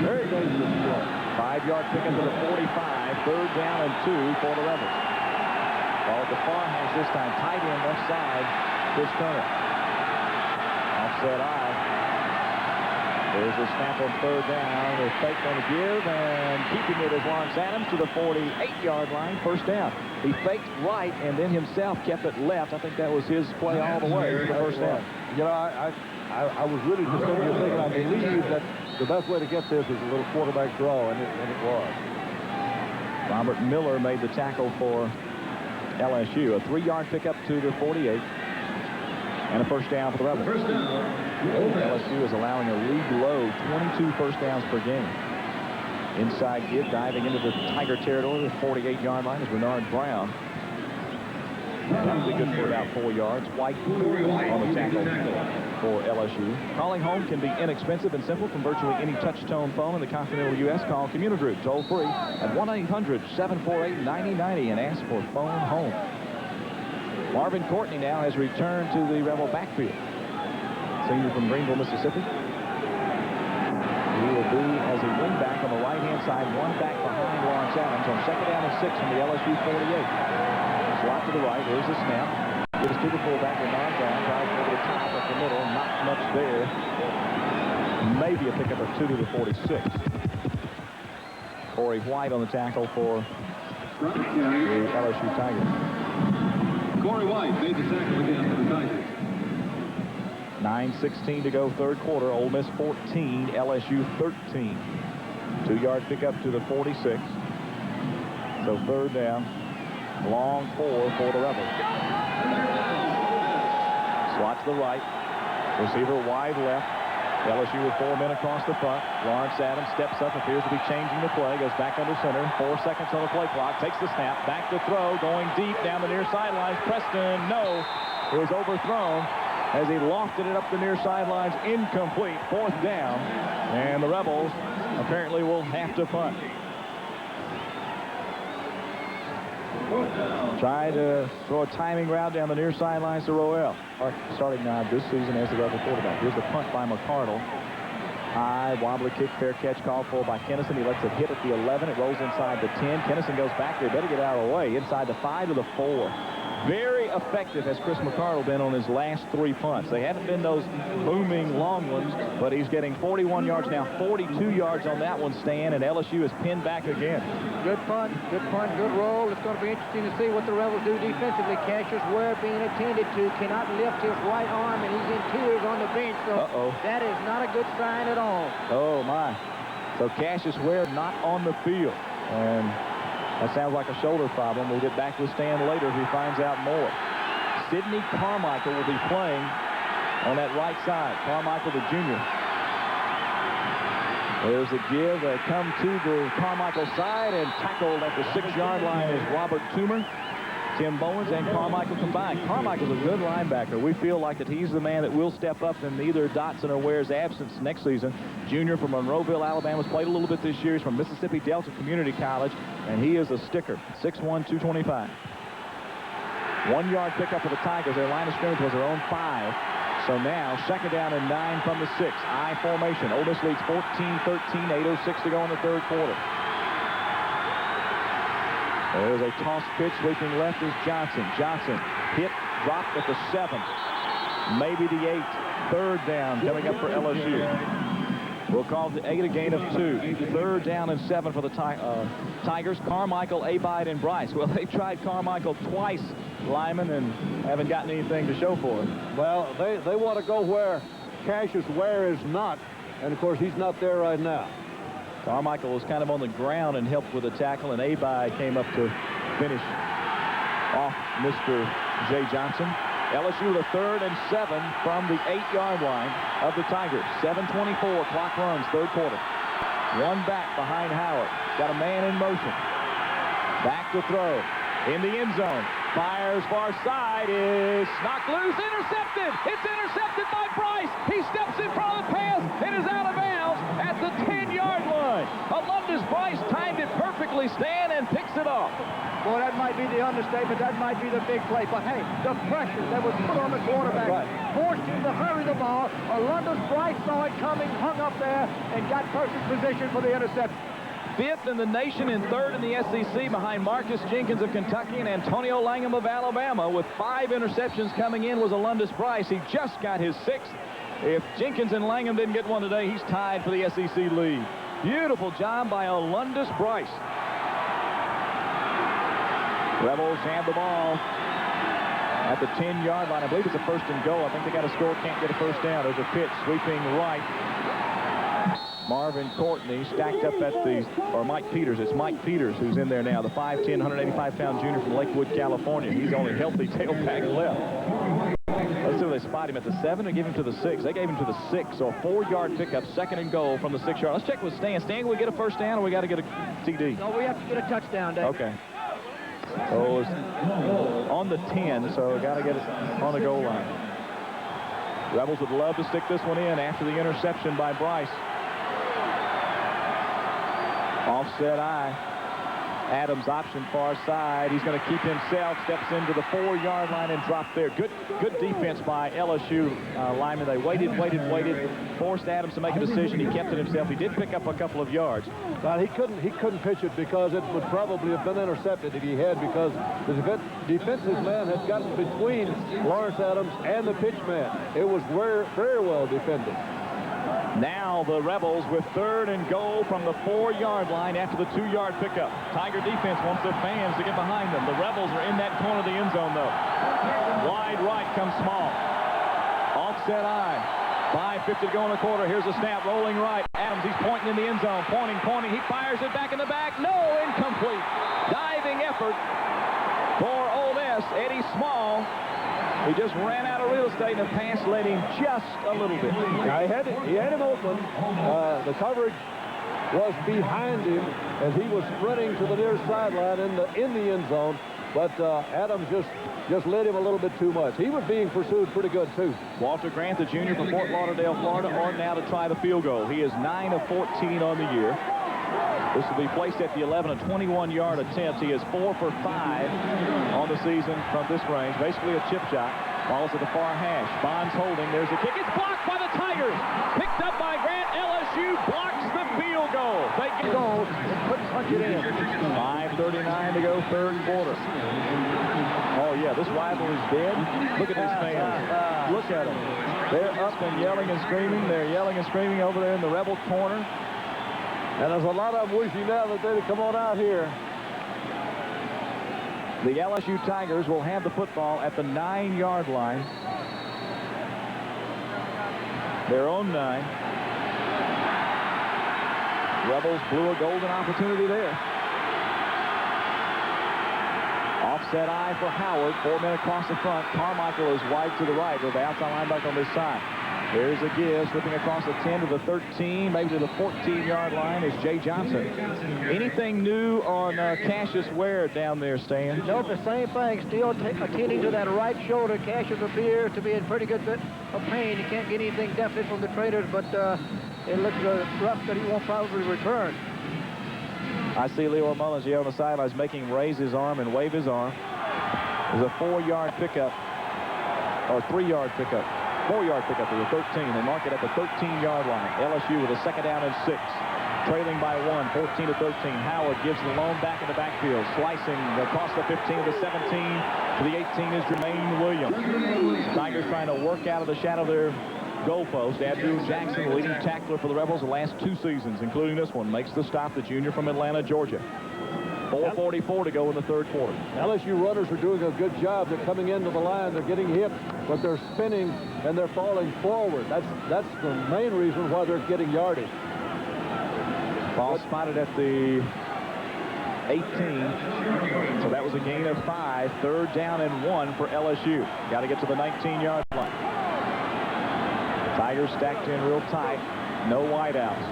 very dangerous play. 5-yard pickup to the 45. Third down and 2 for the Rebels. Ball at the far hash this time. Tight end left side. Chris Turner. Offset eye. There's a snap on third down. The fake on the give, and keeping it is Lawrence Adams to the 48-yard line. First down. He faked right and then himself kept it left. I think that was his play all the way for the first down. You know, I was really just sitting here thinking, I believe that the best way to get this is a little quarterback draw, and it was. Robert Miller made the tackle for LSU. A 3-yard pickup to the 48. And a first down for the Rebels. LSU is allowing a league low 22 first downs per game. Inside give, diving into the Tiger territory, the 48-yard line is Bernard Brown. That'll be good for about 4 yards. White on the tackle for LSU. Calling home can be inexpensive and simple from virtually any touch-tone phone in the continental U.S. Call Communigroup toll free at 1-800-748-9090 and ask for phone home. Marvin Courtney now has returned to the Rebel backfield. Senior from Greenville, Mississippi. He will be as a wingback on the right-hand side, one back behind Lawrence Adams on second down and 6 from the LSU 48. Slot to the right. There's the snap. Gives to the fullback, Bernard Brown. Tries over the top at the middle. Not much there. Maybe a pickup of 2 to the 46. Corey White on the tackle for the LSU Tigers. Corey White made the tackle again for the Tigers. 9:16 to go, third quarter. Ole Miss 14, LSU 13. 2-yard pickup to the 46. So third down. Long 4 for the Rebels. Slots the right. Receiver wide left. LSU with 4 men across the front. Lawrence Adams steps up, appears to be changing the play, goes back under center. 4 seconds on the play clock, takes the snap, back to throw, going deep down the near sidelines. Preston, no, it was overthrown as he lofted it up the near sidelines, incomplete, 4th down, and the Rebels apparently will have to punt. Try to throw a timing route down the near sidelines to Roel. Starting now this season as the Rebel quarterback. Here's the punt by McCardle. High, wobbly kick, fair catch called for by Kennison. He lets it hit at the 11. It rolls inside the 10. Kennison goes back there. Better get out of the way. Inside the 5 to the 4. Very effective has Chris McCardle been on his last 3 punts. They haven't been those booming long ones, but he's getting 41 yards now, 42 yards on that one, Stan, and LSU is pinned back again. Good punt, good roll. It's going to be interesting to see what the Rebels do defensively. Cassius Ware being attended to, cannot lift his right arm, and he's in tears on the bench, so that is not a good sign at all. Oh, my. So Cassius Ware not on the field, and that sounds like a shoulder problem. We'll get back with Stan later if he finds out more. Sidney Carmichael will be playing on that right side. Carmichael, the junior. There's a give. They come to the Carmichael side, and tackled at the 6-yard line is Robert Toomer. Tim Bowens and Carmichael combined. Carmichael's a good linebacker. We feel like that he's the man that will step up in either Dotson or Ware's absence next season. Junior from Monroeville, Alabama, has played a little bit this year. He's from Mississippi Delta Community College, and he is a sticker. 6'1", 225. 1-yard pickup for the Tigers. Their line of scrimmage was their own 5. So now, 2nd down and 9 from the 6. I formation. Ole Miss leads 14-13, 8:06 to go in the 3rd quarter. There's a toss pitch. Sweeping left is Johnson. Johnson hit, dropped at the 7. Maybe the 8. 3rd down coming up for LSU. We'll call it a gain of 2. 3rd down and 7 for the Tigers. Carmichael, Abide, and Bryce. Well, they tried Carmichael twice, Lyman, and haven't gotten anything to show for it. Well, they want to go where Cassius Ware is not, and of course he's not there right now. Carmichael was kind of on the ground and helped with the tackle, and Abide came up to finish off Mr. Jay Johnson. LSU with a 3rd and 7 from the 8-yard line of the Tigers. 7:24, clock runs, 3rd quarter. 1 back behind Howard. Got a man in motion. Back to throw. In the end zone. Fires far side. Is knocked loose. Intercepted. It's intercepted by Bryce. He steps in front of the pass. It is out of bounds at the 10-yard line. Alumnus Bryce timed it perfectly, Stan, and picks it off. Boy, that might be the understatement. That might be the big play. But, hey, the pressure that was put on the quarterback forced him to hurry the ball. Alumnus Bryce saw it coming, hung up there, and got perfect position for the interception. 5th in the nation and 3rd in the SEC behind Marcus Jenkins of Kentucky and Antonio Langham of Alabama. With 5 interceptions coming in was Alumnus Bryce. He just got his 6th. If Jenkins and Langham didn't get one today, he's tied for the SEC lead. Beautiful job by Alumnus Bryce. Rebels have the ball at the 10-yard line. I believe it's a 1st and goal. I think they got a score, can't get a 1st down. There's a pitch sweeping right. Marvin Courtney stacked up at the, or Mike Peters. It's Mike Peters who's in there now, the 5'10", 185-pound junior from Lakewood, California. He's only healthy tailback left. Let's see if they spot him at the 7 or give him to the 6. They gave him to the 6, so a 4-yard pickup, 2nd and goal from the 6-yard. Let's check with Stan. Stan, can we get a 1st down or we got to get a TD? No, we have to get a touchdown, Dave. Okay. So it's on the 10, so got to get it on the goal line. Rebels would love to stick this one in after the interception by Bryce. Offset eye. Adams option far side. He's going to keep himself. Steps into the 4-yard line and dropped there. Good defense by LSU linemen. They waited. Forced Adams to make a decision. He kept it himself. He did pick up a couple of yards. Well, he couldn't pitch it because it would probably have been intercepted if he had, because the defensive man had gotten between Lawrence Adams and the pitch man. It was very well defended. Now the Rebels with 3rd and goal from the 4-yard line after the 2-yard pickup. Tiger defense wants their fans to get behind them. The Rebels are in that corner of the end zone, though. Wide right comes Small. Offset eye. 5:50 to go in the quarter. Here's a snap, rolling right. Adams, he's pointing in the end zone. Pointing. He fires it back in the back. No, incomplete. Dive Eddie Small. He just ran out of real estate, and the pass led him just a little bit. Now, he had him open. The coverage was behind him as he was running to the near sideline in the end zone. But Adams just led him a little bit too much. He was being pursued pretty good, too. Walter Grant, the junior from Fort Lauderdale, Florida, on now to try the field goal. He is 9 of 14 on the year. This will be placed at the 11, a 21-yard attempt. He is 4 for 5 on the season from this range. Basically a chip shot. Ball's at the far hash. Bonds holding. There's the kick. It's blocked by the Tigers. Picked up by Grant. LSU blocks the field goal. They get goals and couldn't punch it in. 5:39 to go, third quarter. Oh, yeah, this rival is dead. Look at these fans. Look at them. They're up and yelling and screaming. They're yelling and screaming over there in the Rebel corner. And there's a lot of them wishing now that they'd come on out here. The LSU Tigers will have the football at the 9-yard line. Their own 9. Rebels blew a golden opportunity there. Offset eye for Howard. 4 men across the front. Carmichael is wide to the right with the outside linebacker on this side. There's a give, slipping across the 10 to the 13, maybe to the 14-yard line is Jay Johnson. Anything new on Cassius Ware down there, Stan? Nope, the same thing. Still attending to that right shoulder. Cassius appears to be in pretty good bit of pain. You can't get anything definite from the traders, but it looks rough that he won't probably return. I see Leroy Mullins here on the sidelines making him raise his arm and wave his arm. There's a 4-yard pickup, or 3-yard pickup. 4-yard pickup to the 13. They mark it at the 13-yard line. LSU with a 2nd down and 6. Trailing by 1, 14 to 13. Howard gives the lone back in the backfield. Slicing across the 15 to the 17 to the 18 is Jermaine Williams. Tigers trying to work out of the shadow of their goalpost. Andrew Jackson, the leading tackler for the Rebels the last 2 seasons, including this one, makes the stop, the junior from Atlanta, Georgia. 4:44 to go in the third quarter. LSU runners are doing a good job. They're coming into the line. They're getting hit, but they're spinning and they're falling forward. That's the main reason why they're getting yardage. Ball spotted at the 18. So that was a gain of 5. 3rd down and 1 for LSU. Got to get to the 19-yard line. Tigers stacked in real tight. No wideouts.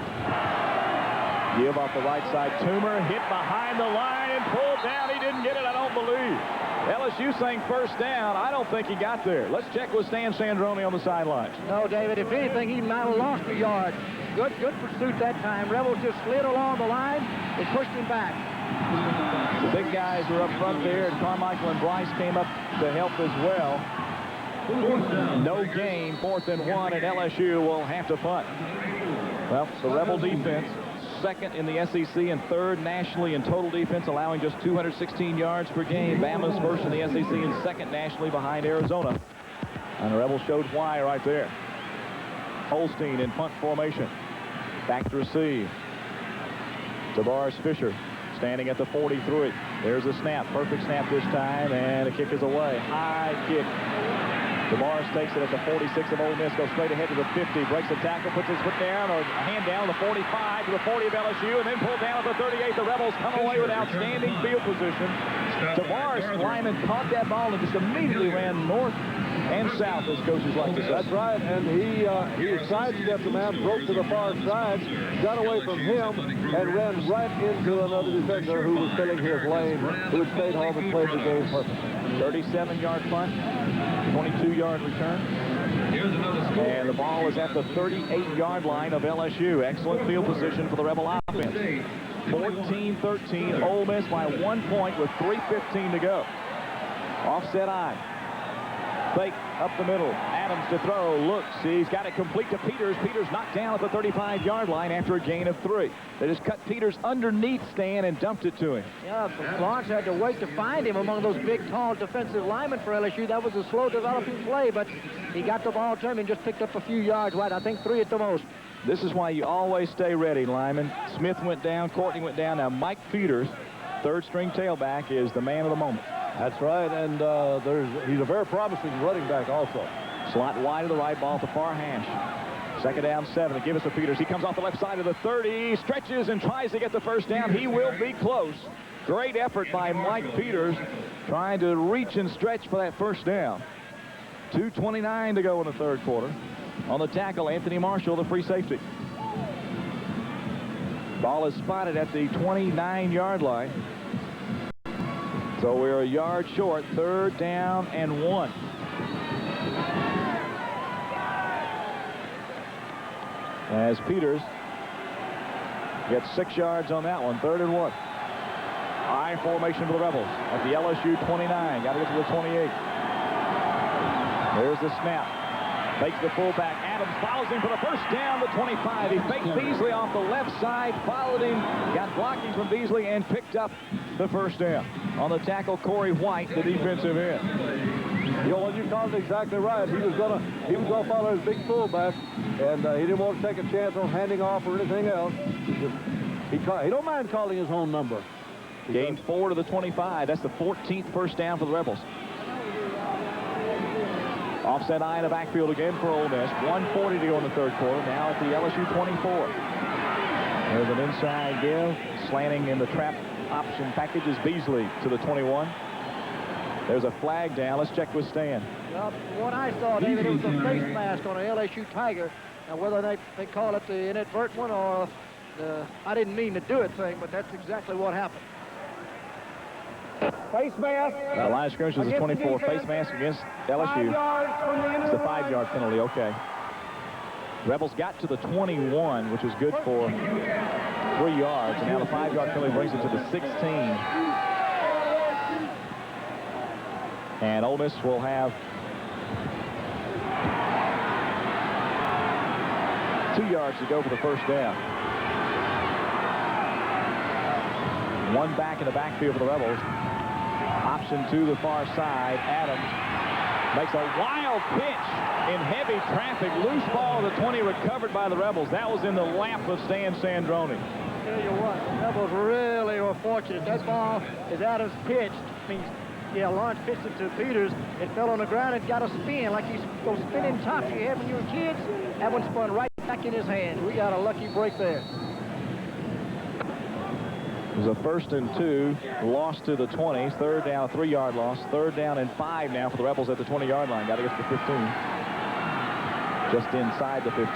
Give off the right side. Toomer hit behind the line and pulled down. He didn't get it, I don't believe. LSU saying 1st down. I don't think he got there. Let's check with Stan Sandrone on the sidelines. No, David, if anything, he might have lost a yard. Good pursuit that time. Rebels just slid along the line and pushed him back. The big guys were up front there, and Carmichael and Bryce came up to help as well. No gain, 4th and 1, and LSU will have to punt. Well, the Rebel defense, 2nd in the SEC and 3rd nationally in total defense, allowing just 216 yards per game. Bama's 1st in the SEC and 2nd nationally behind Arizona. And the Rebels showed why right there. Holstein in punt formation. Back to receive. Tavares Fisher standing at the 43. There's a snap. Perfect snap this time, and the kick is away. High kick. Tavares takes it at the 46 of Ole Miss, goes straight ahead to the 50, breaks the tackle, puts his foot down, or hand down the 45 to the 40 of LSU, and then pulled down at the 38. The Rebels come away with outstanding field position. Tavares Lyman caught that ball and just immediately ran north and south, as coaches like to say. That's right, and he sidestepped the man, broke to the far side, got away from him, and ran right into another defender who was filling his lane, who had stayed home and played the game perfect. 37-yard punt, 22-yard return. And the ball is at the 38-yard line of LSU. Excellent field position for the Rebel offense. 14-13, Ole Miss by 1 point with 3:15 to go. Offset eye. Fake up the middle. Adams to throw. Looks. He's got it complete to Peters. Peters knocked down at the 35-yard line after a gain of 3. They just cut Peters underneath Stan and dumped it to him. Yeah, Lawrence had to wait to find him among those big, tall defensive linemen for LSU. That was a slow developing play, but he got the ball turned and just picked up a few yards wide. I think 3 at the most. This is why you always stay ready, Lyman. Smith went down. Courtney went down. Now Mike Peters, 3rd-string tailback, is the man of the moment. That's right, and he's a very promising running back also. Slot wide to the right, ball to far hash. 2nd down, 7. Give us to Peters. He comes off the left side of the 30, stretches and tries to get the 1st down. He will be close. Great effort by Mike Peters trying to reach and stretch for that first down. 2:29 to go in the third quarter. On the tackle, Anthony Marshall, the free safety. Ball is spotted at the 29-yard line. So we're a yard short, 3rd down and 1. As Peters gets 6 yards on that one, 3rd and 1. I formation for the Rebels at the LSU 29. Got to get to the 28. There's the snap. Fakes the fullback. Adams follows him for the first down, the 25. He faked Beasley off the left side, followed him, got blocking from Beasley, and picked up the first down. On the tackle, Corey White, the defensive end. You know, you called it exactly right. He was gonna follow his big fullback, and he didn't want to take a chance on handing off or anything else. He don't mind calling his own number. Gain 4 to the 25. That's the 14th first down for the Rebels. Offset eye in the backfield again for Ole Miss. 1:40 to go in the third quarter. Now at the LSU 24. There's an inside give. Slanting in the trap option package is Beasley to the 21. There's a flag down. Let's check with Stan. Well, what I saw, David, it was a face mask on an LSU Tiger. Now, whether they call it the inadvertent one or the I didn't mean to do it thing, but that's exactly what happened. Face mask. The line of scrimmage is a 24. Face mask against LSU. It's the 5-yard penalty. Okay. Rebels got to the 21, which was good for 3 yards. And now the 5-yard penalty brings it to the 16. And Ole Miss will have 2 yards to go for the first down. One back in the backfield for the Rebels. Option to the far side. Adams makes a wild pitch in heavy traffic. Loose ball to the 20, recovered by the Rebels. That was in the lap of Stan Sandroni. I'll tell you what, the Rebels really were fortunate. That ball, as Adams pitched, Lawrence pitched it to Peters. It fell on the ground and got a spin like those spinning tops you had when you were kids. That one spun right back in his hand. We got a lucky break there. It was a 1st and 2, lost to the 20s. 3rd down, 3-yard loss. 3rd down and 5 now for the Rebels at the 20-yard line. Got to get to the 15. Just inside the 15.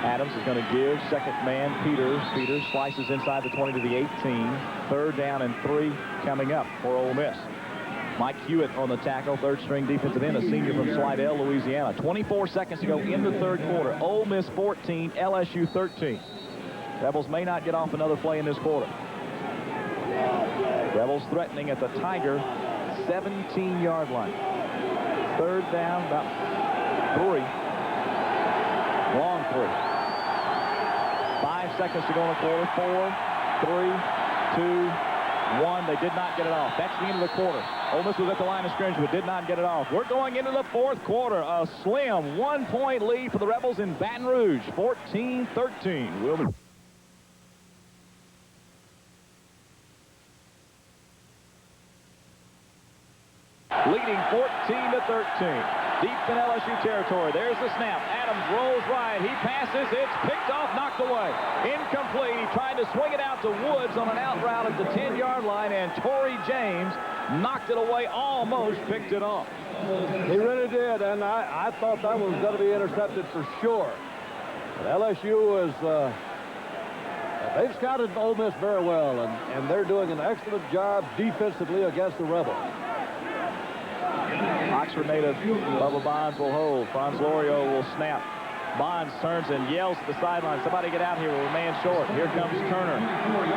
Adams is going to give. Second man, Peters. Peters slices inside the 20 to the 18. 3rd down and 3 coming up for Ole Miss. Mike Hewitt on the tackle, 3rd-string defensive end, a senior from Slidell, Louisiana. 24 seconds to go in the third quarter. Ole Miss 14, LSU 13. Rebels may not get off another play in this quarter. Rebels threatening at the Tiger 17-yard line. 3rd down, about 3. Long 3. 5 seconds to go in the quarter. 4, 3, 2, 1. They did not get it off. That's the end of the quarter. Ole Miss was at the line of scrimmage but did not get it off. We're going into the fourth quarter. A slim 1-point lead for the Rebels in Baton Rouge. 14-13. We'll be leading 14-13. Deep in LSU territory. There's the snap. Adams rolls right. He passes. It's picked off, knocked away. Incomplete. He tried to swing it out to Woods on an out route at the 10-yard line, and Torrey James knocked it away, almost picked it off. He really did, and I thought that was going to be intercepted for sure. But LSU is, they've scouted Ole Miss very well, and they're doing an excellent job defensively against the Rebels. Oxford native Bubba Bonds will hold. Franz Lorio will snap. Bonds turns and yells at the sideline. Somebody get out here. We're a man short. Here comes Turner.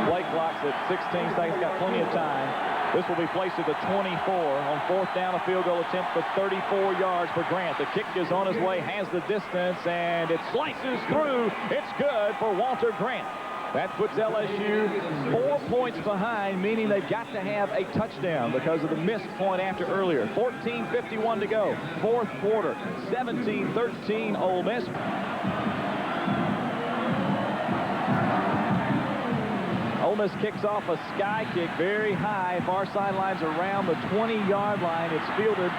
Play clock's at 16 seconds. Got plenty of time. This will be placed at the 24 on 4th down. A field goal attempt for 34 yards for Grant. The kick is on his way. Has the distance, and it slices through. It's good for Walter Grant. That puts LSU 4 points behind, meaning they've got to have a touchdown because of the missed point after earlier. 14:51 to go. Fourth quarter. 17-13 Ole Miss. Ole Miss kicks off a sky kick very high. Far sidelines around the 20-yard line. It's fielded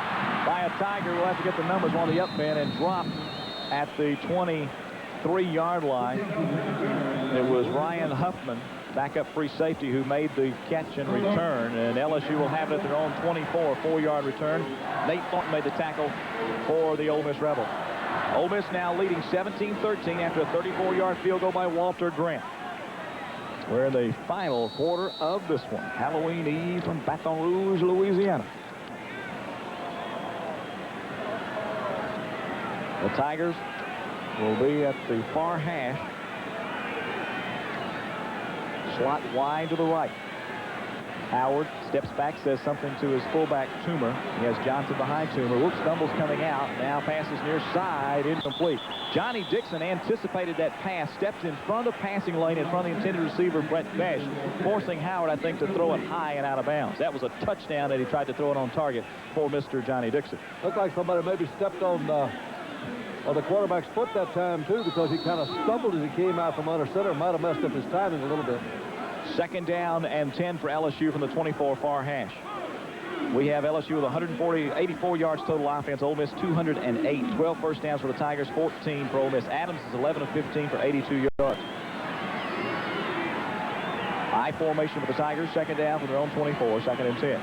by a Tiger. We'll have to get the numbers on the up pin and dropped at the 23-yard line. It was Ryan Huffman backup free safety who made the catch and return. And LSU will have it at their own 24, 4-yard return. Nate Thornton made the tackle for the Ole Miss Rebels. Ole Miss now leading 17-13 after a 34-yard field goal by Walter Grant. We're in the final quarter of this one. Halloween Eve from Baton Rouge, Louisiana. The Tigers will be at the far hash. Slot wide to the right. Howard steps back, says something to his fullback, Toomer. He has Johnson behind Toomer. Whoops, stumbles coming out. Now passes near side, incomplete. Johnny Dixon anticipated that pass, stepped in front of the passing lane in front of the intended receiver, Brett Besh, forcing Howard, I think, to throw it high and out of bounds. That was a touchdown that he tried to throw it on target for Mr. Johnny Dixon. Looked like somebody maybe stepped on the quarterback's foot that time, too, because he kind of stumbled as he came out from under center. Might have messed up his timing a little bit. 2nd down and 10 for LSU from the 24 far hash. We have LSU with 84 yards total offense. Ole Miss 208. 12 first downs for the Tigers, 14 for Ole Miss. Adams is 11 of 15 for 82 yards. I formation for the Tigers. 2nd down for their own 24. 2nd and 10.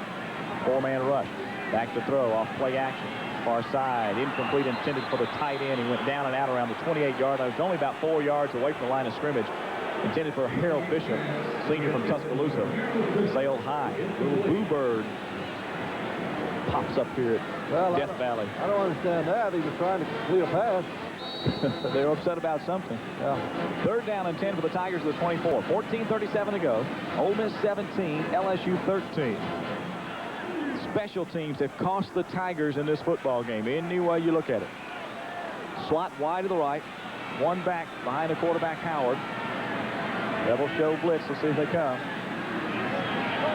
4-man rush. Back to throw off play action. Far side. Incomplete, intended for the tight end. He went down and out around the 28-yard line. It was only about 4 yards away from the line of scrimmage. Intended for Harold Bishop, senior from Tuscaloosa. Sailed high. Little Boo Bird pops up here at Death Valley. I don't understand that. He was trying to complete a pass. They're upset about something. Yeah. 3rd down and 10 for the Tigers at the 24. 14:37 to go. Ole Miss 17, LSU 13. Special teams have cost the Tigers in this football game, any way you look at it. Slot wide to the right. One back behind the quarterback, Howard. Rebels show blitz. Let's see if they come.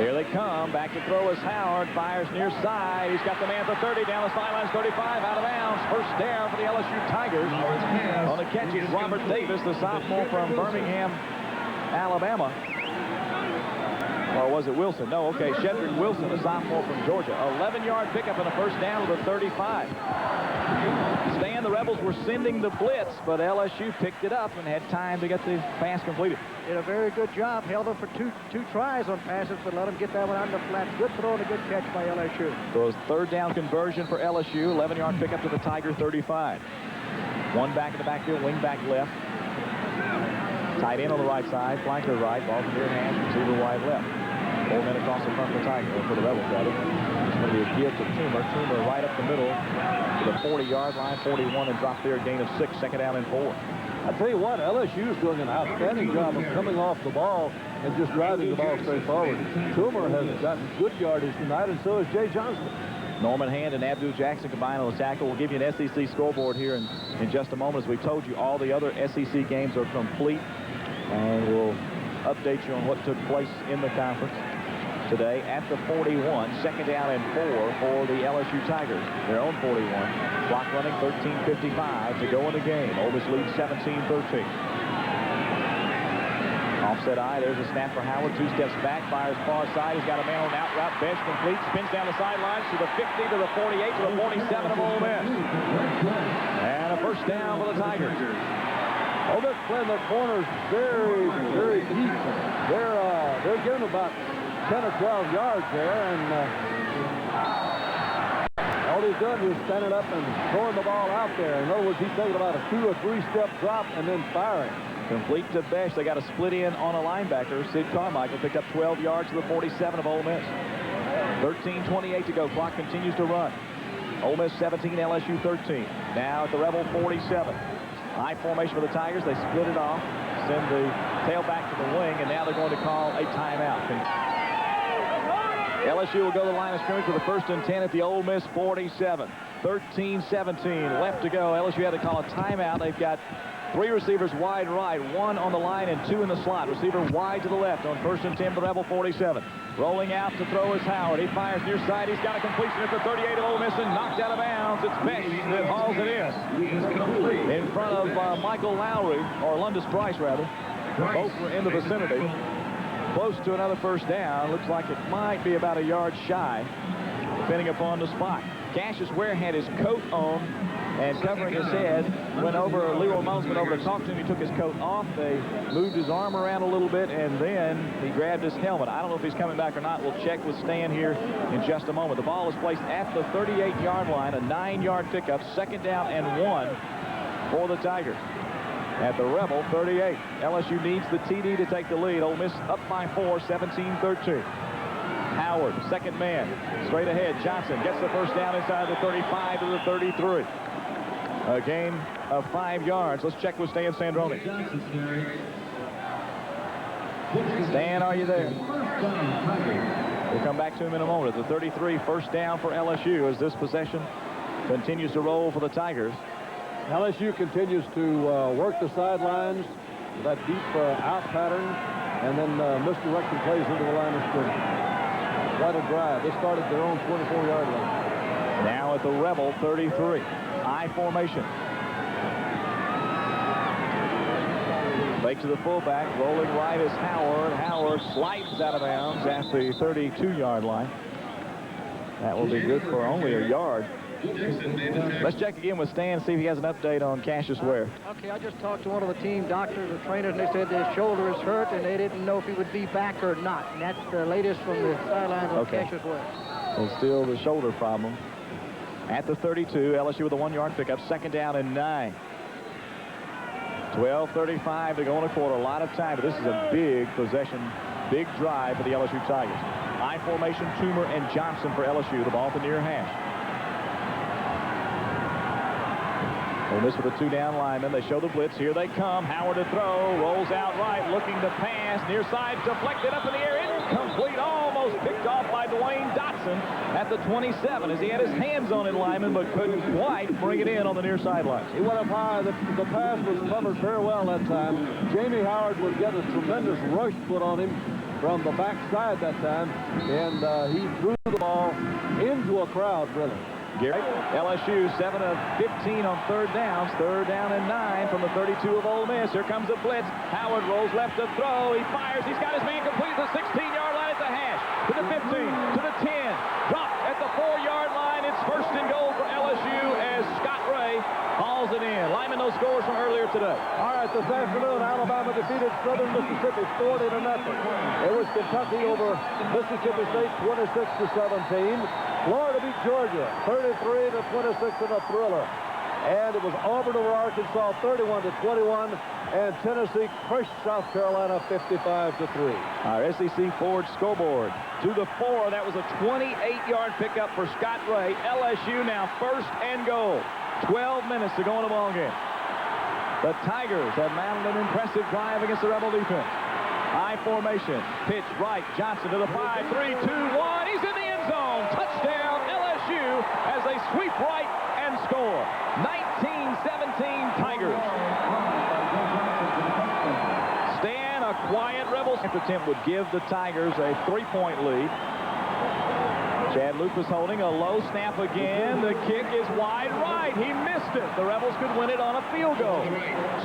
Here they come. Back to throw is Howard. Fires near side. He's got the man for 30. Down the sidelines, 35. Out of bounds. First down for the LSU Tigers. On the catch is Robert Davis, the sophomore from Birmingham, Alabama. Or was it Wilson? No, okay. Shedrick Wilson, a sophomore from Georgia. 11-yard pickup and a first down to the 35. Stan, the Rebels were sending the blitz, but LSU picked it up and had time to get the pass completed. Did a very good job. Held them for two tries on passes, but let them get that one on the flat. Good throw and a good catch by LSU. So it was 3rd down conversion for LSU. 11-yard pickup to the Tiger 35. One back in the backfield, wing back left. Tight end on the right side, flanker right, ball from near hand, receiver wide left. 4 men across the front for the Tigers, or for the Rebels, rather. It's going to be a give to Toomer. Toomer right up the middle to the 40-yard line, 41, and drop there, gain of 6, 2nd down and 4. I tell you what, LSU is doing an outstanding job of coming off the ball and just driving the ball straight forward. Toomer has gotten good yardage tonight, and so has Jay Johnston. Norman Hand and Abdul Jackson combined on the tackle. We'll give you an SEC scoreboard here in just a moment. As we told you, all the other SEC games are complete, and we'll update you on what took place in the conference today at the 41. 2nd down and 4 for the LSU Tigers. Their own 41. Clock running, 13:55 to go in the game. Ole Miss leads 17-13. Offset eye. There's a snap for Howard. 2 steps back. Fires far side. He's got a man on out route. Bench complete. Spins down the sidelines to the 50, to the 48, to the 47 of Ole Miss. And a first down for the Tigers. Ole Miss playing their corners very, very deep. They're getting about 10 or 12 yards there, and all he's done is standing up and throwing the ball out there. In other words, he's taking about a 2 or 3 step drop and then firing. Complete to Besh. They got a split in on a linebacker. Sid Carmichael picked up 12 yards to the 47 of Ole Miss. 13:28 to go. Clock continues to run. Ole Miss 17, LSU 13. Now at the Rebel 47. High formation for the Tigers. They split it off, send the tailback to the wing, and now they're going to call a timeout. LSU will go to the line of scrimmage for the 1st and 10 at the Ole Miss 47. 13:17 left to go. LSU had to call a timeout. They've got 3 receivers wide right, 1 on the line and 2 in the slot. Receiver wide to the left on 1st and 10 for the Rebel 47. Rolling out to throw is Howard. He fires near side. He's got a completion at the 38 of Ole Miss and knocked out of bounds. It's Besh that hauls it in. In front of Michael Lowry, or Lundus Price, rather. Both were in the vicinity. Close to another first down. Looks like it might be about a yard shy, depending upon the spot. Cassius Ware had his coat on and covering his head. Leroy Mullins went over to talk to him. He took his coat off. They moved his arm around a little bit, and then he grabbed his helmet. I don't know if he's coming back or not. We'll check with Stan here in just a moment. The ball is placed at the 38-yard line, a 9-yard pickup, 2nd down and 1 for the Tigers. At the Rebel 38. LSU needs the TD to take the lead. Ole Miss up by 4, 17-13. Howard, 2nd man, straight ahead. Johnson gets the first down inside the 35 to the 33. A gain of 5 yards. Let's check with Stan Sandroni. Stan, are you there? We'll come back to him in a moment. The 33, first down for LSU as this possession continues to roll for the Tigers. LSU continues to work the sidelines with that deep out pattern, and then misdirection plays into the line of scrimmage. Quite a drive. They started their own 24-yard line. Now at the Rebel 33. I formation. Fake to the fullback. Rolling right is Howard. Howard slides out of bounds at the 32-yard line. That will be good for only a yard. Let's check again with Stan, see if he has an update on Cassius Ware. Okay, I just talked to one of the team doctors or trainers, and they said his shoulder is hurt, and they didn't know if he would be back or not. And that's the latest from the sidelines on Cassius Ware. So still the shoulder problem. At the 32, LSU with a 1-yard pickup, 2nd down and 9. 12:35 to go in a quarter. A lot of time, but this is a big possession, big drive for the LSU Tigers. I formation, Toomer and Johnson for LSU. The ball at the near hash. Ole Miss with a 2-down lineman. They show the blitz. Here they come. Howard to throw. Rolls out right. Looking to pass. Near side. Deflected up in the air. Incomplete. Almost picked off by Dwayne Dotson at the 27 as he had his hands on it, lineman, but couldn't quite bring it in on the near sideline. He went up high. The pass was covered very well that time. Jamie Howard was getting a tremendous rush put on him from the backside that time, and he threw the ball into a crowd, really. Gary, LSU 7 of 15 on 3rd downs. 3rd down and 9 from the 32 of Ole Miss. Here comes a blitz. Howard rolls left to throw. He fires. He's got his man complete at the 16-yard line at the hash. To the 15, to the 10. Dropped at the 4-yard line. It's 1st and goal for LSU as Scott Ray hauls it in. Lyman, those scores from earlier today. All right, this afternoon, Alabama defeated Southern Mississippi 40-0. It was Kentucky over Mississippi State 26-17. Florida beat Georgia 33-26 in a thriller. And it was Auburn over Arkansas 31-21. And Tennessee crushed South Carolina 55-3. Our SEC Ford scoreboard to the 4. That was a 28-yard pickup for Scott Ray. LSU now 1st and goal. 12 minutes to go in the ballgame. The Tigers have mounted an impressive drive against the Rebel defense. I formation. Pitch right. Johnson to the 5. 3, 2, 1. He's in the end zone. Touchdown LSU as they sweep right and score. 19-17 Tigers. Stan, a quiet Rebels attempt would give the Tigers a 3-point lead. Chad Luke was holding a low snap again. The kick is wide right. He missed it. The Rebels could win it on a field goal.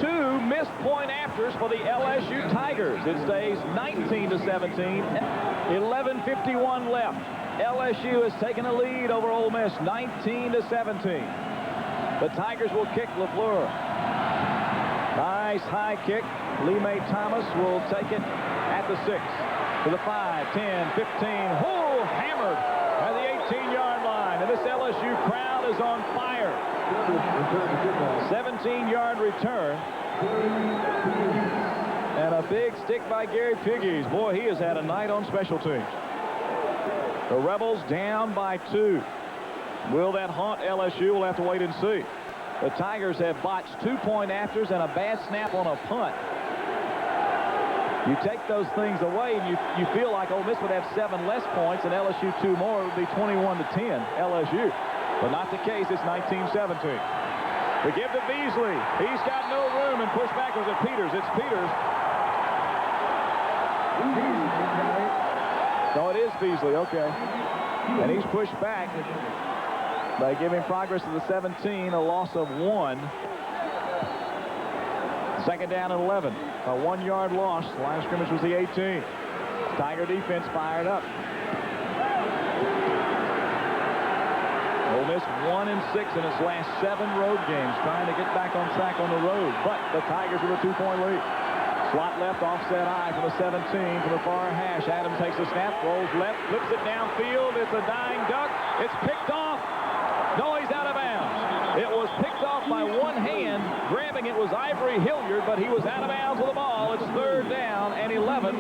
2 missed point afters for the LSU Tigers. It stays 19-17. 11:51 left. LSU has taken a lead over Ole Miss, 19-17. The Tigers will kick LaFleur. Nice high kick. Lee May Thomas will take it at the 6. To the 5, 10, 15. Whoa, hammered at the 18-yard line. And this LSU crowd is on fire. 17-yard return. And a big stick by Gary Piggies. Boy, he has had a night on special teams. The Rebels down by 2. Will that haunt LSU? We'll have to wait and see. The Tigers have botched 2-point afters and a bad snap on a punt. You take those things away, and you feel like Ole Miss would have 7 less points, and LSU 2 more. It would be 21-10 LSU. But not the case. It's 19-17. We give to Beasley. He's got no room, and push back. Was it Peters? It's Peters. No, it is Beasley. Okay. And he's pushed back. They give him progress to the 17, a loss of 1. 2nd down and 11. A 1-yard loss. The line of scrimmage was the 18. Tiger defense fired up. Ole Miss 1-6 in its last 7 road games, trying to get back on track on the road. But the Tigers with a 2-point lead. Slot left, offset I from the 17 to the far hash. Adams takes the snap, rolls left, flips it downfield. It's a dying duck. It's picked off. No, he's out of bounds. It was picked off by one hand. Grabbing it was Ivory Hilliard, but he was out of bounds with the ball. It's 3rd down and 11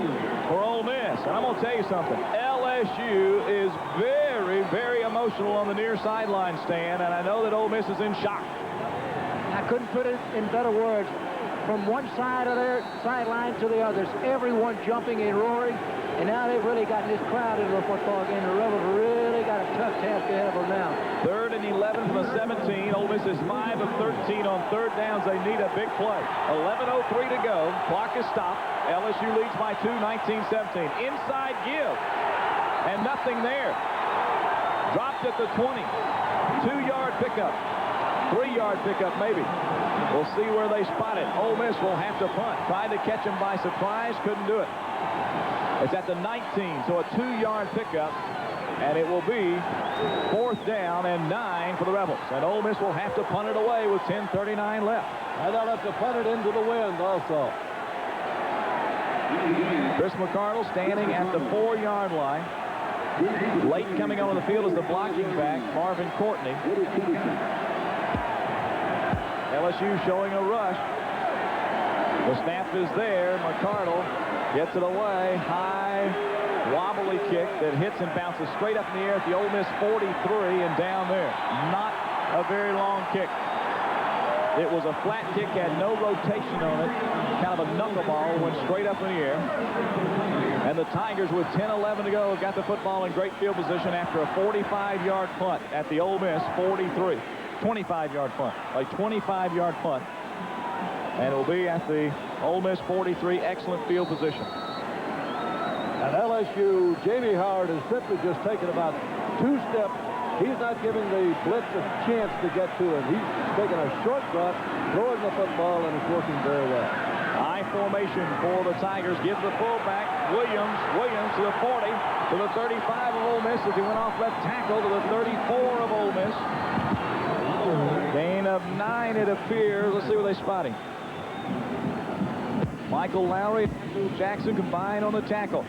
for Ole Miss. And I'm going to tell you something. LSU is very, very emotional on the near sideline stand, and I know that Ole Miss is in shock. I couldn't put it in better words. From one side of their sideline to the others, everyone jumping and roaring, and now they've really gotten this crowd into the football game. The Rebels really got a tough task ahead of them now. 3rd and 11 from the 17. Ole Miss is 5 of 13 on 3rd downs. They need a big play. 11:03 to go. Clock is stopped. LSU leads by 2, 19-17. Inside give, and nothing there. Dropped at the 20. 2-yard pickup. 3-yard pickup maybe. We'll see where they spot it. Ole Miss will have to punt. Tried to catch him by surprise. Couldn't do it. It's at the 19, so a 2-yard pickup. And it will be 4th down and 9 for the Rebels. And Ole Miss will have to punt it away with 10:39 left. And they'll have to punt it into the wind also. Chris McCardle standing at the 4-yard line. Late coming onto the field is the blocking back, Marvin Courtney. LSU showing a rush. The snap is there. McCardle gets it away. High, wobbly kick that hits and bounces straight up in the air at the Ole Miss 43 and down there. Not a very long kick. It was a flat kick, had no rotation on it. Kind of a knuckleball, went straight up in the air. And the Tigers, with 10:11 to go, got the football in great field position after a 45-yard punt at the Ole Miss 43. 25-yard punt. A 25-yard punt. And it will be at the Ole Miss 43. Excellent field position. And LSU, Jamie Howard has simply just taken about 2 steps. He's not giving the blitz a chance to get to him. He's taking a shortcut, throwing the football, and it's working very well. I formation for the Tigers. Gives the fullback, Williams to the 40, to the 35 of Ole Miss as he went off left tackle to the 34 of Ole Miss. Gain of 9, it appears. Let's see where they spot him. Michael Lowry, Jackson combined on the tackle.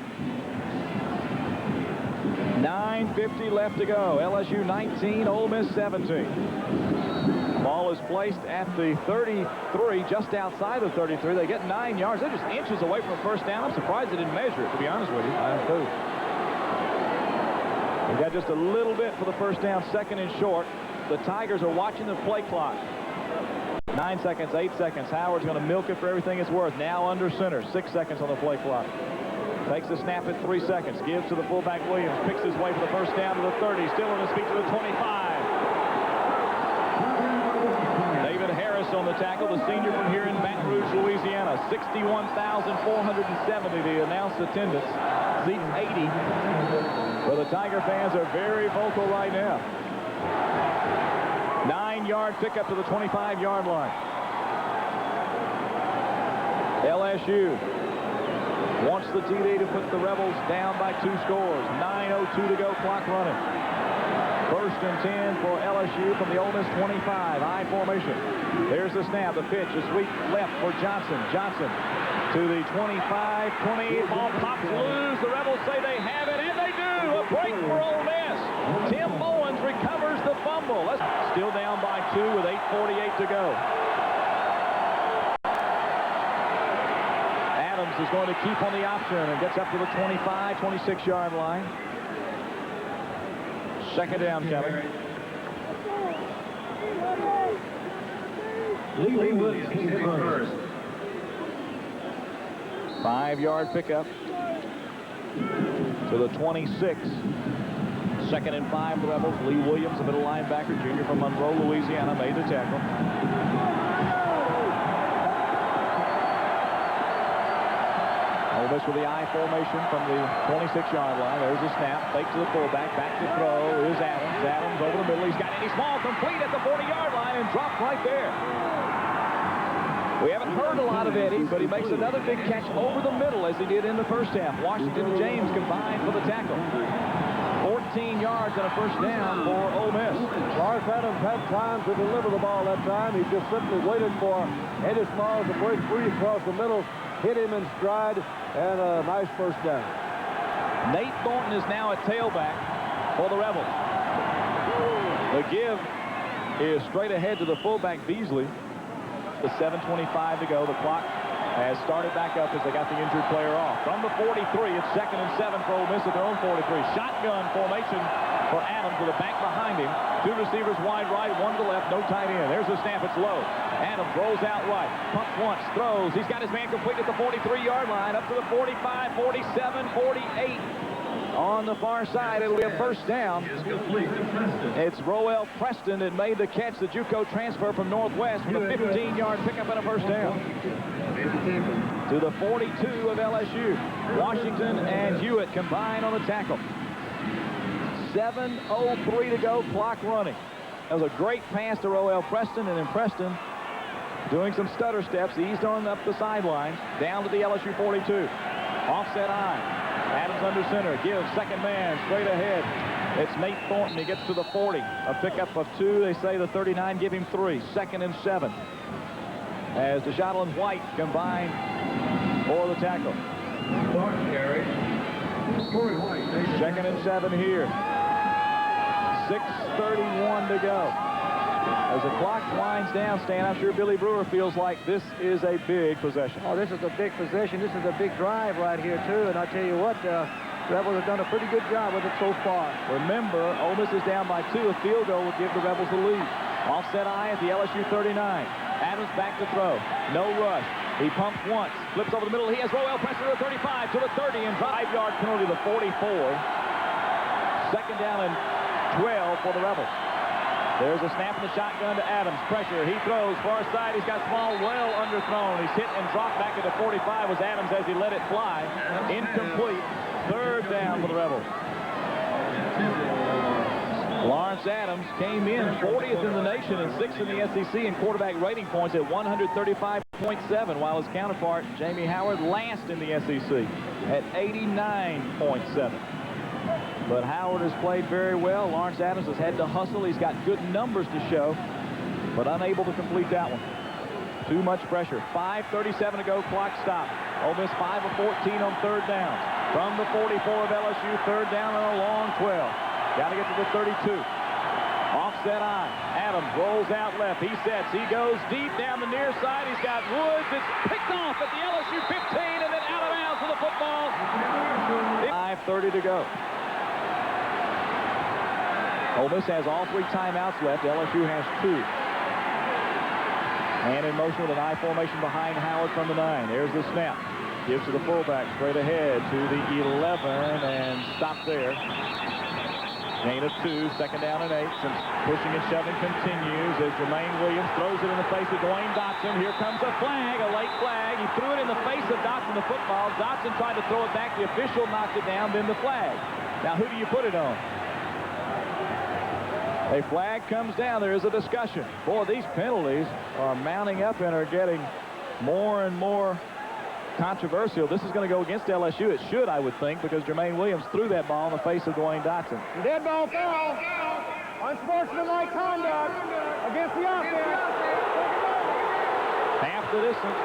9:50 left to go. LSU 19, Ole Miss 17. Ball is placed at the 33, just outside the 33. They get 9 yards. They're just inches away from a first down. I'm surprised they didn't measure it, to be honest with you. I am too. They got just a little bit for the first down, 2nd and short. The Tigers are watching the play clock. 9 seconds, 8 seconds. Howard's going to milk it for everything it's worth. Now under center, 6 seconds on the play clock. Takes the snap at 3 seconds. Gives to the fullback Williams. Picks his way for the first down to the 30. Still on his feet to the 25. David Harris on the tackle, the senior from here in Baton Rouge, Louisiana. 61,470, the announced attendance. Seats 80. Well, the Tiger fans are very vocal right now. 9-yard pickup to the 25-yard line. LSU wants the TD to put the Rebels down by 2 scores. 9:02 to go, clock running. 1st and 10 for LSU from the Ole Miss 25. I formation. There's the snap, the pitch, a sweep left for Johnson. Johnson to the 25, 20. Ball pops loose. The Rebels say they have it, and they do. A break for Ole Miss. Tim Bowens recovers the fumble. Still down by 2 with 8:48 to go. Adams is going to keep on the option and gets up to the 25, 26-yard line. 2nd down coming. Lee Williams hit first. 5-yard pickup to the 26. 2nd and 5 for the Rebels. Lee Williams, a middle linebacker, junior from Monroe, Louisiana, made the tackle. Ole Miss with the I formation from the 26-yard line. There's a snap. Fake to the fullback. Back to throw is Adams. Adams over the middle. He's got Eddie Small complete at the 40-yard line and dropped right there. We haven't heard a lot of Eddie, but he makes another big catch over the middle as he did in the first half. Washington and James combined for the tackle. 14 yards yards and a first down for Ole Miss. Lawrence Adams had time to deliver the ball that time. He just simply waited for Eddie Smalls to break free across the middle, hit him in stride, and a nice first down. Nate Thornton is now at tailback for the Rebels. The give is straight ahead to the fullback Beasley. With 7:25 to go, the clock has started back up as they got the injured player off. From the 43, it's 2nd and 7 for Ole Miss at their own 43. Shotgun formation for Adams with a back behind him. 2 receivers wide right, 1 to the left, no tight end. There's the snap, it's low. Adams rolls out right, pumps once, throws. He's got his man complete at the 43-yard line, up to the 45, 47, 48. On the far side, it'll be a first down. It's Roel Preston that made the catch, the JUCO transfer from Northwest, with a 15-yard pickup and a first down. To the 42 of LSU. Washington and Hewitt combined on the tackle. 7:03 to go, clock running. That was a great pass to Roel Preston, and then Preston doing some stutter steps, eased on up the sidelines, down to the LSU 42. Offset eye. Adams under center, gives second man straight ahead. It's Nate Thornton. He gets to the 40. A pickup of 2. They say the 39 give him 3. 2nd and 7. As DeShottle and White combine for the tackle. Carry. 2nd and 7 here. 6:31 to go. As the clock winds down, Stan, I'm sure Billy Brewer feels like this is a big possession. Oh, this is a big possession. This is a big drive right here, too. And I tell you what, Rebels have done a pretty good job with it so far. Remember, Ole Miss is down by 2. A field goal would give the Rebels the lead. Offset eye at the LSU 39. Adams back to throw. No rush. He pumps once. Flips over the middle. He has Roel Preston to the 35, to the 30, and 5-yard penalty to the 44. 2nd down and 12 for the Rebels. There's a snap in the shotgun to Adams. Pressure. He throws far side. He's got Small well underthrown. He's hit and dropped back at the 45 was Adams as he let it fly. Incomplete. 3rd down for the Rebels. Lawrence Adams came in 40th in the nation and 6th in the SEC in quarterback rating points at 135.7, while his counterpart, Jamie Howard, last in the SEC at 89.7. But Howard has played very well. Lawrence Adams has had to hustle. He's got good numbers to show, but unable to complete that one. Too much pressure. 5:37 to go, clock stop. Ole Miss 5 of 14 on 3rd down. From the 44 of LSU, 3rd down and a long 12. Got to get to the 32. Offset eye. Adams rolls out left. He sets. He goes deep down the near side. He's got Woods. It's picked off at the LSU 15 and then out of bounds for the football. 5:30 to go. Ole Miss has all 3 timeouts left. LSU has 2. And in motion with an I formation behind Howard from the 9. There's the snap. Gives to the fullback straight ahead to the 11 and stop there. Gain of 2, 2nd down and 8. Some pushing and shoving continues as Jermaine Williams throws it in the face of Dwayne Dotson. Here comes a flag, a late flag. He threw it in the face of Dotson, the football. Dotson tried to throw it back. The official knocked it down, then the flag. Now, who do you put it on? A flag comes down. There is a discussion. Boy, these penalties are mounting up and are getting more and more controversial. This is going to go against LSU. It should, I would think, because Jermaine Williams threw that ball in the face of Dwayne Dotson. Dead ball foul. Unsportsmanlike conduct against the offense. Half the distance.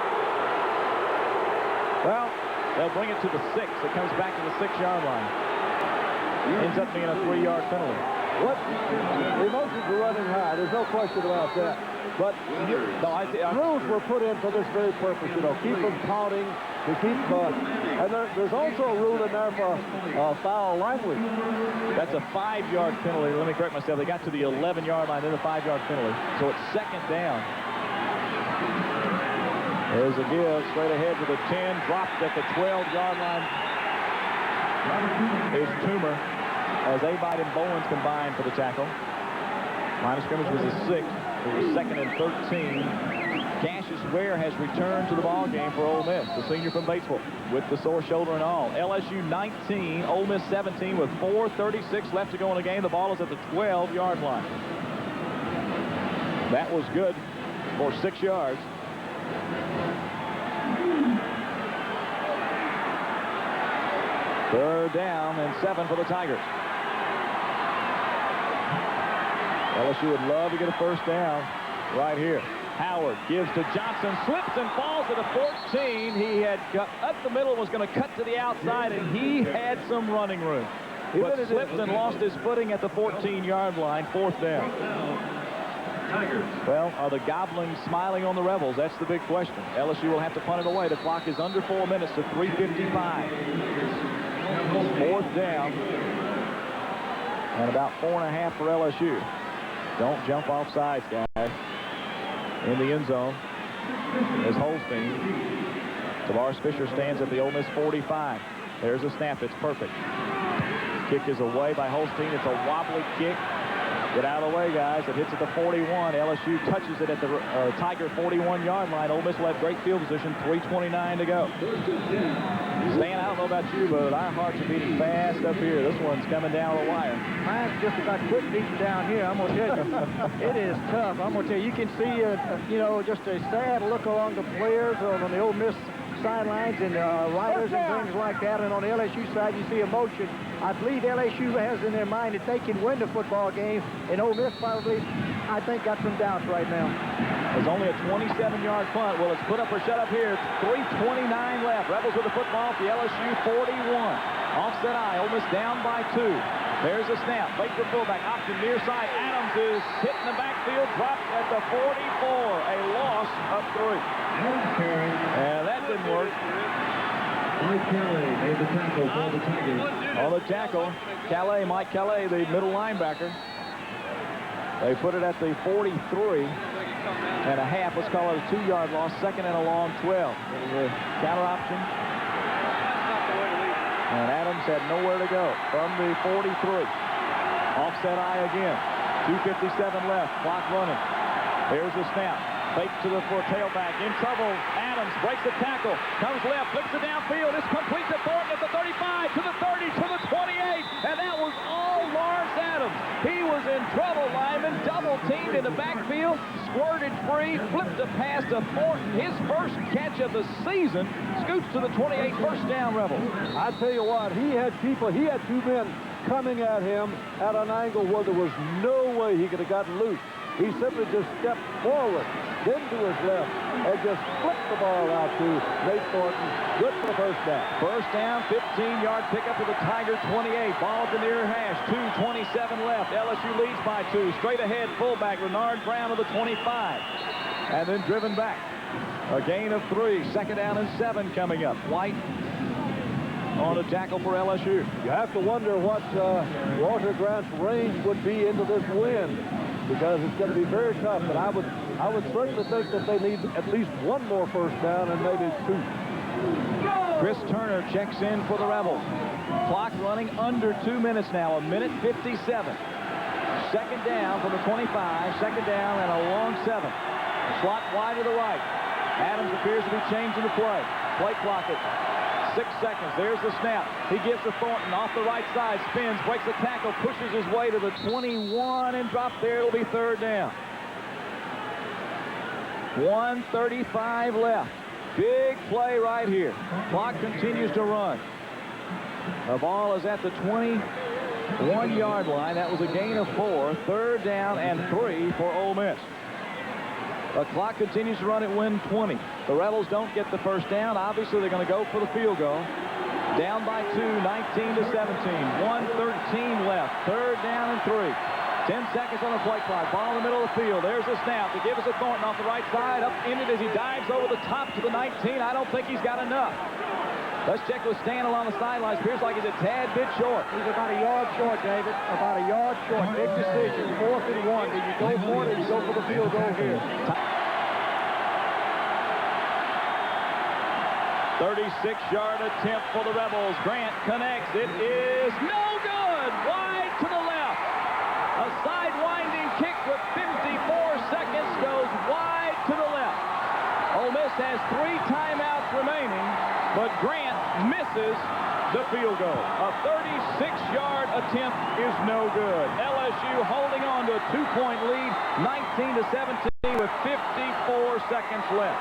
Well, they'll bring it to the 6. It comes back to the 6-yard line. Ends up being a 3-yard penalty. What? The emotions are running high. There's no question about that. But rules were put in for this very purpose, you know, keep them counting, to keep, and there's also a rule in there for foul language. That's a 5-yard penalty. Let me correct myself. They got to the 11-yard line, then a 5-yard penalty. So it's 2nd down. There's a give straight ahead to the 10, dropped at the 12-yard line. Is Toomer as Abide and Bowens combined for the tackle. Line of scrimmage was a 6. It was 2nd and 13. Cassius Ware has returned to the ball game for Ole Miss, the senior from Batesville, with the sore shoulder and all. LSU 19, Ole Miss 17 with 4:36 left to go in the game. The ball is at the 12-yard line. That was good for 6 yards. Third down and 7 for the Tigers. LSU would love to get a first down right here. Howard gives to Johnson, slips and falls at the 14. He had got up the middle, was going to cut to the outside, and he had some running room. But slipped and lost his footing at the 14-yard line, 4th down. Well, are the Goblins smiling on the Rebels? That's the big question. LSU will have to punt it away. The clock is under 4 minutes to 3:55. 4th down. And about 4.5 for LSU. Don't jump off sides, guys. In the end zone is Holstein. Tavares Fisher stands at the Ole Miss 45. There's a snap. It's perfect. Kick is away by Holstein. It's a wobbly kick. Get out of the way, guys. It hits at the 41. LSU touches it at the Tiger 41-yard line. Ole Miss will have great field position. 3:29 to go. Stan, I don't know about you, but our hearts are beating fast up here. This one's coming down the wire. Mine's just about quit beating down here. I'm going to tell you. It is tough. I'm going to tell you. You can see, just a sad look along the players on the Ole Miss sidelines and riders and things like that. And on the LSU side, you see emotion. I believe LSU has in their mind that they can win the football game. And Ole Miss probably, I think, got some doubts right now. There's only a 27-yard punt. Well, it's put up or shut up here. 3:29 left. Rebels with the football at the LSU 41. Offset eye. Ole Miss down by 2. There's a snap. Fake the fullback. Option near side. Adams is hit in the backfield. Dropped at the 44. A loss of 3. And that didn't work. Mike Calais made the tackle for the Tigers. On the tackle, Mike Calais, the middle linebacker. They put it at the 43.5. Let's call it a 2-yard loss. 2nd and a long 12. It was a counter option. And Adams had nowhere to go from the 43. Offset eye again. 2:57 left. Clock running. Here's the snap. Fake to the tailback. In trouble. Adams breaks the tackle. Comes left. Flicks it downfield. It's complete to Thornton at the 35, to the 30, to the 28. And that was all Lawrence Adams. He was in trouble, lineman. Double teamed in the backfield. Squirted free. Flipped a pass to Thornton. His first catch of the season. Scoots to the 28. First down, Rebels. I tell you what, he had 2 men coming at him at an angle where there was no way he could have gotten loose. He simply just stepped forward, then to his left, and just flipped the ball out to Nate Thornton. Good for the first down. First down, 15-yard pickup to the Tiger 28. Ball at the near hash. 2:27 left. LSU leads by 2. Straight ahead, fullback Renard Brown to the 25. And then driven back. A gain of 3. 2nd down and 7 coming up. White on a tackle for LSU. You have to wonder what Walter Grant's range would be into this wind, because it's going to be very tough. But I would certainly think that they need at least 1 more first down and maybe 2. Chris Turner checks in for the Rebels. Clock running under 2 minutes now. 1:57. 2nd down from the 25. 2nd down and a long 7. Slot wide to the right. Adams appears to be changing the play. Play clock it. 6 seconds. There's the snap. He gives to Thornton off the right side. Spins, breaks the tackle, pushes his way to the 21 and drops there. It'll be 3rd down. 1:35 left. Big play right here. Clock continues to run. The ball is at the 21-yard line. That was a gain of 4. 3rd down and 3 for Ole Miss. The clock continues to run at 1:20. The Rebels don't get the first down. Obviously, they're going to go for the field goal. Down by 2, 19-17. 1:13 left. 3rd down and 3. 10 seconds on the play clock. Ball in the middle of the field. There's the snap. They give us a Thornton off the right side. Up in it as he dives over the top to the 19. I don't think he's got enough. Let's check with Stan along the sidelines. Appears like he's a tad bit short. He's about a yard short, David. About a yard short. Big decision. 4th and 1. Do you go for it or do you go for the field goal here? 36-yard attempt for the Rebels. Grant connects. It is no good. Wide to the left. A side-winding kick with 54 seconds goes wide to the left. Ole Miss has 3 timeouts remaining, but Grant misses the field goal. A 36-yard attempt is no good. LSU holding on to a 2-point lead, 19-17 with 54 seconds left.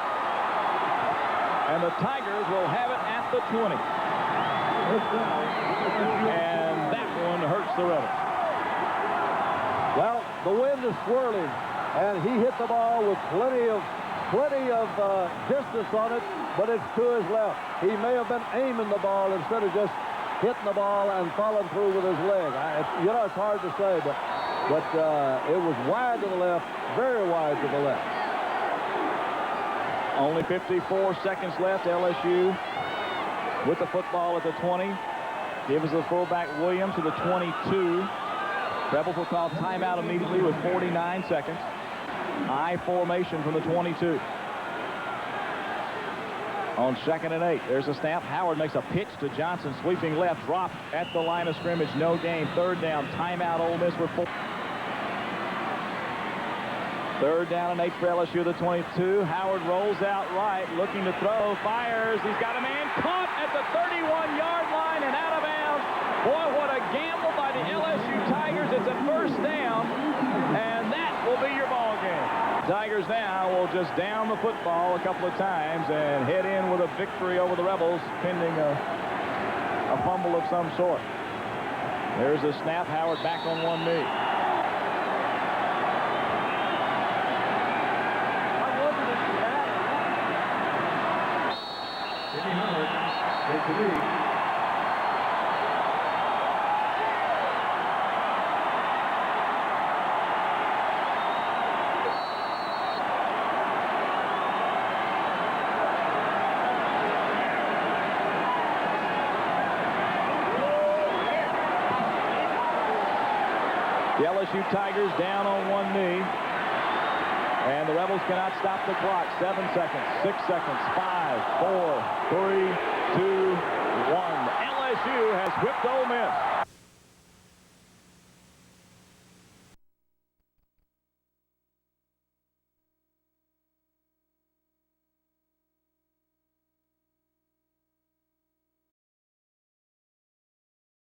And the Tigers will have it at the 20. And that one hurts the Rebels. Well, The wind is swirling, and he hit the ball with plenty of distance on it, but it's to his left. He may have been aiming the ball instead of just hitting the ball and following through with his leg. It's hard to say, but it was wide to the left, very wide to the left. Only 54 seconds left. LSU with the football at the 20. Gives the fullback Williams to the 22. Rebels will call timeout immediately with 49 seconds. I formation from the 22. On 2nd and 8. There's a snap. Howard makes a pitch to Johnson. Sweeping left. Drop at the line of scrimmage. No gain. 3rd down. Timeout. Ole Miss with 4. 3rd down and 8 for LSU, the 22. Howard rolls out right, looking to throw, fires. He's got a man caught at the 31-yard line and out of bounds. Boy, what a gamble by the LSU Tigers. It's a 1st down, and that will be your ball game. Tigers now will just down the football a couple of times and head in with a victory over the Rebels, pending a fumble of some sort. There's the snap. Howard back on one knee. Take the lead. The LSU Tigers down on one knee. And the Rebels cannot stop the clock. 7 seconds, 6 seconds, 5, 4, 3, 2, 1. LSU has whipped Ole Miss.